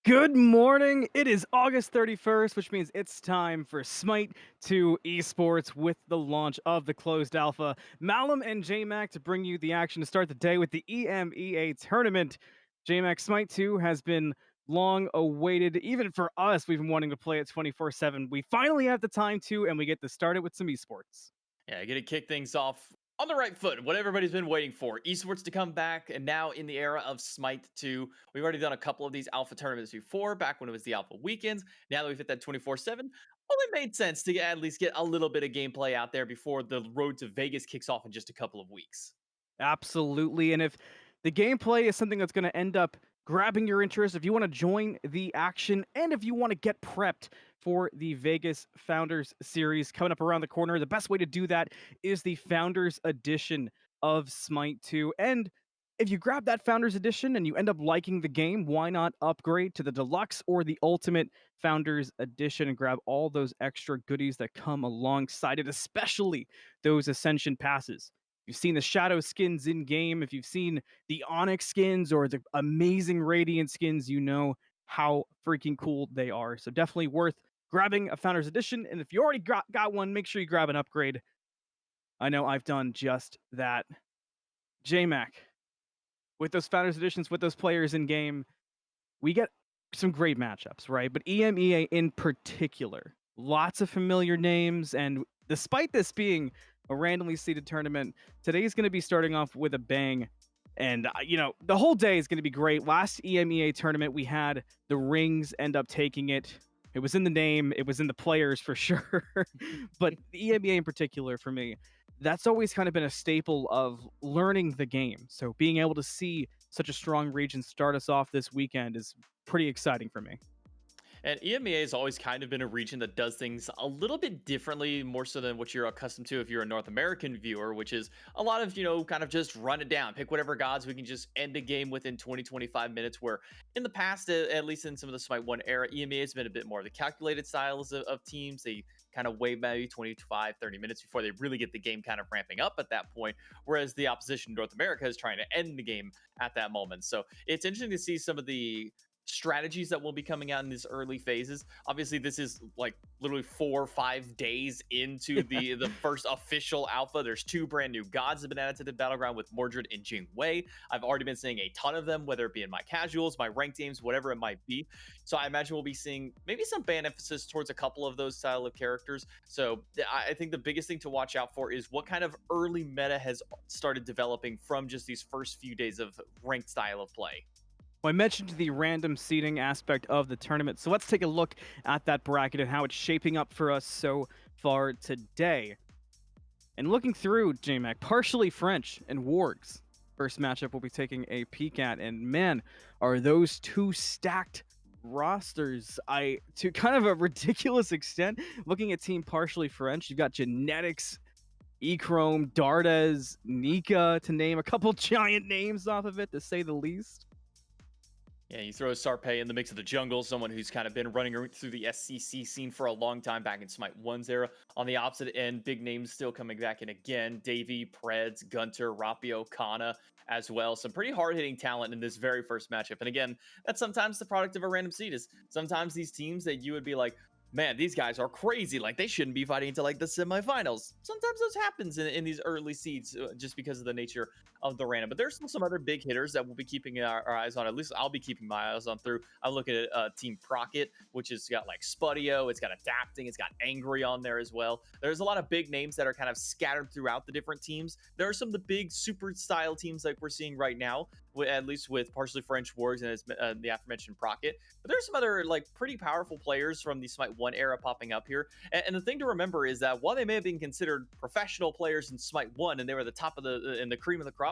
Good morning. It is August 31st, which means it's time for SMITE 2 Esports with the launch of the closed alpha. Malum and JMac to bring you the action to start the day with the EMEA tournament. JMac SMITE 2 has been long awaited. Even for us, we've been wanting to play it 24/7. We finally have the time to, and we get to start it with some esports. Yeah, gonna kick things off on the right foot. What everybody's been waiting for. Esports to come back, and now in the era of Smite 2. We've already done a couple of these alpha tournaments before, back when it was the alpha weekends. Now that we've hit that 24/7, well, it made sense to at least get a little bit of gameplay out there before the road to Vegas kicks off in just a couple of weeks. Absolutely. And if the gameplay is something that's going to end up grabbing your interest, if you want to join the action, and if you want to get prepped for the Vegas Founders Series coming up around the corner, the best way to do that is the Founders Edition of Smite 2. And if you grab that Founders Edition and you end up liking the game, why not upgrade to the Deluxe or the Ultimate Founders Edition and grab all those extra goodies that come alongside it, especially those Ascension passes. You've seen the Shadow skins in game. If you've seen the Onyx skins or the amazing Radiant skins, you know how freaking cool they are. So definitely worth grabbing a Founders Edition. And if you already got one, make sure you grab an upgrade. I know I've done just that. JMac, with those Founders Editions, with those players in game, we get some great matchups, right? But EMEA in particular, lots of familiar names. And despite this being a randomly seeded tournament, today's going to be starting off with a bang. And, the whole day is going to be great. Last EMEA tournament, we had the rings end up taking it. It was in the name, it was in the players for sure. But the EMEA in particular, for me, that's always kind of been a staple of learning the game. So being able to see such a strong region start us off this weekend is pretty exciting for me. And EMEA has always kind of been a region that does things a little bit differently, more so than what you're accustomed to if you're a North American viewer, which is a lot of, kind of just run it down, pick whatever gods we can just end a game within 20, 25 minutes. Where in the past, at least in some of the Smite 1 era, EMEA has been a bit more of the calculated styles of teams. They kind of wait maybe 25, 30 minutes before they really get the game kind of ramping up at that point. Whereas the opposition in North America is trying to end the game at that moment. So it's interesting to see some of the strategies that will be coming out in these early phases. Obviously, this is like literally 4 or 5 days into the first official alpha. There's 2 brand new gods that have been added to the battleground with Mordred and Jing Wei. I've already been seeing a ton of them, whether it be in my casuals, my ranked games, whatever it might be. So I imagine we'll be seeing maybe some ban emphasis towards a couple of those style of characters. So I think the biggest thing to watch out for is what kind of early meta has started developing from just these first few days of ranked style of play. Well, I mentioned the random seeding aspect of the tournament, so let's take a look at that bracket and how it's shaping up for us so far today. And looking through, JMac, partially French and Wargs. First matchup we'll be taking a peek at, and man, are those two stacked rosters. To kind of a ridiculous extent, looking at Team Partially French, you've got Genetics, Echrome, Dardes, Nika, to name a couple giant names off of it, to say the least. Yeah, you throw Sarpei in the mix of the jungle, someone who's kind of been running through the SCC scene for a long time back in Smite 1's era. On the opposite end, big names still coming back in again. Davey, Preds, Gunter, Rapio, Kana as well. Some pretty hard-hitting talent in this very first matchup. And again, that's sometimes the product of a random seed. Is sometimes these teams that you would be like, man, these guys are crazy. Like, they shouldn't be fighting into like the semifinals. Sometimes this happens in these early seeds just because of the nature of the random. But there's still some other big hitters that we'll be keeping our eyes on. At least I'll be keeping my eyes on through. I'm looking at Team Procket, which has got like Spudio. It's got Adapting. It's got Angry on there as well. There's a lot of big names that are kind of scattered throughout the different teams. There are some of the big super style teams like we're seeing right now, at least with partially French Wargs and the aforementioned Procket. But there's some other like pretty powerful players from the Smite 1 era popping up here. And the thing to remember is that while they may have been considered professional players in Smite 1 and they were the top of the cream of the crop,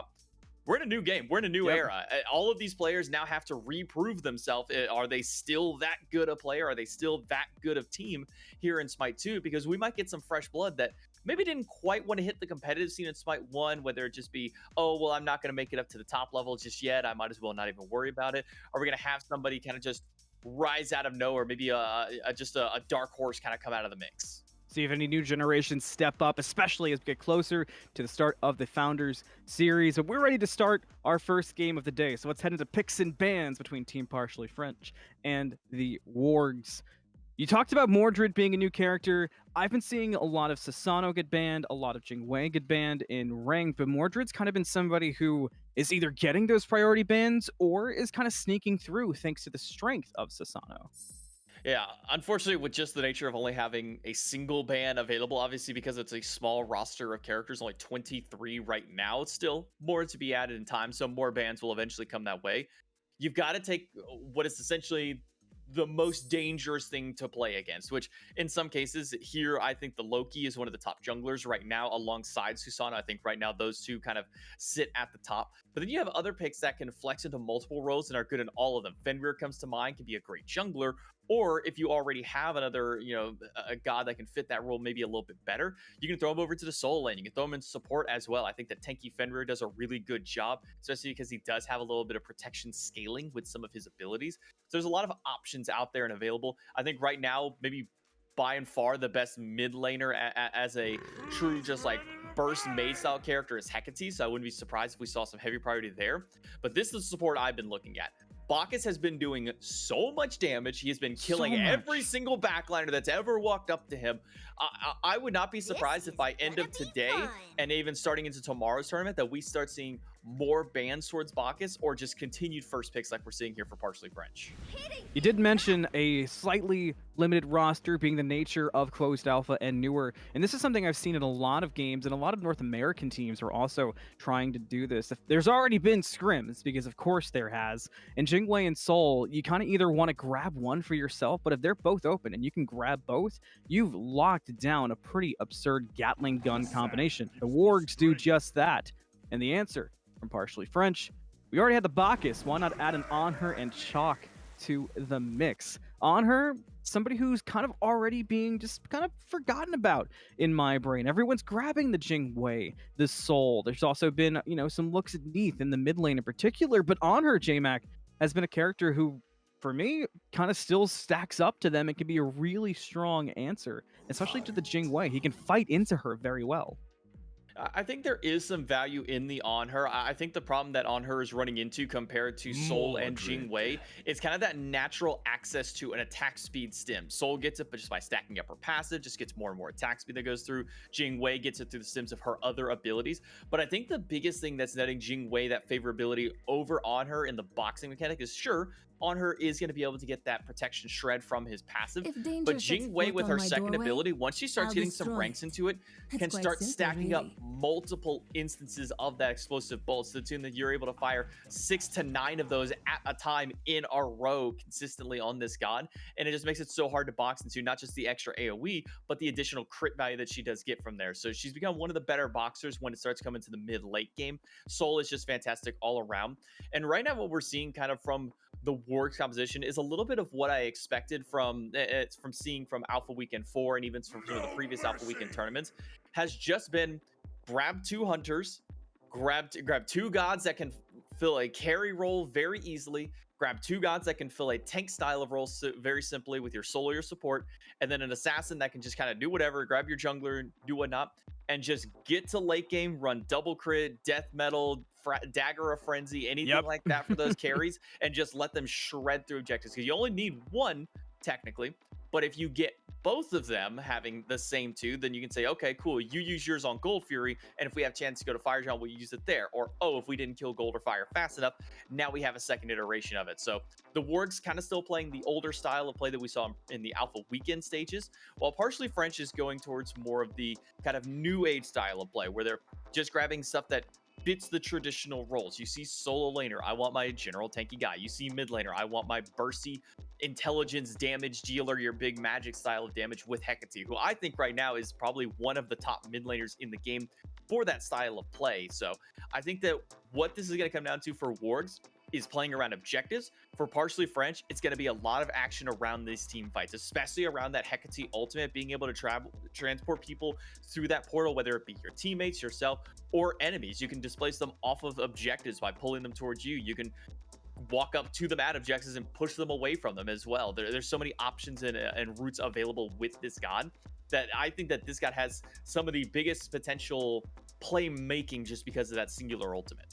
we're in a new game. We're in a new era. All of these players now have to reprove themselves. Are they still that good a player? Are they still that good of team here in Smite 2? Because we might get some fresh blood that maybe didn't quite want to hit the competitive scene in Smite 1, whether it just be, oh, well, I'm not going to make it up to the top level just yet. I might as well not even worry about it. Are we going to have somebody kind of just rise out of nowhere, maybe just a dark horse kind of come out of the mix? See if any new generations step up, especially as we get closer to the start of the Founders series. But we're ready to start our first game of the day. So let's head into picks and bans between Team Partially French and the Wargs. You talked about Mordred being a new character. I've been seeing a lot of Sasano get banned, a lot of Jingwei get banned in ranked, but Mordred's kind of been somebody who is either getting those priority bans or is kind of sneaking through thanks to the strength of Sasano. Yeah, unfortunately, with just the nature of only having a single ban available, obviously because it's a small roster of characters, only 23 right now, it's still more to be added in time, so more bans will eventually come that way. You've got to take what is essentially the most dangerous thing to play against, which in some cases here, I think the Loki is one of the top junglers right now alongside Susanna. I think right now those two kind of sit at the top. But then you have other picks that can flex into multiple roles and are good in all of them. Fenrir comes to mind, can be a great jungler. Or if you already have another, a god that can fit that role maybe a little bit better, you can throw him over to the solo lane. You can throw him in support as well. I think that Tanky Fenrir does a really good job, especially because he does have a little bit of protection scaling with some of his abilities. So there's a lot of options out there and available. I think right now, maybe by and far the best mid laner as a true just like burst mage style character is Hecate. So I wouldn't be surprised if we saw some heavy priority there. But this is the support I've been looking at. Bacchus has been doing so much damage. He has been killing every single backliner that's ever walked up to him. I would not be surprised if by end of today and even starting into tomorrow's tournament that we start seeing more bans towards Bacchus or just continued first picks like we're seeing here for Partially French. You did mention a slightly limited roster being the nature of closed alpha and newer, and this is something I've seen in a lot of games, and a lot of North American teams are also trying to do this. There's already been scrims, because of course there has, and Jingwei and Sol, you kind of either want to grab one for yourself, but if they're both open and you can grab both, you've locked down a pretty absurd Gatling gun combination. The Wargs do just that, and the answer from Partially French, we already had the Bacchus, why not add an On Her and Chalk to the mix? On Her, somebody who's kind of already being just kind of forgotten about in my brain. Everyone's grabbing the Jingwei, the Sol. There's also been, some looks at Neath in the mid lane in particular, but On Her, J-Mac, has been a character who, for me, kind of still stacks up to them and can be a really strong answer, especially to the Jingwei. He can fight into her very well. I think there is some value in the On Her. I think the problem that On Her is running into compared to Sol and Jingwei is kind of that natural access to an attack speed stim. Sol gets it, but just by stacking up her passive, just gets more and more attack speed that goes through. Jingwei gets it through the stims of her other abilities. But I think the biggest thing that's netting Jingwei that favorability over On Her in the boxing mechanic is, sure, On Her is going to be able to get that protection shred from his passive, but Jingwei with her second ability, once she starts getting some ranks into it, can start stacking up multiple instances of that explosive bolt, to the tune that you're able to fire 6 to 9 of those at a time in a row consistently on this god, and it just makes it so hard to box into, not just the extra AoE, but the additional crit value that she does get from there. So she's become one of the better boxers when it starts coming to the mid-late game. Sol is just fantastic all around, and right now what we're seeing kind of from the Wargs composition is a little bit of what I expected from seeing from Alpha Weekend 4 and even from some of the previous Alpha Weekend tournaments, has just been grab 2 hunters, grab 2 gods that can fill a carry role very easily, grab 2 gods that can fill a tank style of role very simply with your solo or your support, and then an assassin that can just kind of do whatever, grab your jungler, do whatnot, and just get to late game, run double crit, death metal, dagger of frenzy, anything like that for those carries, and just let them shred through objectives, because you only need one technically, but if you get both of them having the same 2, then you can say, okay, cool, you use yours on Gold Fury, and if we have a chance to go to Fire Giant, we'll use it there. Or, oh, if we didn't kill Gold or Fire fast enough, now we have a second iteration of it. So the Wargs kind of still playing the older style of play that we saw in the Alpha Weekend stages, while Partially French is going towards more of the kind of new age style of play, where they're just grabbing stuff that fits the traditional roles. You see solo laner, I want my general tanky guy. You see mid laner, I want my bursty intelligence damage dealer, your big magic style of damage with Hecate, who I think right now is probably one of the top mid laners in the game for that style of play. So I think that what this is going to come down to for Wargs is playing around objectives. For Partially French, it's going to be a lot of action around these team fights, especially around that Hecate ultimate, being able to transport people through that portal, whether it be your teammates, yourself, or enemies. You can displace them off of objectives by pulling them towards you. You can walk up to them at objectives and push them away from them as well. There's so many options and routes available with this god. that I think that this guy has some of the biggest potential playmaking just because of that singular ultimate.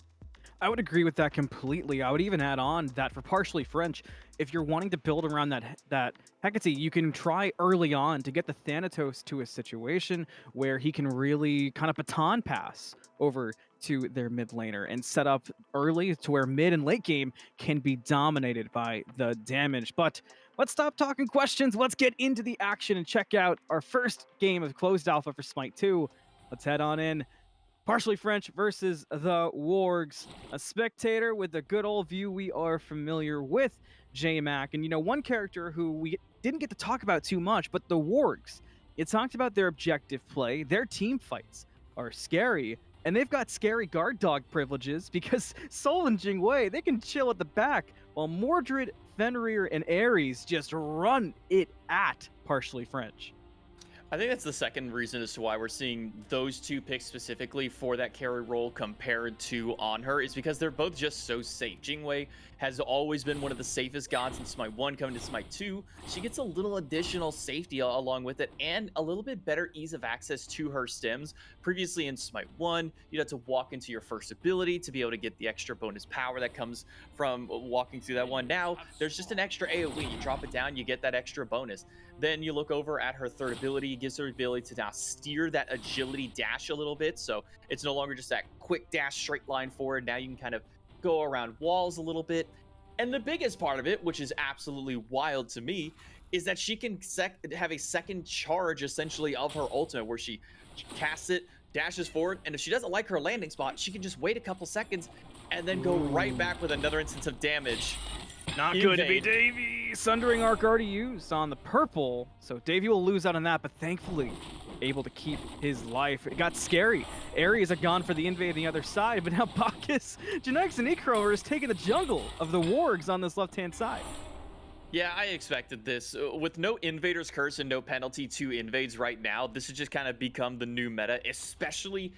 I would agree with that completely. I would even add on that for partially French, if you're wanting to build around that Hecate, you can try early on to get the Thanatos to a situation where he can really kind of baton pass over to their mid laner and set up early to where mid and late game can be dominated by the damage. But let's stop talking questions. Let's get into the action and check out our first game of closed alpha for Smite 2. Let's head on in. Partially French versus the Wargs. A spectator with a good old view we are familiar with, J-Mac. And, you know, one character who we didn't get to talk about too much, but the Wargs. It talked about their objective play. Their team fights are scary. And they've got scary guard dog privileges because Sol and Jingwei, they can chill at the back while Mordred, Fenrir, and Ares just run it at Partially French. I think that's the second reason as to why we're seeing those two picks specifically for that carry role compared to on her is because they're both just so safe. Jingwei has always been one of the safest gods in Smite 1 coming to Smite 2. She gets a little additional safety along with it and a little bit better ease of access to her stems. Previously in Smite 1, you'd have to walk into your first ability to be able to get the extra bonus power that comes from walking through that one. Now, there's just an extra AoE. You drop it down, you get that extra bonus. Then you look over at her third ability. It gives her ability to now steer that agility dash a little bit. So it's no longer just that quick dash straight line forward. Now you can kind of go around walls a little bit. And the biggest part of it, which is absolutely wild to me, is that she can have a second charge essentially of her ultimate where she casts it, dashes forward, and if she doesn't like her landing spot, she can just wait a couple seconds and then go right back with another instance of damage. Not good to be Davey. Sundering Arc already used on the purple, so Davey will lose out on that, but thankfully able to keep his life. It got scary. Ares are gone for the invade on the other side, but now Bacchus, Janex, and Ikro is taking the jungle of the Wargs on this left-hand side. Yeah, I expected this. With no Invader's Curse and no penalty to invades right now, this has just kind of become the new meta, especially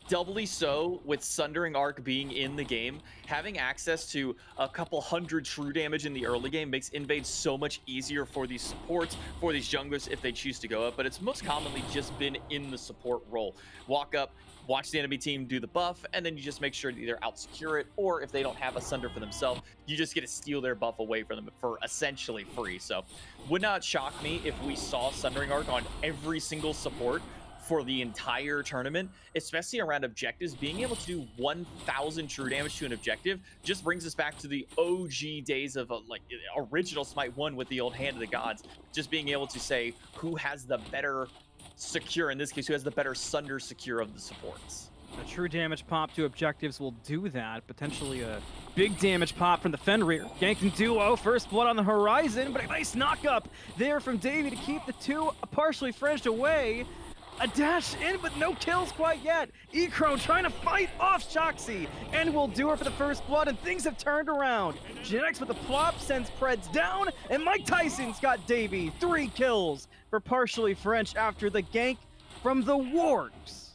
doubly so with Sundering Arc being in the game. Having access to a couple hundred true damage in the early game makes invades so much easier for these supports, for these junglers if they choose to go up, but it's most commonly just been in the support role. Walk up, watch the enemy team do the buff, and then you just make sure to either out-secure it, or if they don't have a Sunder for themselves, you just get to steal their buff away from them for essentially free. So would not shock me if we saw Sundering Arc on every single support for the entire tournament, especially around objectives. Being able to do 1,000 true damage to an objective just brings us back to the OG days of like original Smite 1 with the old Hand of the Gods. Just being able to say who has the better secure, in this case, who has the better Sunder secure of the supports. A true damage pop to objectives will do that. Potentially a big damage pop from the Fenrir. Gank and duo, first blood on the horizon, but a nice knock up there from Davey to keep the two partially Frenched away. A dash in, but no kills quite yet. Ikro trying to fight off Shoxy, and will do her for the first blood, and things have turned around. Jinex with the plop sends Preds down, and Mike Tyson's got Davey. 3 kills for partially French after the gank from the Wargs.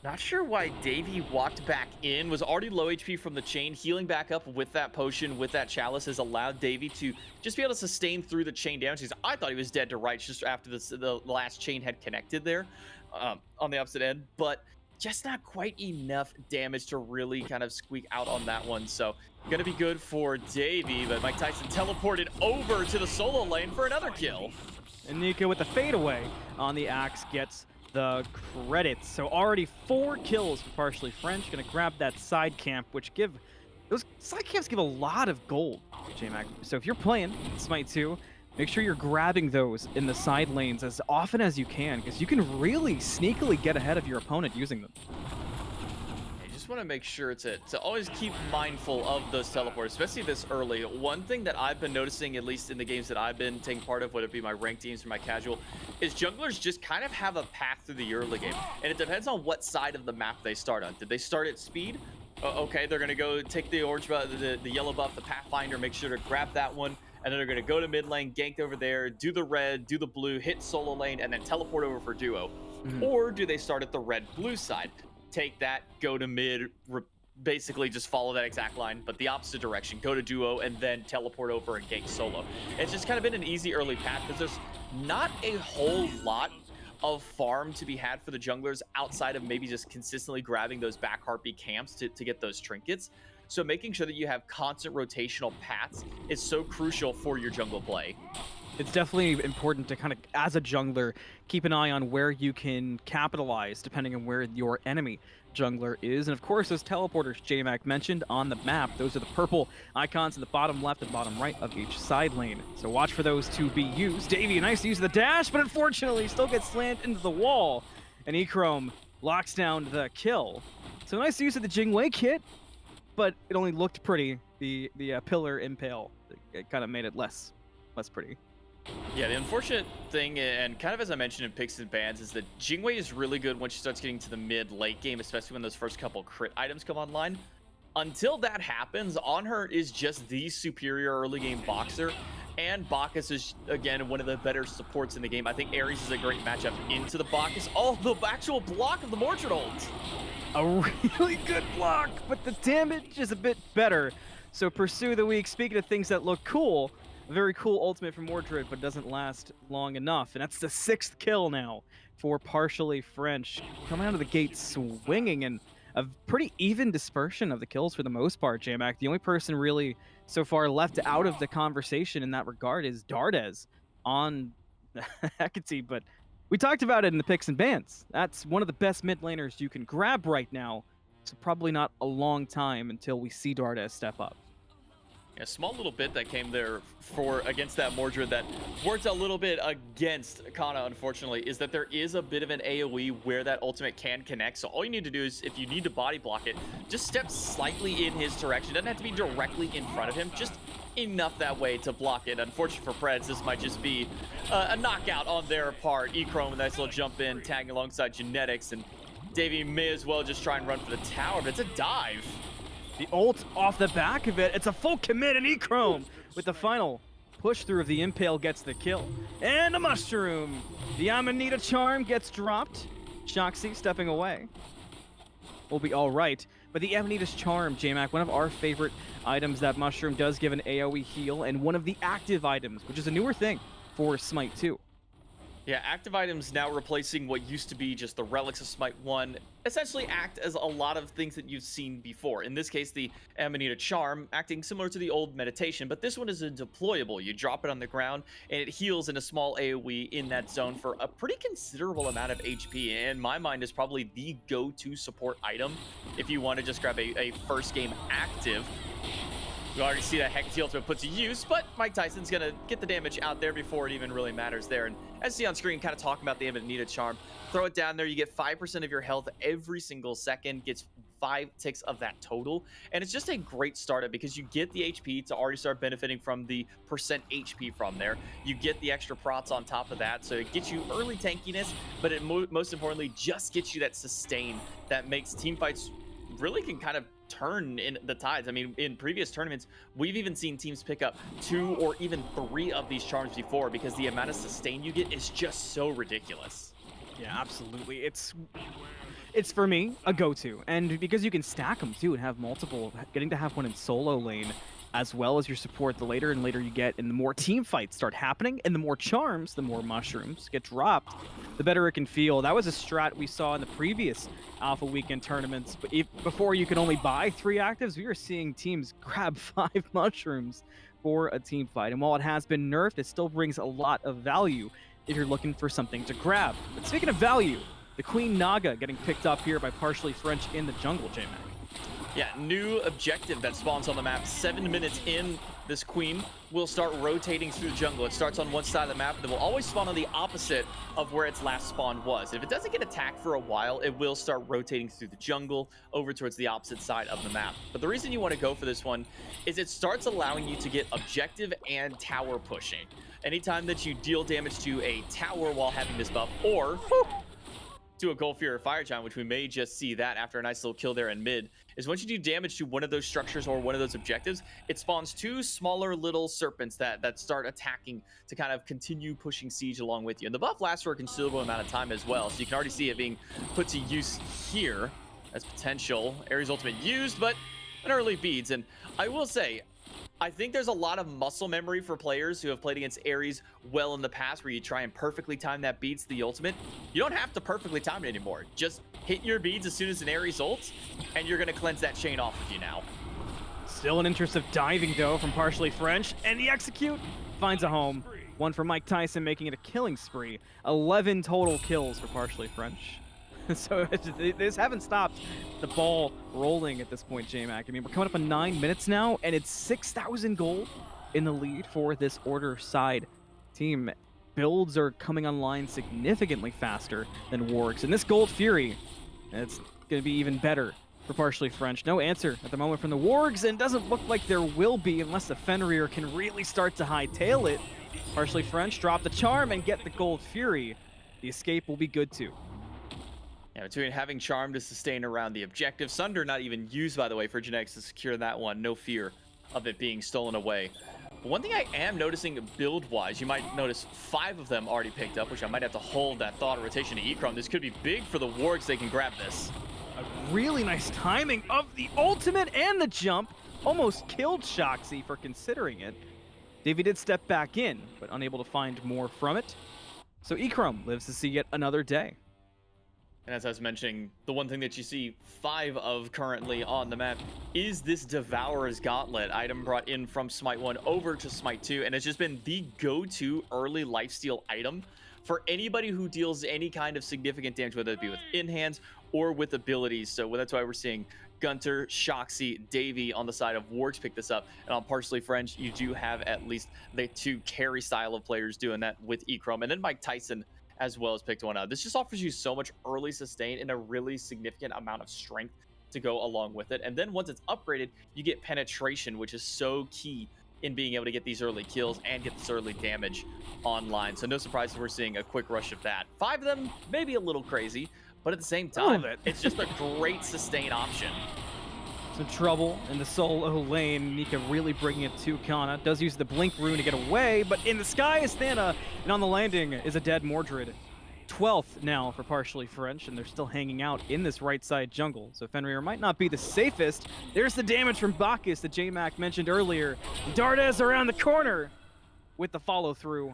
Not sure why Davey walked back in, was already low HP from the chain. Healing back up with that potion, with that chalice, has allowed Davey to just be able to sustain through the chain damage. I thought he was dead to rights just after the last chain had connected there on the opposite end, but just not quite enough damage to really kind of squeak out on that one. So gonna be good for Davey, but Mike Tyson teleported over to the solo lane for another kill. And Nika with the fadeaway on the Axe gets the credits. So already 4 kills for partially French. Gonna grab that side camp, which those side camps give a lot of gold, J-Mac. So if you're playing Smite 2, make sure you're grabbing those in the side lanes as often as you can, because you can really sneakily get ahead of your opponent using them. Want to make sure to always keep mindful of those teleports, especially this early. One thing that I've been noticing, at least in the games that I've been taking part of, whether it be my ranked teams or my casual, is junglers just kind of have a path through the early game, and it depends on what side of the map they start on. Did they start at speed? Okay, they're gonna go take the orange buff, the yellow buff, the Pathfinder, make sure to grab that one, and then they're gonna go to mid lane, gank over there, do the red, do the blue, hit solo lane, and then teleport over for duo. Or do they start at the red-blue side? Take that, go to mid, basically just follow that exact line, but the opposite direction, go to duo, and then teleport over and gank solo. It's just kind of been an easy early path because there's not a whole lot of farm to be had for the junglers outside of maybe just consistently grabbing those back heartbeat camps to get those trinkets. So making sure that you have constant rotational paths is so crucial for your jungle play. It's definitely important to kind of, as a jungler, keep an eye on where you can capitalize depending on where your enemy jungler is. And of course, those teleporters J-Mac mentioned on the map, those are the purple icons in the bottom left and bottom right of each side lane. So watch for those to be used. Davey, a nice use of the dash, but unfortunately still gets slammed into the wall. And Echrome locks down the kill. So nice use of the Jingwei kit, but it only looked pretty. The pillar impale, it kind of made it less pretty. Yeah, the unfortunate thing, and kind of as I mentioned in picks and bans, is that Jingwei is really good when she starts getting to the mid-late game, especially when those first couple crit items come online. Until that happens, on her is just the superior early game boxer, and Bacchus is, again, one of the better supports in the game. I think Ares is a great matchup into the Bacchus. Oh, the actual block of the Mordred ult! A really good block, but the damage is a bit better. So Pursue the Weak, speaking of things that look cool, very cool ultimate from Mordred, but doesn't last long enough. And that's the 6th kill now for Partially French. Coming out of the gate swinging, and a pretty even dispersion of the kills for the most part, J-Mac. The only person really so far left out of the conversation in that regard is Dardes on Hecate, but we talked about it in the picks and bans. That's one of the best mid laners you can grab right now, so probably not a long time until we see Dardes step up. A small little bit that came there against that Mordred that worked a little bit against Kana, unfortunately, is that there is a bit of an AoE where that ultimate can connect. So all you need to do is, if you need to body block it, just step slightly in his direction. It doesn't have to be directly in front of him, just enough that way to block it. Unfortunately for Preds, this might just be a knockout on their part. Echrome, a nice little jump in, tagging alongside Genetics, and Davey may as well just try and run for the tower, but it's a dive. The ult off the back of it. It's a full commit, and Echrome with the final push through of the Impale gets the kill. And a mushroom. The Amanita charm gets dropped. Shoxy stepping away. Will be all right. But the Amanita's charm, J-Mac, one of our favorite items. That mushroom does give an AoE heal, and one of the active items, which is a newer thing for Smite 2. Yeah, active items now replacing what used to be just the relics of Smite 1, essentially act as a lot of things that you've seen before. In this case, the Amanita Charm, acting similar to the old Meditation, but this one is a deployable. You drop it on the ground, and it heals in a small AoE in that zone for a pretty considerable amount of HP. In my mind, is probably the go-to support item if you want to just grab a first game active. We already see that Hecate ultimate put to use, but Mike Tyson's going to get the damage out there before it even really matters there. And as you see on screen, kind of talking about the Amanita Charm, throw it down there, you get 5% of your health every single second, gets 5 ticks of that total. And it's just a great startup because you get the HP to already start benefiting from the percent HP from there. You get the extra prots on top of that, so it gets you early tankiness, but it most importantly just gets you that sustain that makes team fights really can kind of turn in the tides. I mean, in previous tournaments, we've even seen teams pick up 2 or even 3 of these charms before because the amount of sustain you get is just so ridiculous. Yeah, absolutely. It's for me a go-to, and because you can stack them too and have multiple, getting to have one in solo lane as well as your support, the later and later you get and the more team fights start happening and the more charms, the more mushrooms get dropped, the better it can feel. That was a strat we saw in the previous Alpha Weekend tournaments, but before you could only buy 3 actives, we were seeing teams grab 5 mushrooms for a team fight. And while it has been nerfed, it still brings a lot of value if you're looking for something to grab. But speaking of value, the Queen Naga getting picked up here by Partially French in the jungle, J-Mac. Yeah, new objective that spawns on the map. 7 minutes in, this queen will start rotating through the jungle. It starts on one side of the map, and then will always spawn on the opposite of where its last spawn was. If it doesn't get attacked for a while, it will start rotating through the jungle over towards the opposite side of the map. But the reason you want to go for this one is it starts allowing you to get objective and tower pushing. Anytime that you deal damage to a tower while having this buff, or to a Gold Fury or Fire Giant, which we may just see that after a nice little kill there in mid, is once you do damage to one of those structures or one of those objectives, it spawns 2 smaller little serpents that start attacking to kind of continue pushing siege along with you. And the buff lasts for a considerable amount of time as well, so you can already see it being put to use here as potential. Ares ultimate used, but an early beads. And I will say, I think there's a lot of muscle memory for players who have played against Ares well in the past, where you try and perfectly time that beats the ultimate. You don't have to perfectly time it anymore. Just hit your beads as soon as an Ares ults, and you're going to cleanse that chain off of you now. Still an interest of diving, though, from Partially French, and the execute finds a home. One for Mike Tyson, making it a killing spree. 11 total kills for Partially French. So this haven't stopped the ball rolling at this point, J-Mac. I mean, we're coming up on 9 minutes now, and it's 6,000 gold in the lead for this Order side team. Builds are coming online significantly faster than Wargs. And this Gold Fury, it's going to be even better for Partially French. No answer at the moment from the Wargs, and doesn't look like there will be unless the Fenrir can really start to hightail it. Partially French drop the charm and get the Gold Fury. The escape will be good too. Yeah, between having Charm to sustain around the objective, Sunder not even used, by the way, for Genetics to secure that one. No fear of it being stolen away. But one thing I am noticing build-wise, you might notice 5 of them already picked up, which I might have to hold that thought of rotation to Ekrom. This could be big for the Wargs. They can grab this. A really nice timing of the ultimate and the jump. Almost killed Shoxy for considering it. Davey did step back in, but unable to find more from it. So Ekrom lives to see yet another day. And as I was mentioning, the one thing that you see 5 of currently on the map is this Devourer's Gauntlet item brought in from SMITE 1 over to SMITE 2, and it's just been the go-to early lifesteal item for anybody who deals any kind of significant damage, whether it be with in-hands or with abilities. So that's why we're seeing Gunter, Shoxy, Davey on the side of Wargs pick this up, and on Partially French, you do have at least the 2 carry style of players doing that with Ekrom, and then Mike Tyson as well as picked one up. This just offers you so much early sustain and a really significant amount of strength to go along with it. And then once it's upgraded, you get penetration, which is so key in being able to get these early kills and get this early damage online. So no surprise we're seeing a quick rush of that. 5 of them, maybe a little crazy, but at the same time, it's just a great sustain option. Some trouble in the solo lane. Nika really bringing it to Kana. Does use the Blink rune to get away, but in the sky is Thana, and on the landing is a dead Mordred. 12th now for Partially French, and they're still hanging out in this right side jungle. So Fenrir might not be the safest. There's the damage from Bacchus that J-Mac mentioned earlier. Dardes around the corner with the follow through.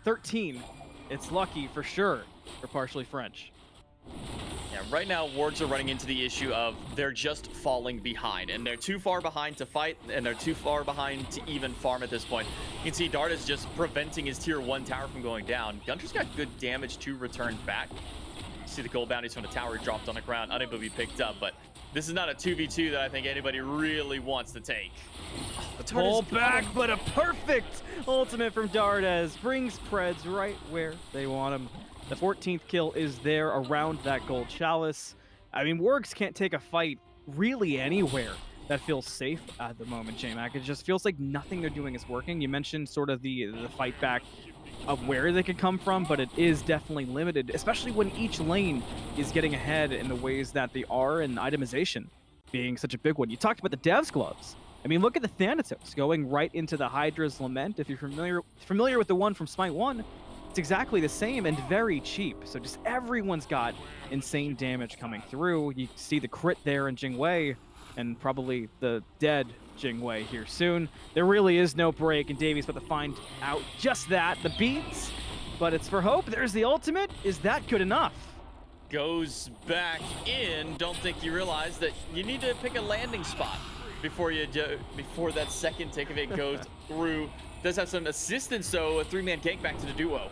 13. It's lucky for sure for Partially French. Yeah, right now, Wargs are running into the issue of they're just falling behind, and they're too far behind to fight, and they're too far behind to even farm at this point. You can see Dardas just preventing his tier 1 tower from going down. Gunter's got good damage to return back. You see the gold bounties from the tower dropped on the ground, unable to be picked up, but this is not a 2v2 that I think anybody really wants to take. Pull back, but a perfect ultimate from Dardes brings Preds right where they want him. The 14th kill is there around that gold chalice. I mean, Wargs can't take a fight really anywhere that feels safe at the moment, J-Mac. It just feels like nothing they're doing is working. You mentioned sort of the fight back of where they could come from, but it is definitely limited, especially when each lane is getting ahead in the ways that they are, and itemization being such a big one. You talked about the Devs gloves. I mean, look at the Thanatos going right into the Hydra's Lament. If you're familiar with the one from SMITE 1, it's exactly the same and very cheap. So just everyone's got insane damage coming through. You see the crit there in Jingwei, and probably the dead Jingwei here soon. There really is no break, and Davies about to find out just that. The beats, but it's for hope. There's the ultimate. Is that good enough? Goes back in. Don't think you realize that you need to pick a landing spot before that second take of it goes through. Does have some assistance, though. A 3-man gank back to the duo.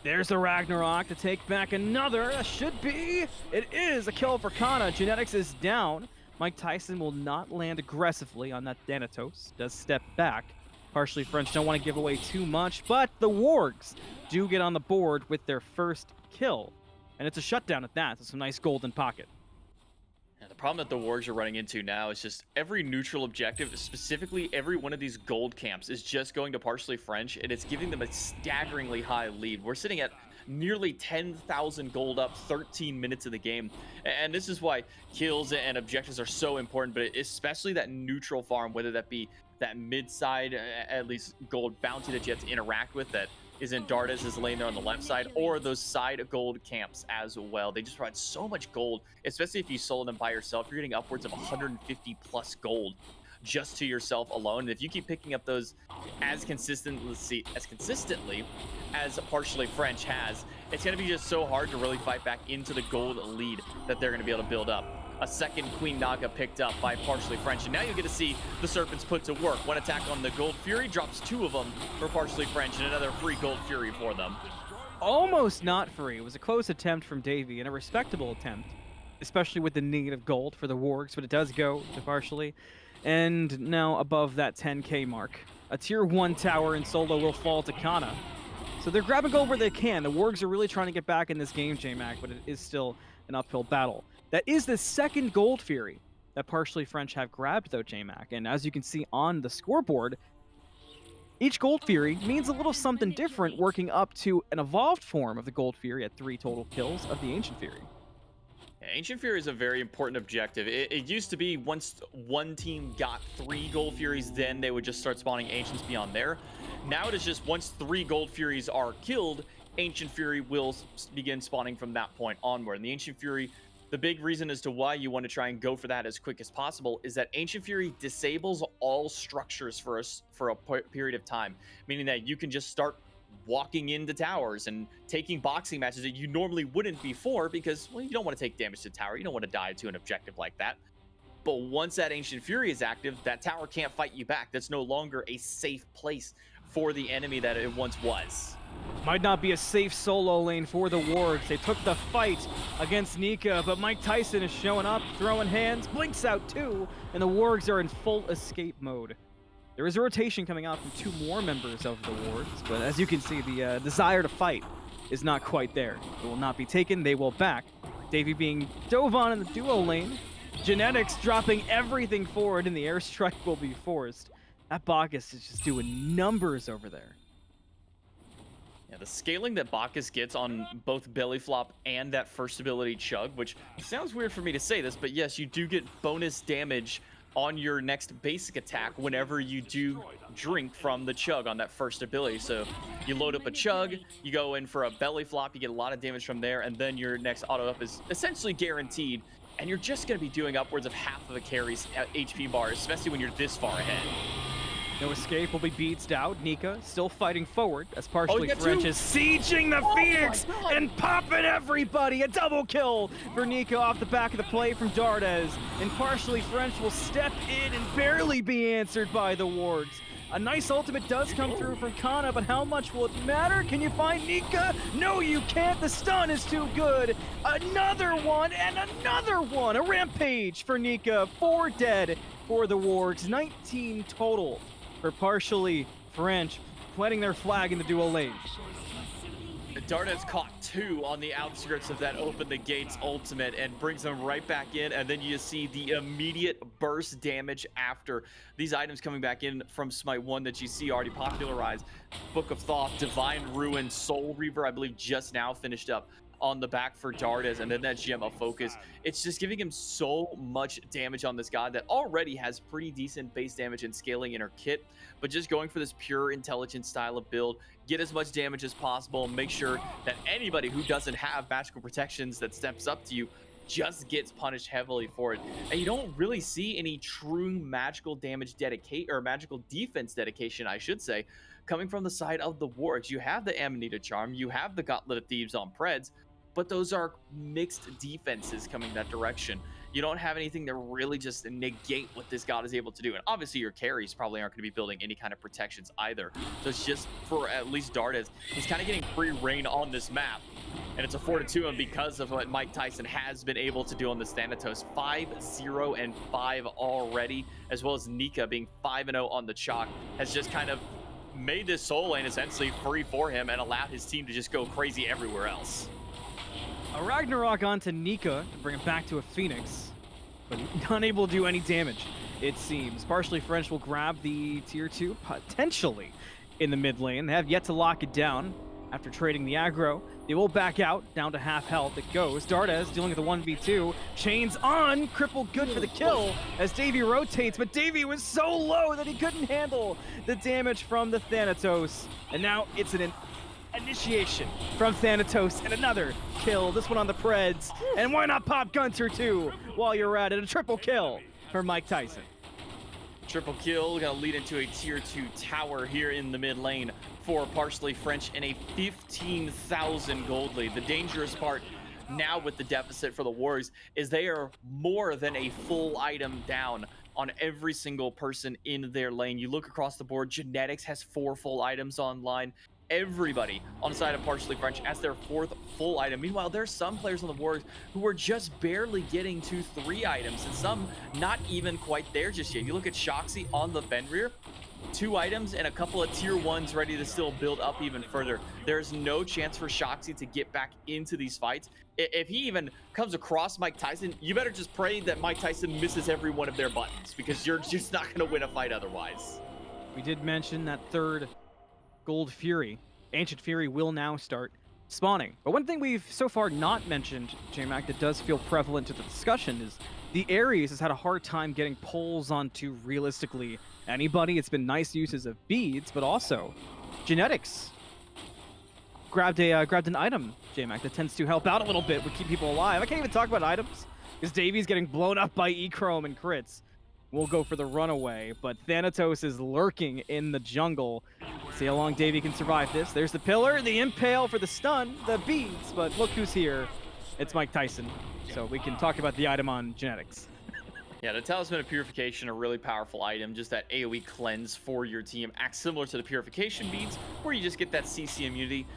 There's the Ragnarok to take back another. That should be. It is a kill for Kana. Genetics is down. Mike Tyson will not land aggressively on that Thanatos. Does step back. Partially French don't want to give away too much, but the Wargs do get on the board with their first kill. And it's a shutdown at that. So some nice gold in pocket. The problem that the Wargs are running into now is just every neutral objective, specifically every one of these gold camps, is just going to Partially French, and it's giving them a staggeringly high lead. We're sitting at nearly 10,000 gold up 13 minutes of the game, and this is why kills and objectives are so important, but especially that neutral farm, whether that be that mid-side, at least gold bounty that you have to interact with that isn't Dardas' lane there on the left side, or those side gold camps as well. They just provide so much gold, especially if you solo them by yourself. You're getting upwards of 150 plus gold just to yourself alone. And if you keep picking up those as consistently as partially French has, it's going to be just so hard to really fight back into the gold lead that they're going to be able to build up. A second Queen Naga picked up by partially French, and now you get to see the Serpents put to work. One attack on the Gold Fury drops 2 of them for partially French, and another free Gold Fury for them. Almost not free. It was a close attempt from Davey, and a respectable attempt, especially with the need of gold for the wargs, but it does go to partially. And now above that 10k mark, a tier 1 tower in solo will fall to Kana. So they're grabbing gold where they can. The wargs are really trying to get back in this game, J-Mac, but it is still an uphill battle. That is the second Gold Fury that partially French have grabbed, though, J-Mac. And as you can see on the scoreboard, each Gold Fury means a little something different, working up to an evolved form of the Gold Fury at 3 total kills of the Ancient Fury. Yeah, Ancient Fury is a very important objective. It used to be once one team got 3 Gold Furies, then they would just start spawning Ancients beyond there. Now it is just once 3 Gold Furies are killed, Ancient Fury will begin spawning from that point onward. And the Ancient Fury, the big reason as to why you want to try and go for that as quick as possible is that Ancient Fury disables all structures for a period of time, meaning that you can just start walking into towers and taking boxing matches that you normally wouldn't before because, well, you don't want to take damage to the tower. You don't want to die to an objective like that. But once that Ancient Fury is active, that tower can't fight you back. That's no longer a safe place for the enemy that it once was. Might not be a safe solo lane for the wargs. They took the fight against Nika, but Mike Tyson is showing up, throwing hands, blinks out too, and the wargs are in full escape mode. There is a rotation coming out from 2 more members of the wargs, but as you can see, the desire to fight is not quite there. It will not be taken, they will back. Davey being dove on in the duo lane. Genetics dropping everything forward, and the airstrike will be forced. That Bacchus is just doing numbers over there. Yeah, the scaling that Bacchus gets on both belly flop and that first ability chug, which sounds weird for me to say this, but yes, you do get bonus damage on your next basic attack whenever you do drink from the chug on that first ability. So you load up a chug, you go in for a belly flop, you get a lot of damage from there, and then your next auto up is essentially guaranteed, and you're just going to be doing upwards of half of a carry's HP bar, especially when you're this far ahead. No escape will be beatsed out. Nika still fighting forward as partially French 2. is sieging the Phoenix and popping everybody. A double kill for Nika off the back of the play from Dardes. And partially French will step in and barely be answered by the wards. A nice ultimate does come through from Kana, but how much will it matter? Can you find Nika? No, you can't. The stun is too good. Another one and another one. A rampage for Nika. 4 dead for the wards. 19 total for partially French, planting their flag in the dual lane. Dardes caught 2 on the outskirts of that open the gates ultimate and brings them right back in, and then you see the immediate burst damage after. These items coming back in from Smite 1 that you see already popularized. Book of Thoth, Divine Ruin, Soul Reaver, I believe just now finished up on the back for Dardes, and then that gem of focus. It's just giving him so much damage on this god that already has pretty decent base damage and scaling in her kit, but just going for this pure intelligence style of build, get as much damage as possible, make sure that anybody who doesn't have magical protections that steps up to you just gets punished heavily for it. And you don't really see any true magical damage dedication, or magical defense dedication, I should say, coming from the side of the wargs. You have the Amanita Charm, you have the Gauntlet of Thieves on Preds, but those are mixed defenses coming that direction. You don't have anything to really just negate what this god is able to do. And obviously your carries probably aren't going to be building any kind of protections either. So it's just, for at least Dardes, he's kind of getting free reign on this map. And it's a 4-2, and because of what Mike Tyson has been able to do on this Thanatos, 5-0 and 5 already, as well as Nika being 5-0 on the chalk, has just kind of made this soul lane essentially free for him and allowed his team to just go crazy everywhere else. A Ragnarok onto Nika to bring him back to a Phoenix, but unable to do any damage, it seems. Partially French will grab the tier 2, potentially in the mid lane. They have yet to lock it down after trading the aggro. They will back out, down to half health. It goes. Dardes dealing with a 1v2. Chains on, crippled good for the kill as Davey rotates, but Davey was so low that he couldn't handle the damage from the Thanatos. And now it's an initiation from Thanatos and another kill, this one on the Preds. And why not pop Gunter too while you're at it? A triple kill for Mike Tyson. Triple kill gonna lead into a tier 2 tower here in the mid lane for Partially French and a 15,000 gold lead. The dangerous part now with the deficit for the Warriors is they are more than a full item down on every single person in their lane. You look across the board, Genetics has 4 full items online. Everybody on the side of Partially French as their 4th full item. Meanwhile, there's some players on the Warriors who are just barely getting to 3 items, and some not even quite there just yet. You look at Shoxy on the Fenrir, 2 items and a couple of tier 1s ready to still build up even further. There's no chance for Shoxy to get back into these fights. If he even comes across Mike Tyson, you better just pray that Mike Tyson misses every one of their buttons, because you're just not going to win a fight otherwise. We did mention that third Gold Fury, Ancient Fury, will now start spawning. But one thing we've so far not mentioned, J-Mac, that does feel prevalent to the discussion is the Ares has had a hard time getting pulls onto realistically anybody. It's been nice uses of beads, but also Genetics grabbed an item, J-Mac, that tends to help out a little bit with keep people alive. I can't even talk about items because Davy's getting blown up by E-Chrome and crits. We'll go for the runaway, but Thanatos is lurking in the jungle. See how long Davy can survive this. There's the pillar, the impale for the stun, the beads, but look who's here. It's Mike Tyson. So we can talk about the item on Genetics. Yeah, the Talisman of Purification, a really powerful item. Just that AoE cleanse for your team. Acts similar to the Purification beads, where you just get that CC immunity,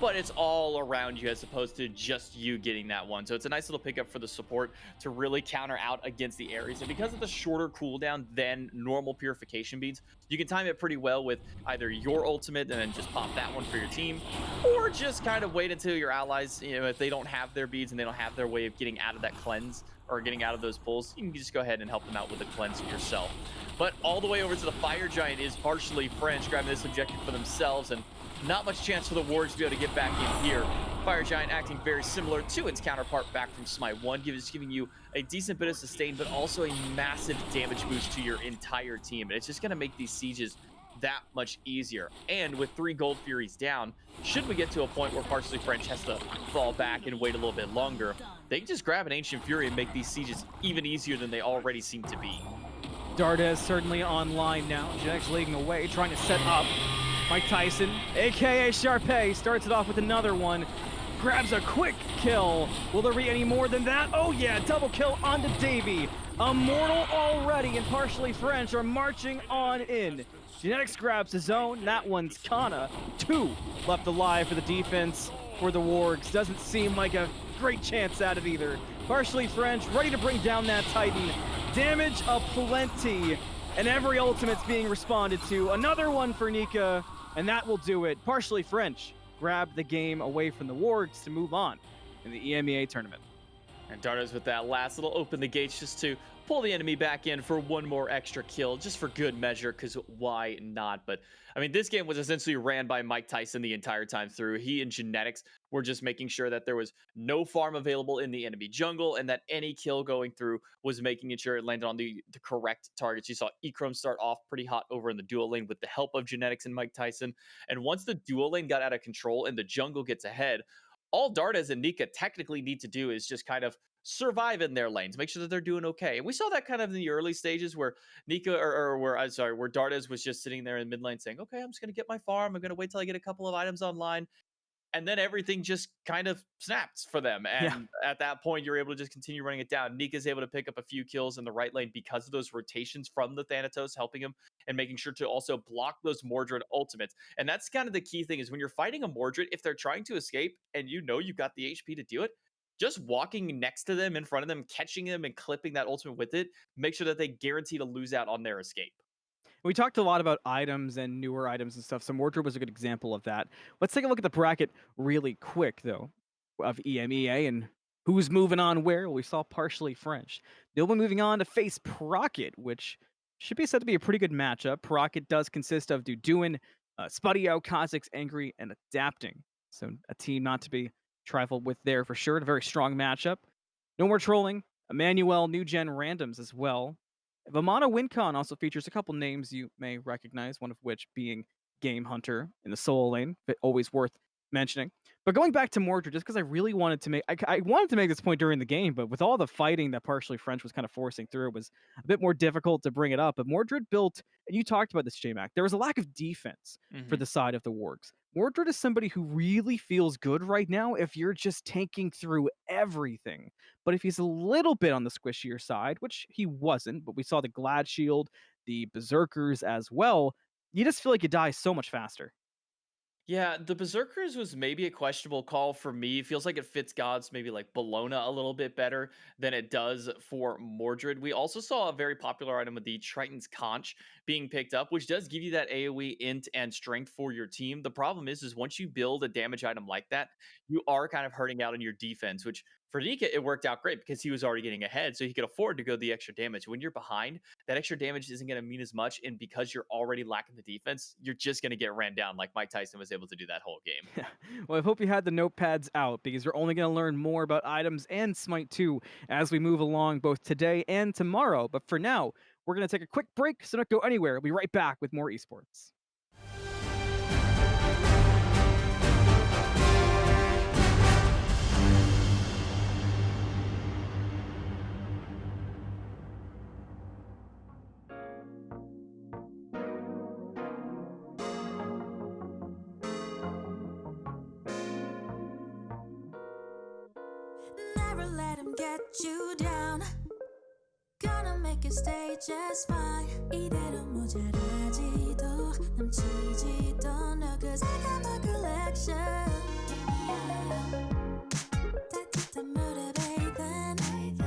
but it's all around you as opposed to just you getting that one. So it's a nice little pickup for the support to really counter out against the Ares. And because of the shorter cooldown than normal Purification beads, you can time it pretty well with either your ultimate and then just pop that one for your team, or just kind of wait until your allies, if they don't have their beads and they don't have their way of getting out of that cleanse or getting out of those pulls, you can just go ahead and help them out with a cleanse yourself. But all the way over to the Fire Giant is Partially French, grabbing this objective for themselves, and not much chance for the Warriors to be able to get back in here. Fire Giant acting very similar to its counterpart back from SMITE 1, giving you a decent bit of sustain, but also a massive damage boost to your entire team. And it's just going to make these sieges that much easier. And with 3 Gold Furies down, should we get to a point where Partially French has to fall back and wait a little bit longer, they can just grab an Ancient Fury and make these sieges even easier than they already seem to be. Dardes certainly online now. Genetics leading away, trying to set up. Mike Tyson, aka Sharpay, starts it off with another one. Grabs a quick kill. Will there be any more than that? Oh yeah, double kill onto Davy. Immortal already, and Partially French are marching on in. Genetics grabs his own. That one's Kana. 2 left alive for the defense for the Wargs. Doesn't seem like a great chance at it either. Partially French ready to bring down that Titan. Damage aplenty, and every ultimate's being responded to. Another one for Nika, and that will do it. Partially French grab the game away from the Wargs to move on in the EMEA tournament. And Dardos with that last little open the gates just to pull the enemy back in for one more extra kill, just for good measure, because why not? But I mean, this game was essentially ran by Mike Tyson the entire time through. He and Genetics were just making sure that there was no farm available in the enemy jungle, and that any kill going through was making sure it landed on the correct targets. You saw E-Chrome start off pretty hot over in the dual lane with the help of Genetics and Mike Tyson. And once the dual lane got out of control and the jungle gets ahead, all Dardes and Nika technically need to do is just kind of survive in their lanes, make sure that they're doing okay. And we saw that kind of in the early stages where Nika where Dardes was just sitting there in mid lane saying, okay, I'm just going to get my farm. I'm going to wait till I get a couple of items online. And then everything just kind of snaps for them. And at that point, you're able to just continue running it down. Nika's able to pick up a few kills in the right lane because of those rotations from the Thanatos helping him and making sure to also block those Mordred ultimates. And that's kind of the key thing is when you're fighting a Mordred, if they're trying to escape and you know you've got the HP to do it, just walking next to them, in front of them, catching them and clipping that ultimate with it, make sure that they guarantee to lose out on their escape. We talked a lot about items and newer items and stuff, so Mordred was a good example of that. Let's take a look at the bracket really quick, though, of EMEA and who's moving on where. We saw Partially French. They'll be moving on to face Procket, which should be said to be a pretty good matchup. Procket does consist of Duduin, Spudio, Kha'Zix, Angry, and Adapting. So a team not to be trifled with there for sure. A very strong matchup. No more trolling. Emmanuel, new gen randoms as well. Vamana WinCon also features a couple names you may recognize, one of which being Game Hunter in the solo lane, but always worth mentioning. But going back to Mordred, just because I really wanted to make, I wanted to make this point during the game, but with all the fighting that partially French was kind of forcing through, it was a bit more difficult to bring it up. But Mordred built, and you talked about this, J-Mac, there was a lack of defense for Hmm. the side of the Wargs. Mordred is somebody who really feels good right now if you're just tanking through everything. But if he's a little bit on the squishier side, which he wasn't, but we saw the Glad Shield, the Berserkers as well, you just feel like you die so much faster. Yeah, the Berserkers was maybe a questionable call for me. It feels like it fits Gods maybe like Bologna a little bit better than it does for Mordred. We also saw a very popular item with the Triton's Conch being picked up, which does give you that AoE int and strength for your team. The problem is once you build a damage item like that, you are kind of hurting out on your defense, which for Nika, it worked out great because he was already getting ahead, so he could afford to go the extra damage. When you're behind, that extra damage isn't going to mean as much. And because you're already lacking the defense, you're just going to get ran down like Mike Tyson was able to do that whole game. Well, I hope you had the notepads out because we're only going to learn more about items and Smite 2 as we move along both today and tomorrow. But for now, we're going to take a quick break, so don't go anywhere. We'll be right back with more esports. Never let him get you down. Gonna make your stay just fine. 이대로 모자라지도 넘치지도 않아. 'Cause I got my collection. 따뜻한 물에 bathe.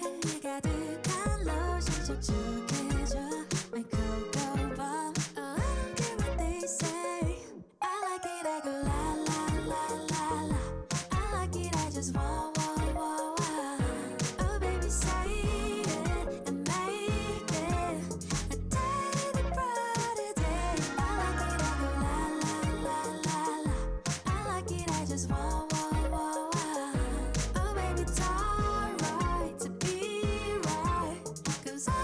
향기 가득한 로션 촉촉해져. My cocoa bomb. Oh, I don't care what they say. I like it, I go la la la la la. I like it, I just want. Oh baby, say it and make it a day that brought a day. I like it, I go la la la la la. I like it, I just want. Oh baby, it's alright to be right. Goes on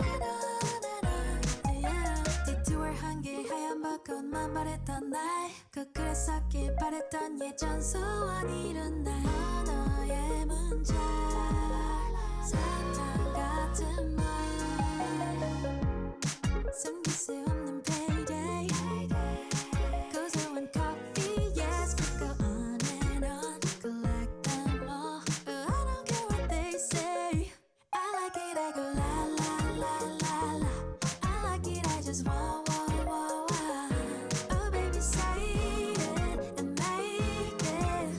and on, yeah. 디투얼 한개 하얀 벚꽃만 바랬던 날 거꾸로서길 바랬던 예전 소원 이룬 날 너의 문자 사탕 같은 말 숨길 수 없는 payday 고소한 coffee yes we go on and on collect them all but I don't care what they say I like it I go la la la la la I like it I just want. Oh baby say it and make it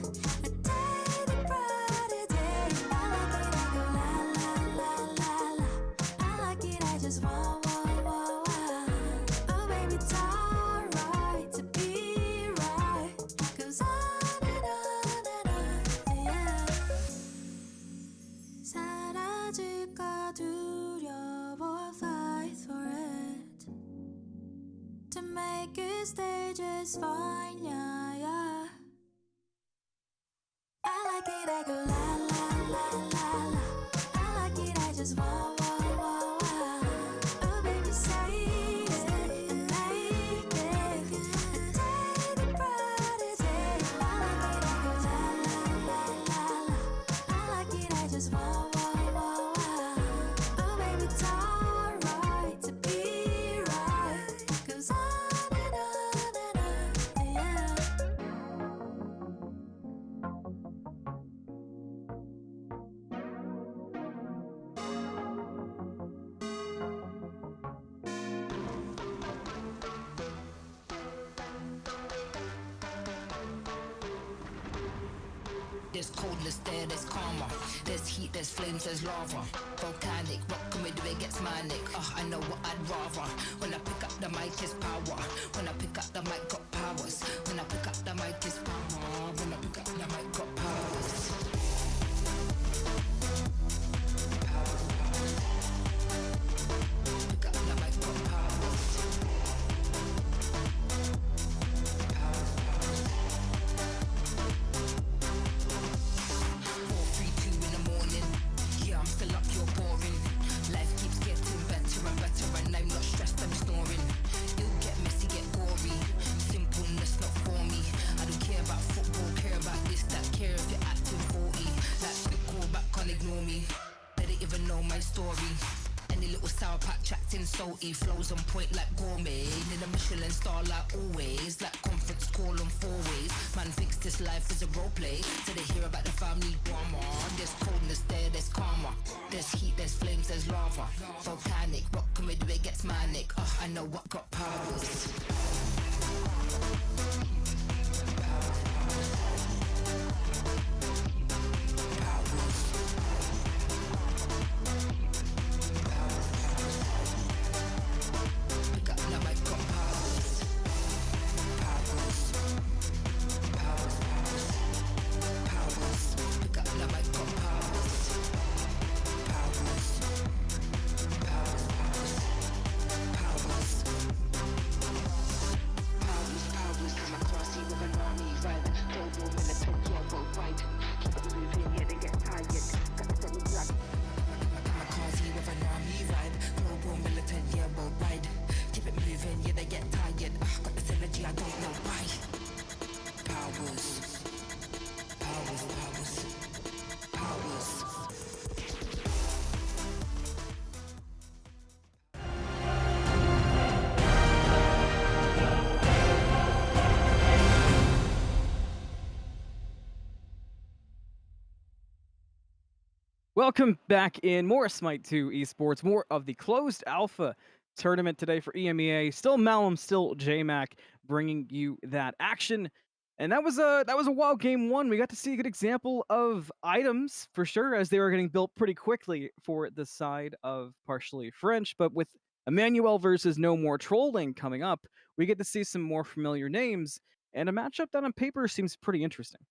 a day that brought a day. I like it I go la la la la la. I like it I just want. Oh baby it's alright to be right. Goes on and on, yeah. 사라질까 두려워 fight for it to make it stay just fine, yeah, yeah. I like it, I go la la la la la. I like it, I just want. Oh baby, say it and make it a day that brought a day. I like it, I go la la la la la. I like it, I just want. Oh baby, it's alright to be right. Goes on and on, yeah. There's coldness there, there's karma. There's heat, there's flames, there's lava. Volcanic, what can we do? It gets manic. I know what I'd rather. When I pick up the mic, it's power. When I pick up the mic, got powers. When I pick up the mic, it's power. When I pick up the mic, got powers. Pick up the mic, got powers. 4, 3, 2 in the morning. Yeah, I'm still up, you're boring. Life keeps getting better and better, and I'm not stressed, I'm snoring. It'll get messy, get gory. Simpleness not for me. I don't care about know my story. Any little sour pack tracked in salty, flows on point like gourmet. In a Michelin star like always, like conference call on 4 ways. Man thinks this life is a role play, so they hear about the family drama. There's coldness there, there's karma. There's heat, there's flames, there's lava. Volcanic, what can we do? It gets manic. I know what got powers. Welcome back in more SMITE 2 Esports, more of the closed alpha tournament today for EMEA. Still Malum, still JMac bringing you that action. And that was a wild game one. We got to see a good example of items for sure, as they were getting built pretty quickly for the side of partially French. But with Emmanuel versus No More Trolling coming up, we get to see some more familiar names and a matchup that on paper seems pretty interesting.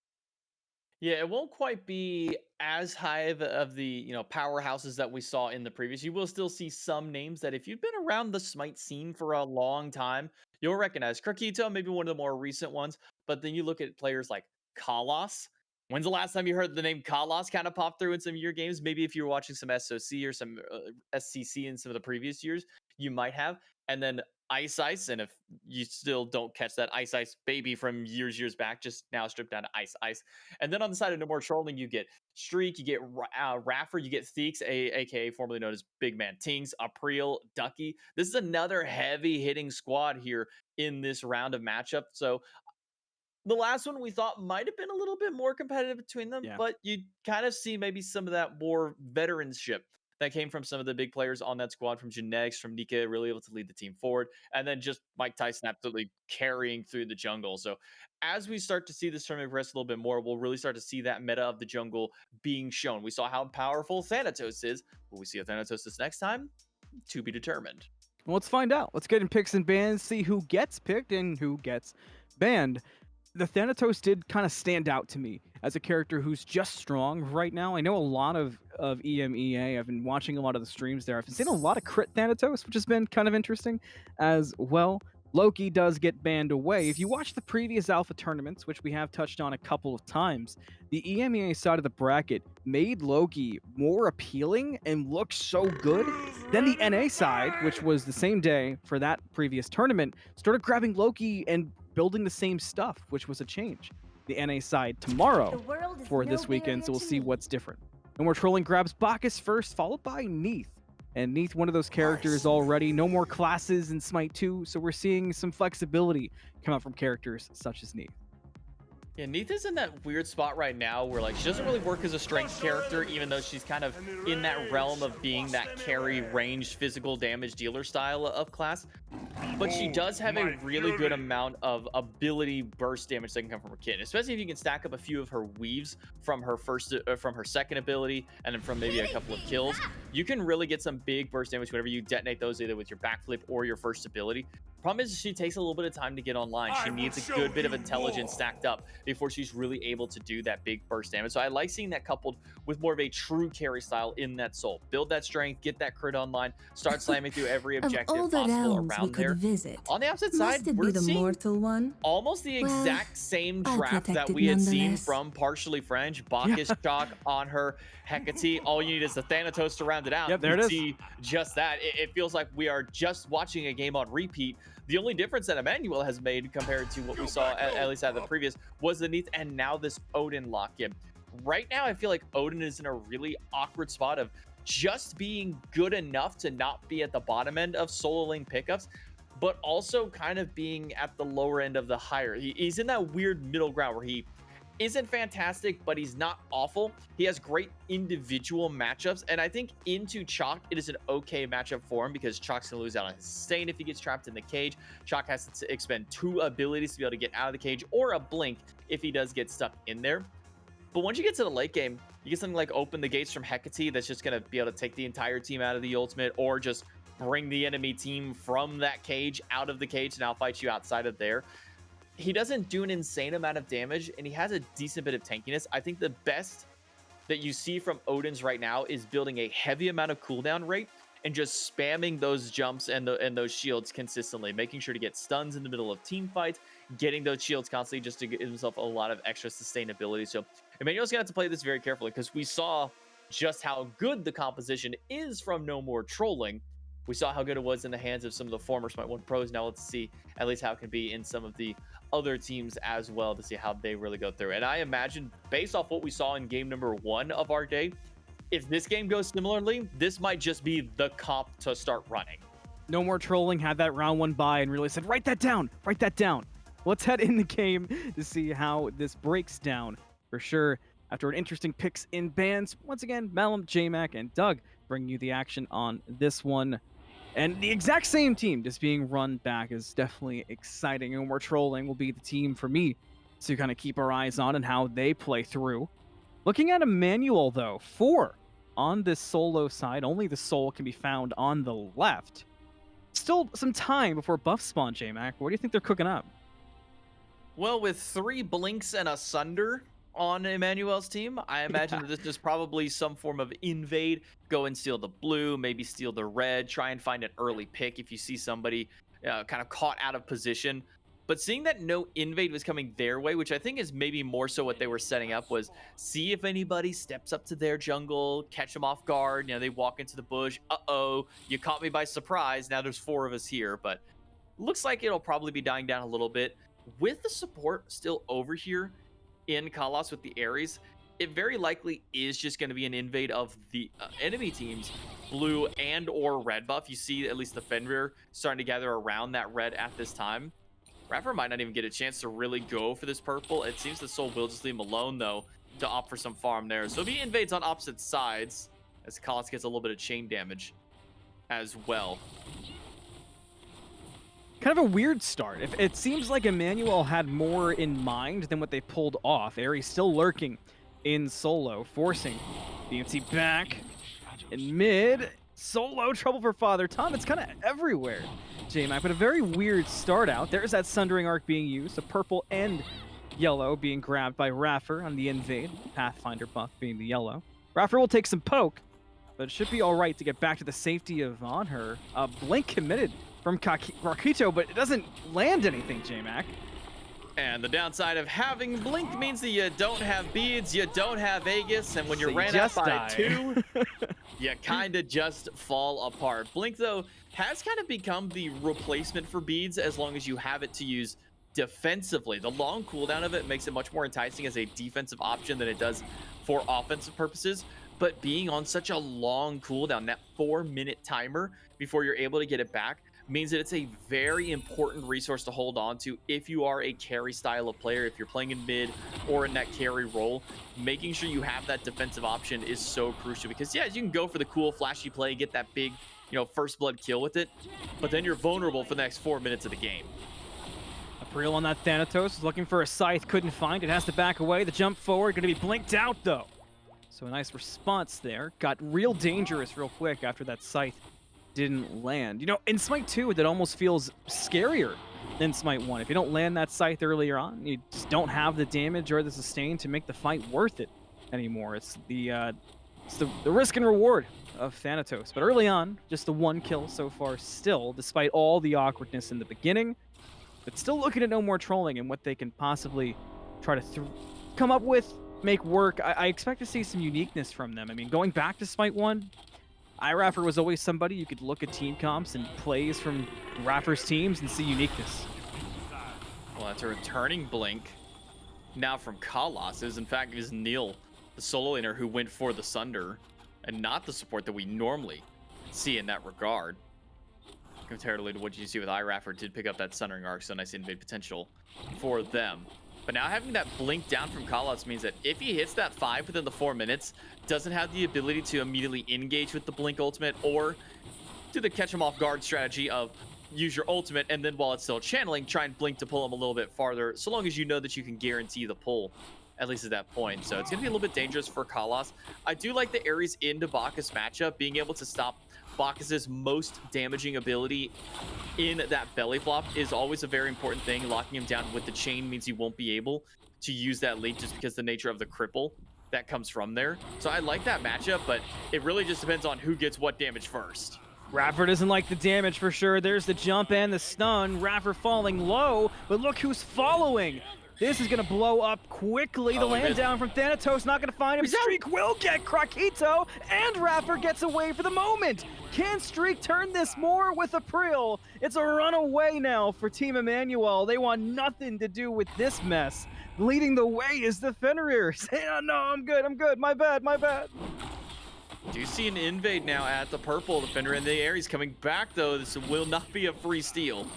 Yeah, it won't quite be as high of the powerhouses that we saw in the previous. You will still see some names that if you've been around the Smite scene for a long time, you'll recognize. Krakito, maybe one of the more recent ones, but then you look at players like Kalos. When's the last time you heard the name Kalos kind of pop through in some of your games? Maybe if you were watching some SOC or some SCC in some of the previous years, you might have. And then Ice, and if you still don't catch that, Ice baby from years back, just now stripped down to Ice. And then on the side of No More Trolling, you get Streak, you get Raffer, you get Theeks, aka formerly known as Big Man Tings, April, Ducky. This is another heavy hitting squad here in this round of matchup. So the last one we thought might have been a little bit more competitive between them, Yeah. but you kind of see maybe some of that more veteranship that came from some of the big players on that squad, from Genetics, from Nika, really able to lead the team forward, and then just Mike Tyson absolutely carrying through the jungle. So as we start to see this tournament progress a little bit more, we'll really start to see that meta of the jungle being shown. We saw how powerful Thanatos is. Will we see a Thanatos this next time? To be determined. Well, let's find out. Let's get in picks and bans, see who gets picked and who gets banned. The Thanatos did kind of stand out to me as a character who's just strong right now. I know a lot of EMEA. I've been watching a lot of the streams there. I've seen a lot of crit Thanatos, which has been kind of interesting as well. Loki does get banned away. If you watch the previous alpha tournaments, which we have touched on a couple of times, the EMEA side of the bracket made Loki more appealing and looked so good. Then the NA side, which was the same day for that previous tournament, started grabbing Loki and building the same stuff, which was a change. The NA side tomorrow for this weekend, so we'll see what's different. No More Trolling grabs Bacchus first, followed by Neath. And Neath, one of those characters already. No more classes in Smite 2, so we're seeing some flexibility come out from characters such as Neath. Yeah, Neath is in that weird spot right now where she doesn't really work as a strength character, even though she's kind of in that realm of being that carry ranged physical damage dealer style of class. But she does have a really good amount of ability burst damage that can come from her kit, especially if you can stack up a few of her weaves from her second ability, and then from maybe a couple of kills. You can really get some big burst damage whenever you detonate those, either with your backflip or your first ability. Problem is, she takes a little bit of time to get online. She needs a good bit of intelligence stacked up before she's really able to do that big burst damage. So I like seeing that coupled with more of a true carry style in that soul. Build that strength, get that crit online, start slamming through every objective possible around there. On the opposite side, we're seeing almost the exact same draft that we had seen from Partially French. Bacchus Shock on her, Hecate. All you need is the Thanatos to round it out. Yep, there it is. See just that. It feels like we are just watching a game on repeat. The only difference that Emmanuel has made compared to what we saw, at least at the previous, was the Neath and now this Odin lock-in. Right now, I feel like Odin is in a really awkward spot of just being good enough to not be at the bottom end of solo lane pickups, but also kind of being at the lower end of the higher. He's in that weird middle ground where he isn't fantastic, but he's not awful. He has great individual matchups, and I think into Chalk, it is an okay matchup for him because Chalk's gonna lose out on his sustain if he gets trapped in the cage. Chalk has to expend 2 abilities to be able to get out of the cage, or a blink if he does get stuck in there. But once you get to the late game, you get something like Open the Gates from Hecate that's just gonna be able to take the entire team out of the ultimate, or just bring the enemy team from that cage out of the cage and outfight you outside of there. He doesn't do an insane amount of damage, and he has a decent bit of tankiness. I think the best that you see from Odin's right now is building a heavy amount of cooldown rate and just spamming those jumps and those shields consistently, making sure to get stuns in the middle of team fights, getting those shields constantly just to give himself a lot of extra sustainability. So Emmanuel's gonna have to play this very carefully because we saw just how good the composition is from No More Trolling. We saw how good it was in the hands of some of the former Smite 1 pros. Now let's see at least how it can be in some of the other teams as well to see how they really go through. And I imagine, based off what we saw in game number 1 of our day, if this game goes similarly, this might just be the comp to start running. No More Trolling had that round 1 bye and really said, write that down, write that down. Let's head in the game to see how this breaks down for sure. After an interesting picks in bans, once again, Malum, J-Mac, and Doug bringing you the action on this one. And the exact same team just being run back is definitely exciting. And more Trolling will be the team for me to kind of keep our eyes on and how they play through. Looking at Emmanuel, though, 4 on this solo side. Only the soul can be found on the left. Still some time before buff spawn, J-Mac. What do you think they're cooking up? Well, with 3 blinks and a sunder on Emmanuel's team, I imagine that this is probably some form of invade. Go and steal the blue, maybe steal the red, try and find an early pick if you see somebody kind of caught out of position. But seeing that no invade was coming their way, which I think is maybe more so what they were setting up, was see if anybody steps up to their jungle, catch them off guard. You know, they walk into the bush. Uh-oh, you caught me by surprise. Now there's 4 of us here, but looks like it'll probably be dying down a little bit. With the support still over here in Kalos with the Ares, it very likely is just going to be an invade of the enemy team's blue and or red buff. You see at least the Fenrir starting to gather around that red at this time. Rapper might not even get a chance to really go for this purple. It seems the Soul will just leave him alone, though, to opt for some farm there. So if he invades on opposite sides, as Kalos gets a little bit of chain damage as well. Kind of a weird start. It seems like Emmanuel had more in mind than what they pulled off. Ares still lurking in solo, forcing BMT back in mid. Solo trouble for Father Tom. It's kind of everywhere, J-Mac, but a very weird start out. There's that Sundering Arc being used, a purple and yellow being grabbed by Raffer on the invade. Pathfinder buff being the yellow. Raffer will take some poke, but it should be all right to get back to the safety of on her. Blink committed from Rakito, but it doesn't land anything, J-Mac. And the downside of having Blink means that you don't have beads, you don't have Aegis, and when you're So ran you out just by die. 2, you kind of just fall apart. Blink, though, has kind of become the replacement for beads as long as you have it to use defensively. The long cooldown of it makes it much more enticing as a defensive option than it does for offensive purposes. But being on such a long cooldown, that 4-minute timer before you're able to get it back, means that it's a very important resource to hold on to if you are a carry style of player. If you're playing in mid or in that carry role, making sure you have that defensive option is so crucial, because yeah, you can go for the cool flashy play, get that big, you know, first blood kill with it, but then you're vulnerable for the next 4 minutes of the game. April on that Thanatos is looking for a scythe, couldn't find it, has to back away. The jump forward going to be blinked out though. So a nice response there. Got real dangerous real quick after that scythe didn't land. You know, in Smite 2, that almost feels scarier than Smite 1. If you don't land that scythe earlier on, you just don't have the damage or the sustain to make the fight worth it anymore. It's the risk and reward of Thanatos. But early on, just the 1 kill so far still, despite all the awkwardness in the beginning. But still looking at No More Trolling and what they can possibly try to come up with, make work. I expect to see some uniqueness from them. I mean, going back to Smite 1, iRaffer was always somebody you could look at team comps and plays from Raffer's teams and see uniqueness. Well, that's a returning Blink now from Kalos. In fact, it is Neil, the solo laner, who went for the Sunder and not the support that we normally see in that regard. Comparatively to what you see with hi-rez, did pick up that Sundering Arc, so nice invade potential for them. But now having that blink down from Callouts means that if he hits that 5 within the 4 minutes, doesn't have the ability to immediately engage with the blink ultimate or do the catch him off guard strategy of use your ultimate and then while it's still channeling, try and blink to pull him a little bit farther, so long as you know that you can guarantee the pull, at least at that point. So it's going to be a little bit dangerous for Callouts. I do like the Ares into Bacchus matchup, being able to stop Bacchus's most damaging ability in that belly flop is always a very important thing. Locking him down with the chain means he won't be able to use that lead just because the nature of the cripple that comes from there. So I like that matchup, but it really just depends on who gets what damage first. Raffer doesn't like the damage for sure. There's the jump and the stun. Raffer falling low, but look who's following. This is going to blow up quickly. The land down from Thanatos, not going to find him. Streak will get Krakito, and Raffer gets away for the moment. Can Streak turn this more with April? It's a runaway now for Team Emmanuel. They want nothing to do with this mess. Leading the way is the Fenrir's. Yeah, no, I'm good. My bad. Do you see an invade now at the purple defender in the Ares coming back though? This will not be a free steal.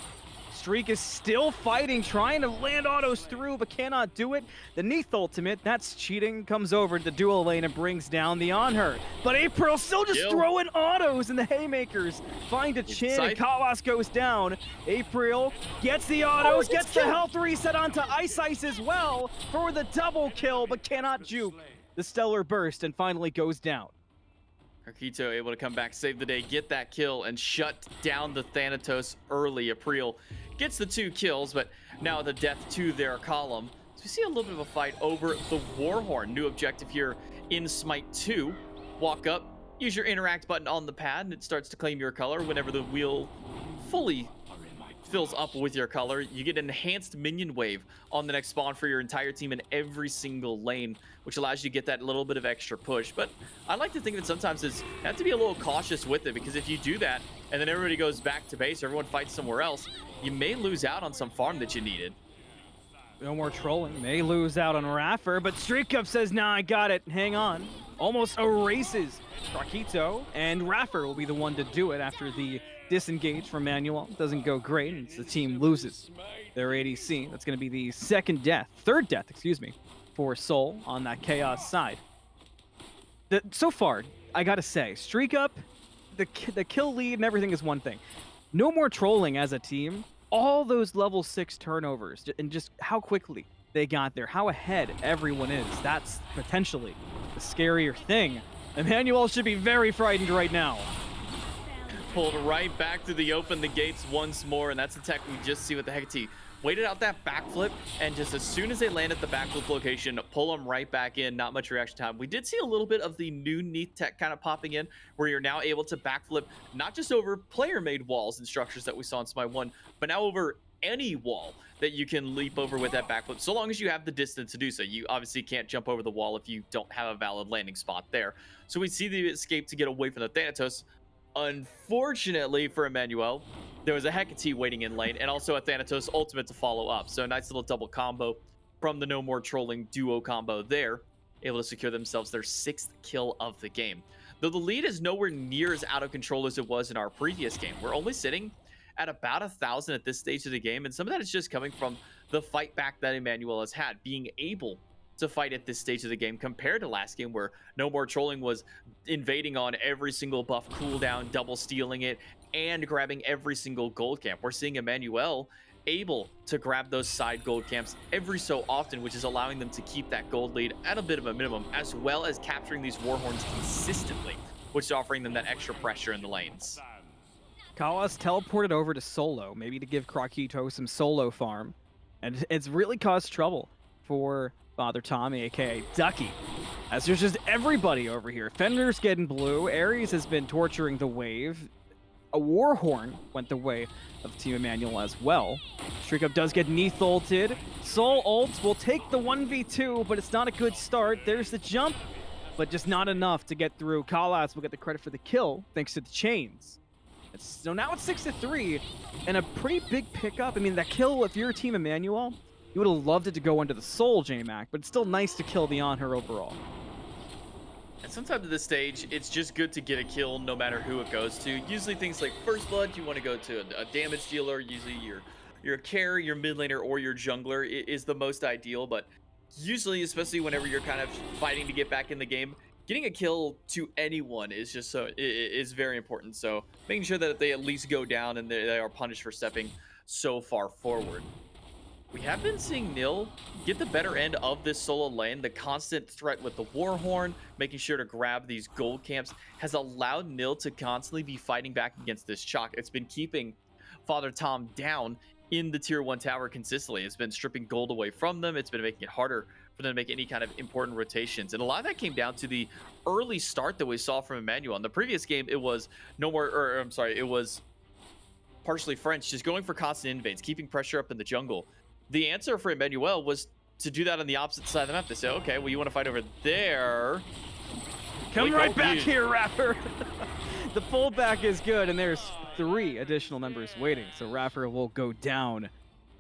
Streak is still fighting, trying to land autos through, but cannot do it. The Neath ultimate, that's cheating, comes over to the dual lane and brings down the On Her. But April still just throwing autos, and the Haymakers find a chin, and Kawas goes down. April gets the autos, gets the health reset onto Ice as well for the double kill, but cannot juke the Stellar Burst and finally goes down. Krakito able to come back, save the day, get that kill, and shut down the Thanatos early. April gets the 2 kills, but now the death to their column. So we see a little bit of a fight over the Warhorn. New objective here in Smite 2. Walk up, use your interact button on the pad, and it starts to claim your color. Whenever the wheel fully fills up with your color, you get an enhanced minion wave on the next spawn for your entire team in every single lane, which allows you to get that little bit of extra push. But I like to think that sometimes you have to be a little cautious with it, because if you do that and then everybody goes back to base, everyone fights somewhere else, you may lose out on some farm that you needed. No more trolling. May lose out on Raffer, but Streak Up says, nah, I got it. Hang on. Almost erases Krakito, and Raffer will be the one to do it after the disengage from Manuel. Doesn't go great, and the team loses their ADC. That's going to be the third death, for Soul on that Chaos side. So far, I gotta say, Streak Up, the kill lead and everything is one thing. No more trolling as a team. All those level 6 turnovers, and just how quickly they got there, how ahead everyone is. That's potentially the scarier thing. Emmanuel should be very frightened right now. Pulled right back to the open, the gates once more, and that's the tech we just see with the Hecate. Waited out that backflip, and just as soon as they land at the backflip location, pull them right back in. Not much reaction time. We did see a little bit of the new Neath tech kind of popping in, where you're now able to backflip not just over player-made walls and structures that we saw in Smite 1, but now over any wall that you can leap over with that backflip, so long as you have the distance to do so. You obviously can't jump over the wall if you don't have a valid landing spot there. So we see the escape to get away from the Thanatos. Unfortunately for Emmanuel, there was a Hecate waiting in lane, and also a Thanatos ultimate to follow up. So a nice little double combo from the No More Trolling duo combo there, able to secure themselves their 6th kill of the game. Though the lead is nowhere near as out of control as it was in our previous game. We're only sitting at about 1,000 at this stage of the game, and some of that is just coming from the fight back that Emmanuel has had, being able to fight at this stage of the game compared to last game, where No More Trolling was invading on every single buff cooldown, double stealing it, and grabbing every single gold camp. We're seeing Emmanuel able to grab those side gold camps every so often, which is allowing them to keep that gold lead at a bit of a minimum, as well as capturing these Warhorns consistently, which is offering them that extra pressure in the lanes. Kawas teleported over to solo, maybe to give Krakito some solo farm, and it's really caused trouble for Father Tommy, aka Ducky, as there's just everybody over here. Fenrir's getting blue, Ares has been torturing the wave, a Warhorn went the way of Team Emmanuel as well. Streak Up does get Neath ulted, Soul ult will take the 1v2, but it's not a good start. There's the jump, but just not enough to get through. Kalas will get the credit for the kill, thanks to the chains. So now it's 6-3, and a pretty big pickup. I mean, that kill, if you're Team Emmanuel, you would have loved it to go into the Soul, J-Mac, but it's still nice to kill the On Her overall. And sometimes at this stage, it's just good to get a kill no matter who it goes to. Usually things like first blood, you want to go to a damage dealer. Usually your carry, your mid laner, or your jungler is the most ideal. But usually, especially whenever you're kind of fighting to get back in the game, getting a kill to anyone is just is very important. So making sure that they at least go down and they are punished for stepping so far forward. We have been seeing Nil get the better end of this solo lane. The constant threat with the Warhorn, making sure to grab these gold camps, has allowed Nil to constantly be fighting back against this chalk. It's been keeping Father Tom down in the tier 1 tower consistently. It's been stripping gold away from them. It's been making it harder for them to make any kind of important rotations. And a lot of that came down to the early start that we saw from Emmanuel. In the previous game, it was it was partially French, just going for constant invades, keeping pressure up in the jungle. The answer for Emmanuel was to do that on the opposite side of the map. They say, okay, well, you want to fight over there. Come right back here, Raffer. The pullback is good, and there's 3 additional members waiting, so Raffer will go down.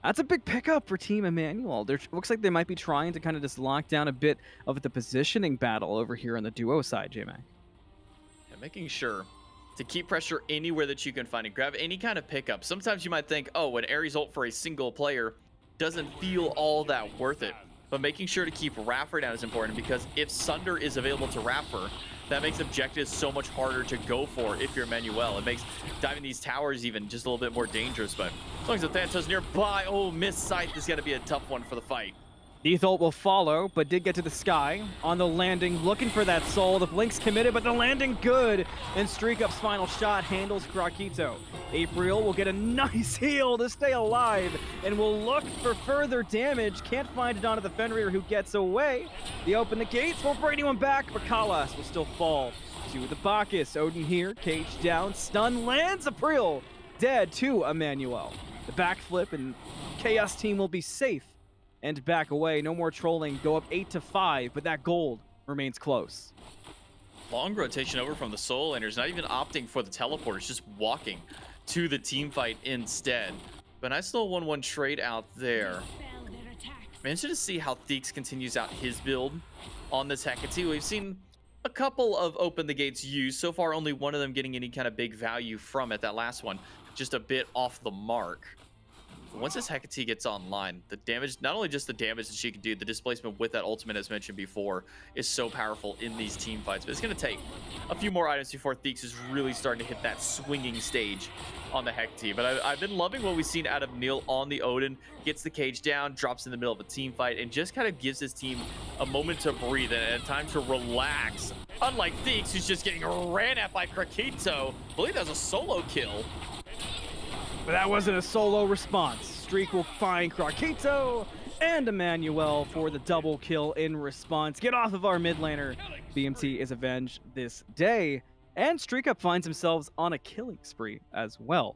That's a big pickup for Team Emmanuel. Looks like they might be trying to kind of just lock down a bit of the positioning battle over here on the duo side, J-Mac. Yeah, making sure to keep pressure anywhere that you can find it. Grab any kind of pickup. Sometimes you might think, oh, an Ares ult for a single player doesn't feel all that worth it. But making sure to keep Raffer down is important, because if Sunder is available to Raffer, that makes objectives so much harder to go for if you're Emmanuel. It makes diving these towers even just a little bit more dangerous. But as long as the Thanatos nearby, oh, missed sight is going to be a tough one for the fight. Ult will follow, but did get to the sky. On the landing, looking for that soul. The blink's committed, but the landing good. And Streak Up's final shot handles Krakito. April will get a nice heal to stay alive, and will look for further damage. Can't find it onto the Fenrir, who gets away. They open the gates, won't bring anyone back, but Kalas will still fall to the Bacchus. Odin here, cage down, stun lands. April dead to Emmanuel. The backflip, and Chaos team will be safe and back away. No more trolling. Go up 8-5, but that gold remains close. Long rotation over from the Soul Laners, not even opting for the teleporters, just walking to the team fight instead. But nice little 1-1 trade out there. I'm interested to see how Theeks continues out his build on this Hecate. We've seen a couple of Open the Gates used. So far, only one of them getting any kind of big value from it. That last one, just a bit off the mark. Once this Hecate gets online, the damage, not only just the damage that she can do, the displacement with that ultimate, as mentioned before, is so powerful in these team fights. But it's going to take a few more items before Theeks is really starting to hit that swinging stage on the Hecate. But I've been loving what we've seen out of Neil on the Odin. Gets the cage down, drops in the middle of a team fight, and just kind of gives his team a moment to breathe and a time to relax. Unlike Theeks, who's just getting ran at by Krakito. I believe that was a solo kill. But that wasn't a solo response. Streak will find Krakito and Emmanuel for the double kill in response. Get off of our mid laner. BMT is avenged this day. And Streak Up finds themselves on a killing spree as well.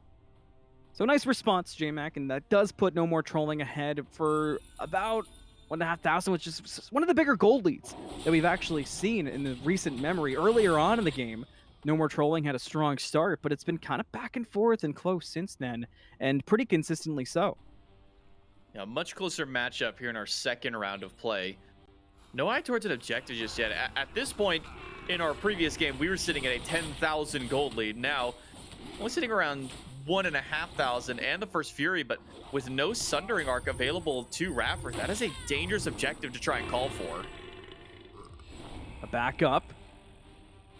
So nice response, J-Mac, and that does put No More Trolling ahead for about 1,500, which is one of the bigger gold leads that we've actually seen in the recent memory. Earlier on in the game, No More Trolling had a strong start, but it's been kind of back and forth and close since then, and pretty consistently so. Yeah, much closer matchup here in our second round of play. No eye towards an objective just yet. At this point in our previous game, we were sitting at a 10,000 gold lead. Now, we're sitting around 1,500 and the first Fury, but with no Sundering Arc available to Raffer, that is a dangerous objective to try and call for. A backup.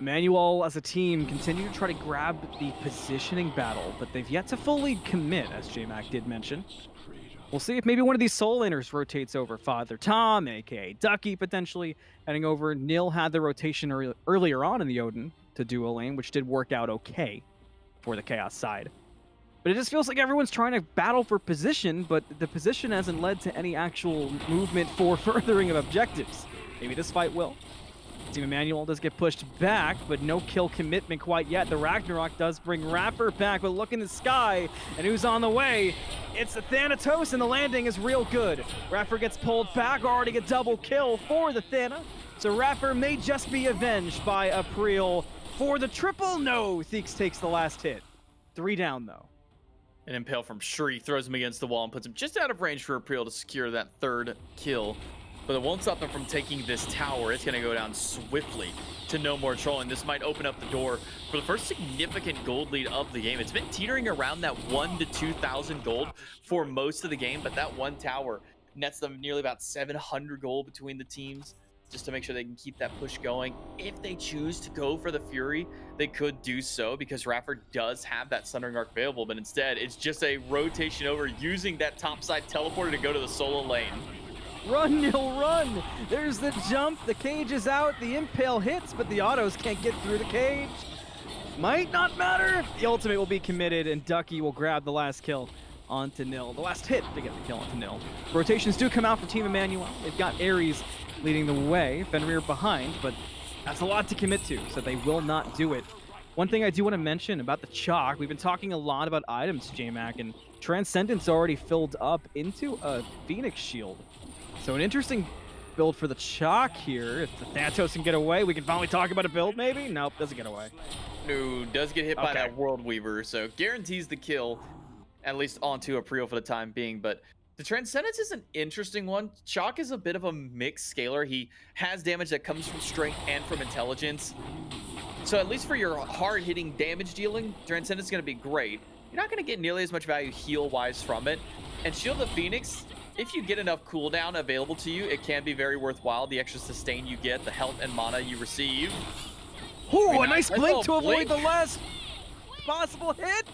Emmanuel, as a team, continue to try to grab the positioning battle, but they've yet to fully commit, as J-Mac did mention. We'll see if maybe one of these Soul Laners rotates over. Father Tom, aka Ducky, potentially heading over. Nil had the rotation earlier on in the Odin to duo lane, which did work out okay for the Chaos side. But it just feels like everyone's trying to battle for position, but the position hasn't led to any actual movement for furthering of objectives. Maybe this fight will. Team Emmanuel does get pushed back, but no kill commitment quite yet. The Ragnarok does bring Raffer back, but look in the sky, and who's on the way? It's the Thanatos, and the landing is real good. Raffer gets pulled back, already a double kill for the Thana. So Raffer may just be avenged by April for the triple. No, Theeks takes the last hit. 3 down, though. An impale from Shuri throws him against the wall and puts him just out of range for April to secure that third kill but it won't stop them from taking this tower. It's going to go down swiftly to no more trolling. This might open up the door for the first significant gold lead of the game. It's been teetering around that 1,000 to 2,000 gold for most of the game, but that one tower nets them nearly about 700 gold between the teams, just to make sure they can keep that push going. If they choose to go for the Fury, they could do so, because Rafford does have that Sundering Arc available, but instead it's just a rotation over using that topside teleporter to go to the solo lane. Run, Nil, run! There's the jump, the cage is out, the impale hits, but the autos can't get through the cage. Might not matter. The ultimate will be committed, and Ducky will grab the last kill onto Nil. The last hit to get the kill onto Nil. Rotations do come out for Team Emmanuel. They've got Ares leading the way, Fenrir behind, but that's a lot to commit to, so they will not do it. One thing I do want to mention about the Chalk, we've been talking a lot about items, J-Mac, and Transcendence already filled up into a Phoenix Shield. So an interesting build for the Chalk here. If the Thanatos can get away, we can finally talk about a build, maybe? Nope, doesn't get away. No, does get hit by that World Weaver, so guarantees the kill, at least onto April for the time being. But the Transcendence is an interesting one. Chalk is a bit of a mixed scaler. He has damage that comes from strength and from intelligence. So at least for your hard-hitting damage dealing, Transcendence is going to be great. You're not going to get nearly as much value heal-wise from it. And Shield of Phoenix, if you get enough cooldown available to you, it can be very worthwhile. The extra sustain you get, the health and mana you receive. Ooh, a nice blink to avoid the last possible hit.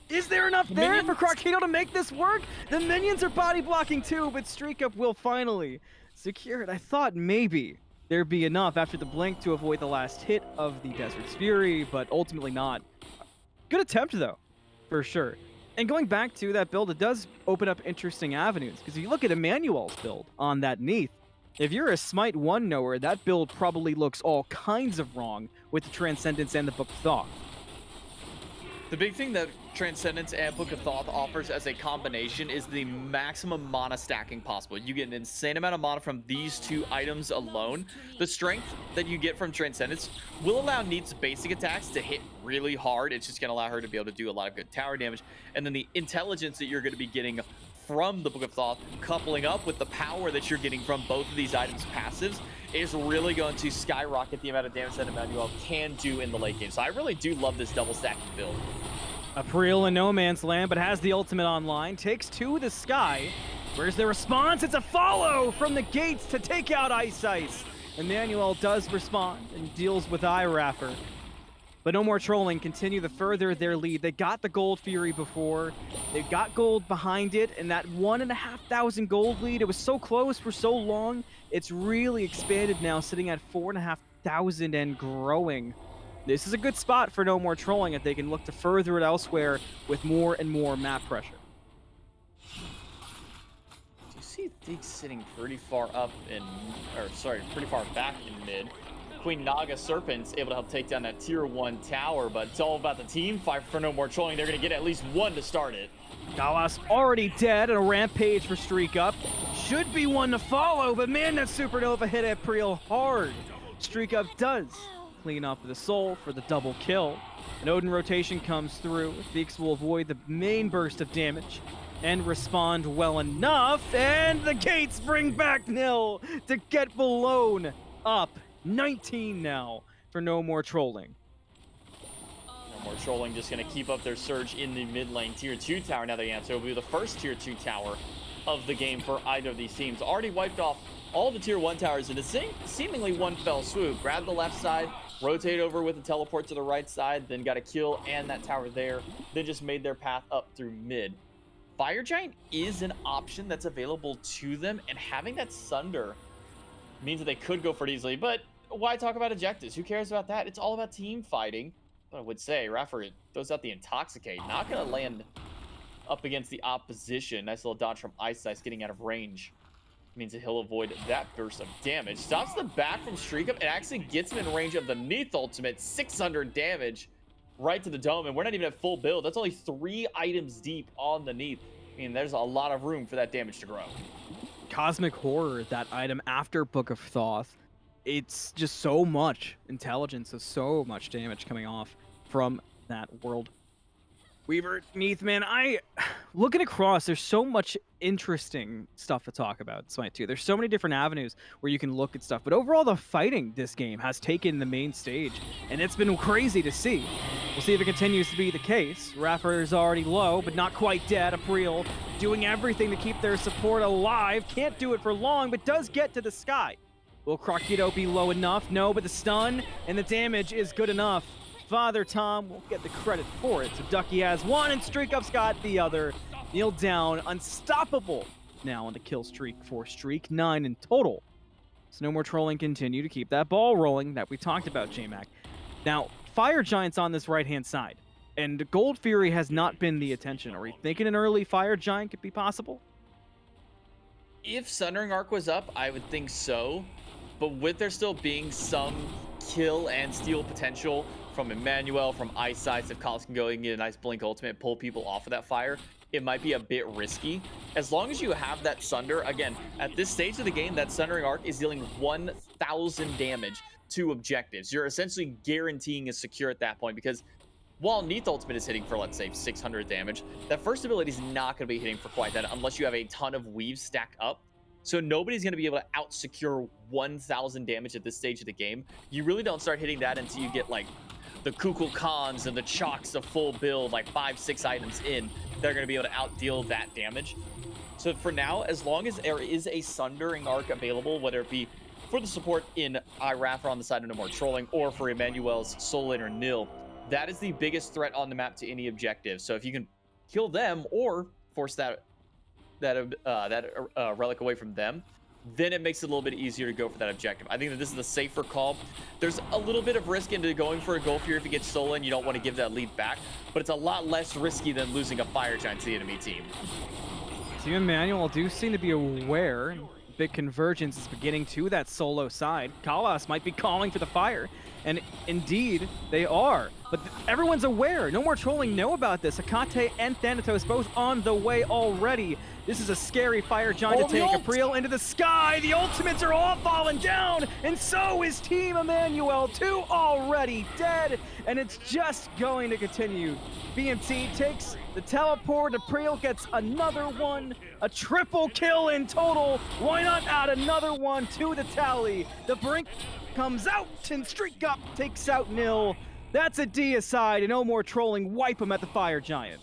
Is there enough there for Krakito to make this work? The minions are body blocking too, but Streak Up will finally secure it. I thought maybe there'd be enough after the blink to avoid the last hit of the Desert's Fury, but ultimately not. Good attempt though, for sure. And going back to that build, it does open up interesting avenues, because if you look at Emmanuel's build on that Neath, if you're a Smite 1 knower, that build probably looks all kinds of wrong with the Transcendence and the Book of Thoth. The big thing that Transcendence and Book of Thoth offers as a combination is the maximum mana stacking possible. You get an insane amount of mana from these two items alone. The strength that you get from Transcendence will allow Neath's basic attacks to hit really hard. It's just going to allow her to be able to do a lot of good tower damage. And then the intelligence that you're going to be getting from the Book of Thoth, coupling up with the power that you're getting from both of these items' passives, is really going to skyrocket the amount of damage that Emmanuel can do in the late game. So I really do love this double stacking build. April in no man's land, but has the ultimate online, takes to the sky. Where's the response? It's a follow from the gates to take out Ice. Emmanuel does respond and deals with Iraffer. But no more trolling, continue to further their lead. They got the Gold Fury before. They got gold behind it, and that 1,500 gold lead, it was so close for so long. It's really expanded now, sitting at 4,500 and growing. This is a good spot for no more trolling if they can look to further it elsewhere with more and more map pressure. Do you see Deek sitting pretty far up in, pretty far back in mid? Queen Naga Serpent's able to help take down that tier 1 tower, but it's all about the team fight for no more trolling. They're going to get at least one to start it. Galas already dead, and a rampage for Streak Up. Should be one to follow, but man, that supernova hit April hard. Streak Up does clean up the soul for the double kill. An Odin rotation comes through. Feeks will avoid the main burst of damage and respond well enough, and the gates bring back Nil to get blown up. 19 now for no more trolling. No more trolling, just going to keep up their surge in the mid lane. Tier 2 tower now they answer. It will be the first tier 2 tower of the game for either of these teams. Already wiped off all the tier 1 towers in a seemingly one fell swoop. Grab the left side, rotate over with a teleport to the right side, then got a kill and that tower there. Then just made their path up through mid. Fire Giant is an option that's available to them, and having that Sunder means that they could go for it easily, but why talk about objectives? Who cares about that? It's all about team fighting. I would say Rafford throws out the Intoxicate. Not going to land up against the opposition. Nice little dodge from Ice getting out of range. Means that he'll avoid that burst of damage. Stops the back from Streak Up and actually gets him in range of the Neath ultimate. 600 damage right to the dome, and we're not even at full build. That's only 3 items deep on the Neath. I mean, there's a lot of room for that damage to grow. Cosmic Horror, that item after Book of Thoth. It's just so much intelligence, so much damage coming off from that World Weaver. Neath, man, looking across, there's so much interesting stuff to talk about in Smite 2. There's so many different avenues where you can look at stuff, but overall the fighting this game has taken the main stage, and it's been crazy to see. We'll see if it continues to be the case. Raffer is already low, but not quite dead. April doing everything to keep their support alive. Can't do it for long, but does get to the sky. Will Krakito be low enough? No, but the stun and the damage is good enough. Father Tom won't get the credit for it. So Ducky has one and Streak Up's got the other. Kneel down, unstoppable now on the kill streak for Streak, 9 in total. So no more trolling, continue to keep that ball rolling that we talked about, J-Mac. Now, Fire Giant's on this right-hand side, and Gold Fury has not been the attention. Are we thinking an early Fire Giant could be possible? If Sundering Arc was up, I would think so. But with there still being some kill and steal potential from Emmanuel, from Ice Ice, if Collis can go and get a nice Blink Ultimate, pull people off of that fire, it might be a bit risky. As long as you have that Sunder, again, at this stage of the game, that Sundering Arc is dealing 1,000 damage to objectives. You're essentially guaranteeing a secure at that point, because while Neath Ultimate is hitting for, let's say, 600 damage, that first ability is not going to be hitting for quite that unless you have a ton of weaves stack up. So nobody's going to be able to out-secure 1,000 damage at this stage of the game. You really don't start hitting that until you get, like, the Kukul Khans and the Chalks of full build, like 5-6 items in. They're going to be able to out-deal that damage. So for now, as long as there is a Sundering Arc available, whether it be for the support in Irafra on the side of No More Trolling, or for Emmanuel's Soul Lane or Nil, that is the biggest threat on the map to any objective. So if you can kill them or force that relic away from them, then it makes it a little bit easier to go for that objective. I think that this is the safer call. There's a little bit of risk into going for a Gold Fury if you get stolen. You don't want to give that lead back, but it's a lot less risky than losing a Fire Giant to the enemy team. Team Emmanuel do seem to be aware. Big convergence is beginning to that solo side. Kalas might be calling for the fire, and indeed they are. But everyone's aware. No More Trolling know about this. Akate and Thanatos both on the way already. This is a scary Fire Giant to take. April into the sky. The ultimates are all falling down, and so is Team Emmanuel. 2 already dead, and it's just going to continue. BMT takes the teleport. April gets another one. A triple kill in total. Why not add another one to the tally? The Brink comes out, and Streak Up takes out Nil. That's a D aside, and No More Trolling wipe him at the Fire Giant.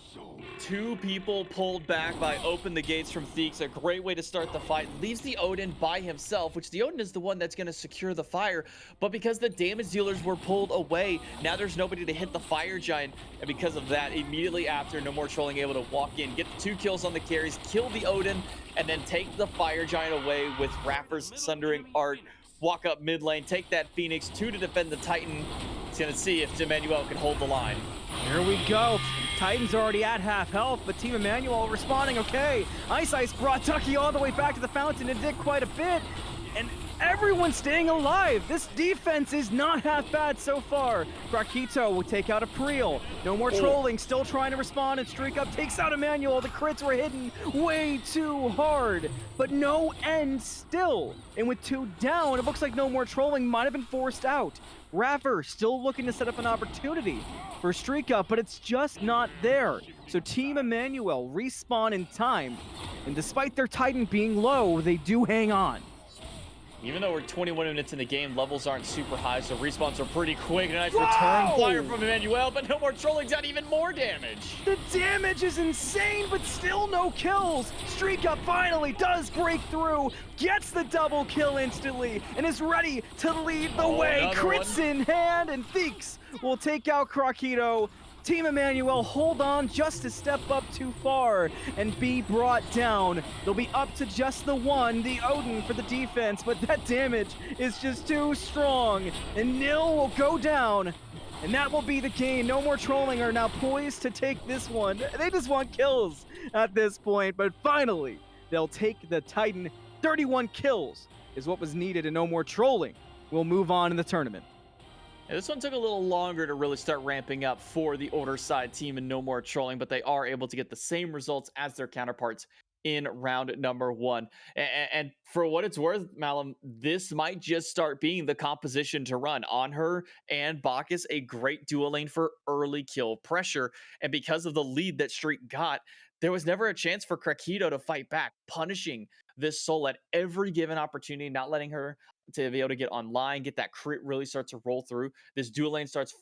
2 people pulled back by Open the Gates from Theeks. A great way to start the fight. Leaves the Odin by himself, which the Odin is the one that's going to secure the fire. But because the damage dealers were pulled away, now there's nobody to hit the Fire Giant. And because of that, immediately after, No More Trolling able to walk in, get the 2 kills on the carries, kill the Odin, and then take the Fire Giant away with Raffer's Sundering Arc. Walk up mid lane, take that Phoenix, 2 to defend the Titan. He's going to see if Emmanuel can hold the line. Here we go. Titan's already at half health, but Team Emmanuel responding okay. Ice Ice brought Ducky all the way back to the fountain and did quite a bit. And everyone's staying alive. This defense is not half bad so far. Krakito will take out April. No More Trolling, still trying to respond, and Streak Up takes out Emmanuel. The crits were hidden way too hard, but no end still. And with 2 down, it looks like No More Trolling might have been forced out. Raffer still looking to set up an opportunity for Streak Up, but it's just not there. So Team Emmanuel respawn in time, and despite their Titan being low, they do hang on. Even though we're 21 minutes in the game, levels aren't super high, so respawns are pretty quick. A nice Whoa! return fire from Emmanuel, but No More Trolling's got even more damage. The damage is insane, but still no kills. Streak Up finally does break through, gets the double kill instantly, and is ready to lead the way. Crits in hand, and Theeks will take out Krakito. Team Emmanuel hold on just to step up too far and be brought down. They'll be up to just the one, the Odin for the defense, but that damage is just too strong. And Nil will go down, and that will be the game. No More Trolling are now poised to take this one. They just want kills at this point, but finally, they'll take the Titan. 31 kills is what was needed, and No More Trolling will move on in the tournament. Yeah, this one took a little longer to really start ramping up for the Order side team and No More Trolling, but they are able to get the same results as their counterparts in round number 1. And for what it's worth, Malum, this might just start being the composition to run. On her and Bacchus, a great dual lane for early kill pressure. And because of the lead that Streak got, there was never a chance for Krakito to fight back, punishing this Soul at every given opportunity, not letting her to be able to get online, get that crit really start to roll through. This dual lane starts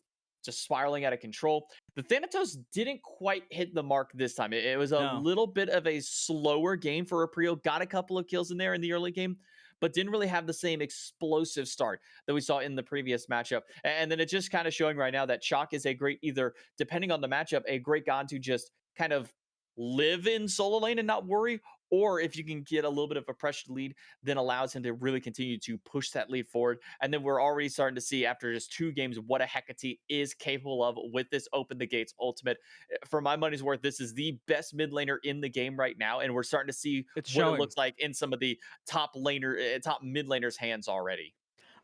just spiraling out of control. The Thanatos didn't quite hit the mark this time. It was a No. little bit of a slower game for Aprio. Got a couple of kills in there in the early game, but didn't really have the same explosive start that we saw in the previous matchup. And then it's just kind of showing right now that Chalk is a great, either depending on the matchup, a great god to just kind of live in solo lane and not worry, or if you can get a little bit of a pressure lead, then allows him to really continue to push that lead forward. And then we're already starting to see after just 2 games what a Hecate is capable of with this Open the Gates ultimate. For my money's worth, this is the best mid laner in the game right now, and we're starting to see It's what it showing. looks like in some of the top mid laners' hands already.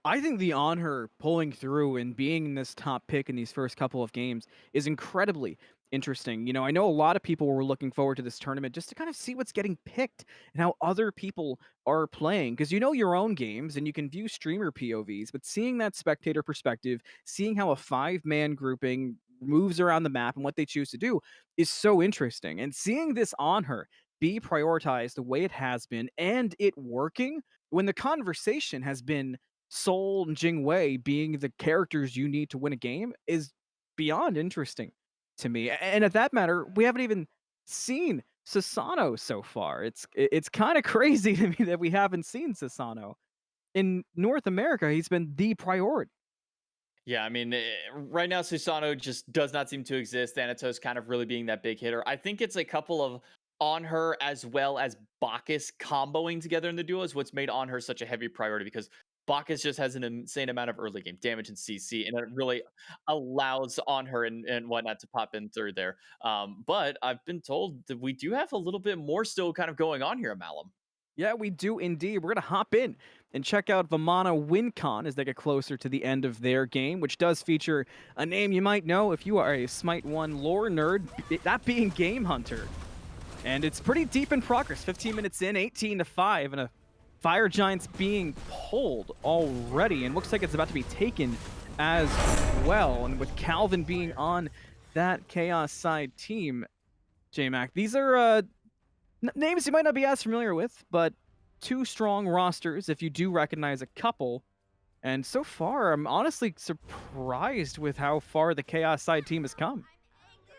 I think the on her pulling through and being this top pick in these first couple of games is incredibly interesting. I know a lot of people were looking forward to this tournament just to kind of see what's getting picked and how other people are playing, because you know your own games and you can view streamer POVs, but seeing that spectator perspective, seeing how a 5-man grouping moves around the map and what they choose to do is so interesting. And seeing this on her be prioritized the way it has been and it working when the conversation has been Soul and Jingwei being the characters you need to win a game is beyond interesting to me. And at that matter, we haven't even seen Sasano so far. It's kind of crazy to me that we haven't seen Sasano. In North America, he's been the priority. Yeah, I mean, right now Susano just does not seem to exist. Thanatos kind of really being that big hitter. I think it's a couple of on her as well as Bacchus comboing together in the duo is what's made on her such a heavy priority, because Bacchus just has an insane amount of early game damage and CC, and it really allows on her and whatnot to pop in through there. But I've been told that we do have a little bit more still kind of going on here, Malum. Yeah, we do indeed. We're going to hop in and check out Vamana WinCon as they get closer to the end of their game, which does feature a name you might know if you are a Smite 1 lore nerd, that being Game Hunter. And it's pretty deep in progress. 15 minutes in, 18-5, and a Fire Giant's being pulled already, and looks like it's about to be taken as well. And with Calvin being on that Chaos side team, J-Mac, these are names you might not be as familiar with, but 2 strong rosters if you do recognize a couple. And so far, I'm honestly surprised with how far the Chaos side team has come.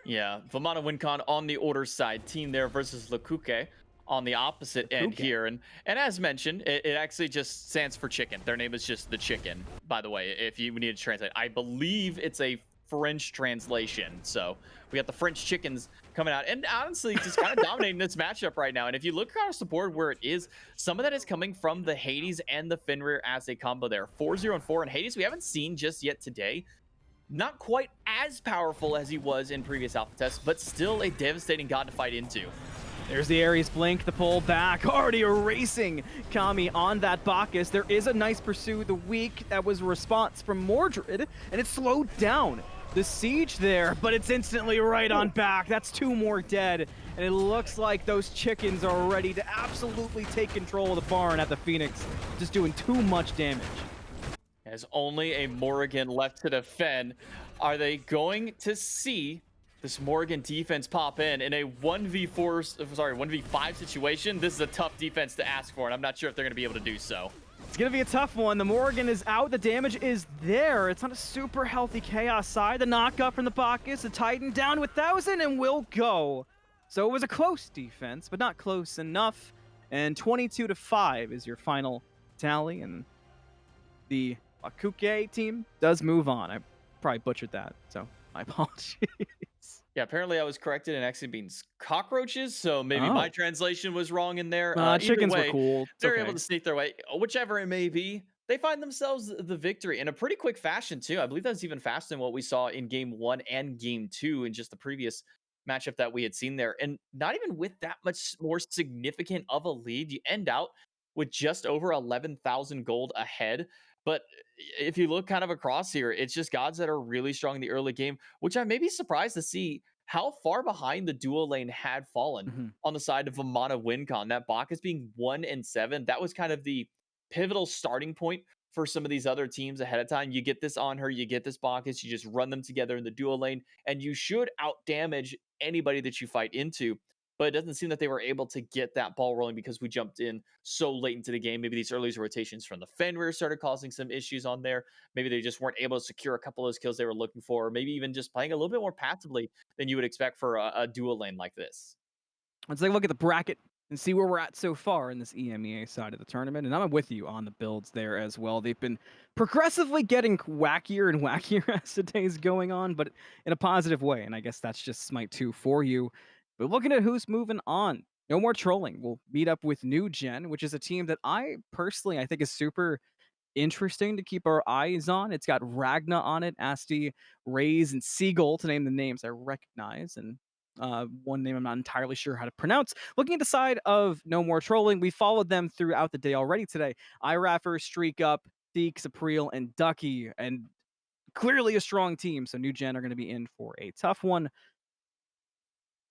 Yeah, Vamana WinCon on the order side team there versus Lakuke on the opposite end Lakuke. here. And as mentioned, it actually just stands for chicken. Their name is just the chicken, by the way, if you need to translate. I believe it's a French translation. So we got the French chickens coming out and honestly just kind of dominating this matchup right now. And if you look across the board where it is, some of that is coming from the Hades and the Fenrir as a combo there. 4-0 and 4, and Hades we haven't seen just yet today. Not quite as powerful as he was in previous alpha tests, but still a devastating god to fight into. There's the Ares Blink, the pull back, already erasing Kami on that Bacchus. There is a nice pursue the weak that was a response from Mordred, and it slowed down the siege there, but it's instantly right on back. That's 2 more dead, and it looks like those chickens are ready to absolutely take control of the barn at the Phoenix, just doing too much damage. There's only a Morrigan left to defend. Are they going to see this Morrigan defense pop in a 1v5 situation? This is a tough defense to ask for, and I'm not sure if they're going to be able to do so. It's going to be a tough one. The Morrigan is out. The damage is there. It's on a super healthy Chaos side. The knockup from the Bacchus. The Titan down to 1,000 and will go. So it was a close defense, but not close enough. And 22-5 is your final tally. And the Akuke team does move on. I probably butchered that, so my apologies. Yeah, apparently I was corrected and actually means cockroaches, so maybe Oh. my translation was wrong in there. Chickens Either way, were cool. It's they're okay. able to sneak their way. Whichever it may be, they find themselves the victory in a pretty quick fashion, too. I believe that's even faster than what we saw in Game 1 and Game 2 in just the previous matchup that we had seen there. And not even with that much more significant of a lead, you end out with just over 11,000 gold ahead. But if you look kind of across here, it's just gods that are really strong in the early game, which I may be surprised to see how far behind the dual lane had fallen on the side of Vamana WinCon. That Bacchus being 1-7, that was kind of the pivotal starting point for some of these other teams ahead of time. You get this on her, you get this Bacchus, you just run them together in the dual lane, and you should out damage anybody that you fight into. but it doesn't seem that they were able to get that ball rolling because we jumped in so late into the game. Maybe these early rotations from the Fenrir started causing some issues on there. Maybe they just weren't able to secure a couple of those kills they were looking for, or maybe even just playing a little bit more passively than you would expect for a dual lane like this. Let's take a look at the bracket and see where we're at so far in this EMEA side of the tournament. And I'm with you on the builds there as well. They've been progressively getting wackier and wackier as the days going on, but in a positive way. And I guess that's just Smite 2 for you. But looking at who's moving on, no more trolling. We'll meet up with New Gen, which is a team that I think is super interesting to keep our eyes on. It's got Ragna on it, Asti, Raze, and Seagull to name the names I recognize, and one name I'm not entirely sure how to pronounce. Looking at the side of No More Trolling, we followed them throughout the day already today. iRaffer, Streak Up, Theeks, April, and Ducky, and clearly a strong team, so New Gen are going to be in for a tough one.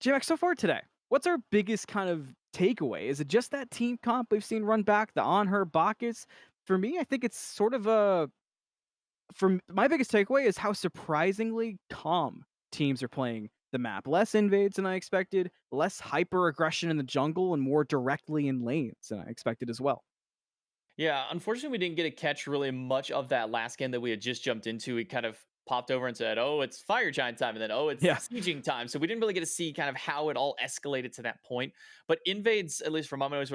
JMax, so far today, what's our biggest kind of takeaway? Is it just that team comp we've seen run back, the On Her Bacchus? For me, I think it's sort of my biggest takeaway is how surprisingly calm teams are playing the map. Less invades than I expected, less hyper aggression in the jungle, and more directly in lanes than I expected as well. Yeah, unfortunately, we didn't get to catch really much of that last game that we had just jumped into. We kind of popped over and said, "Oh, it's Fire Giant time," and then, "Oh, it's Yeah. Sieging time." So we didn't really get to see kind of how it all escalated to that point. But invades, at least from my memories,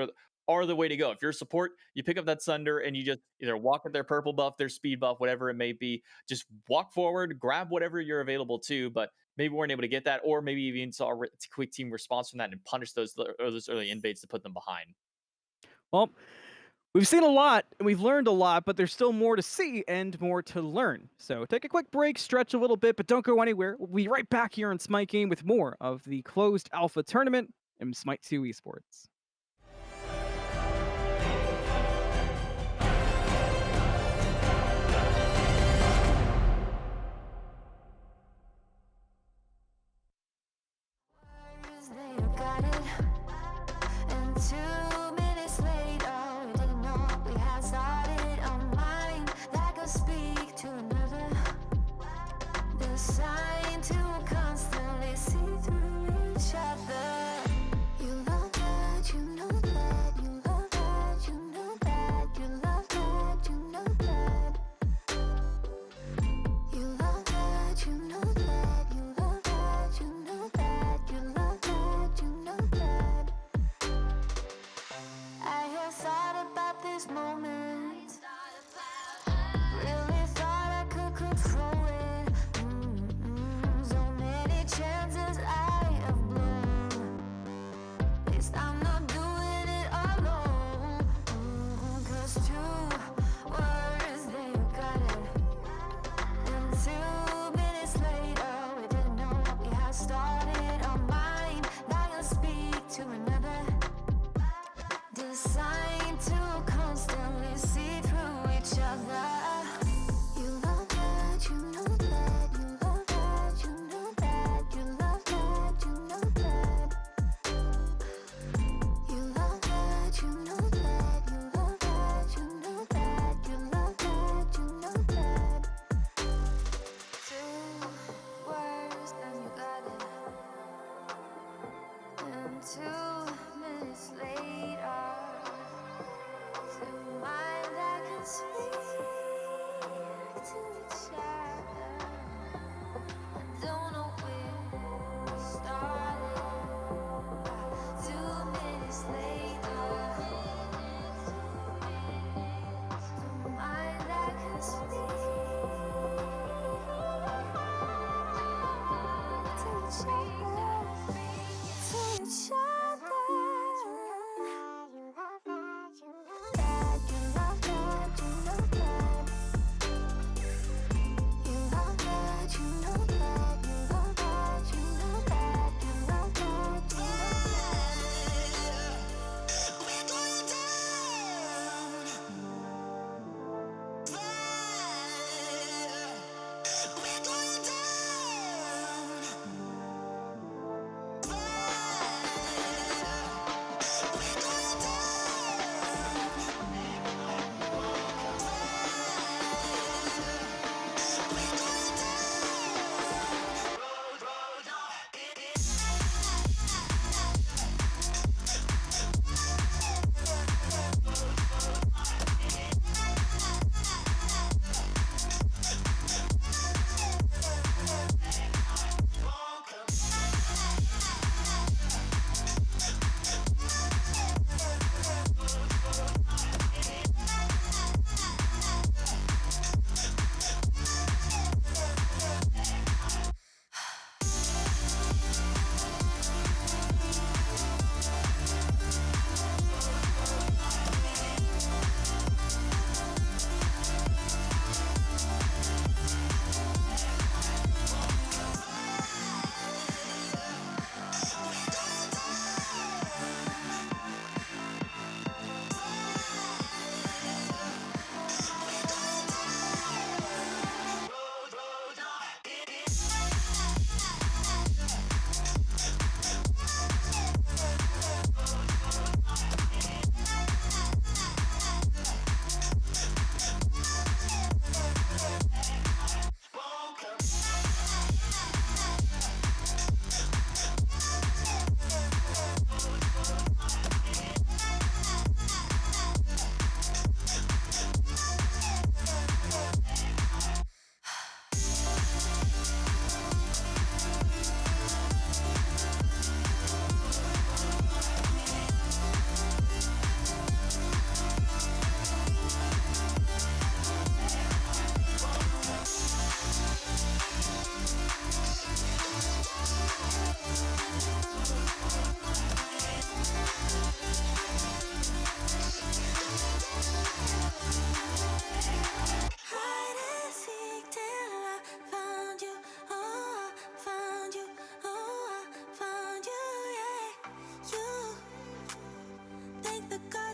are the way to go. If you're a support, you pick up that Sunder and you just either walk with their purple buff, their speed buff, whatever it may be. Just walk forward, grab whatever you're available to. But maybe we weren't able to get that, or maybe even saw a quick team response from that and punish those early invades to put them behind. Well, we've seen a lot and we've learned a lot, but there's still more to see and more to learn. So take a quick break, stretch a little bit, but don't go anywhere. We'll be right back here on Smite Game with more of the closed alpha tournament in Smite 2 Esports. They got it. And 2 minutes later, we didn't know we had started a mind that could speak to another. The sign to constantly see through each other. You love that,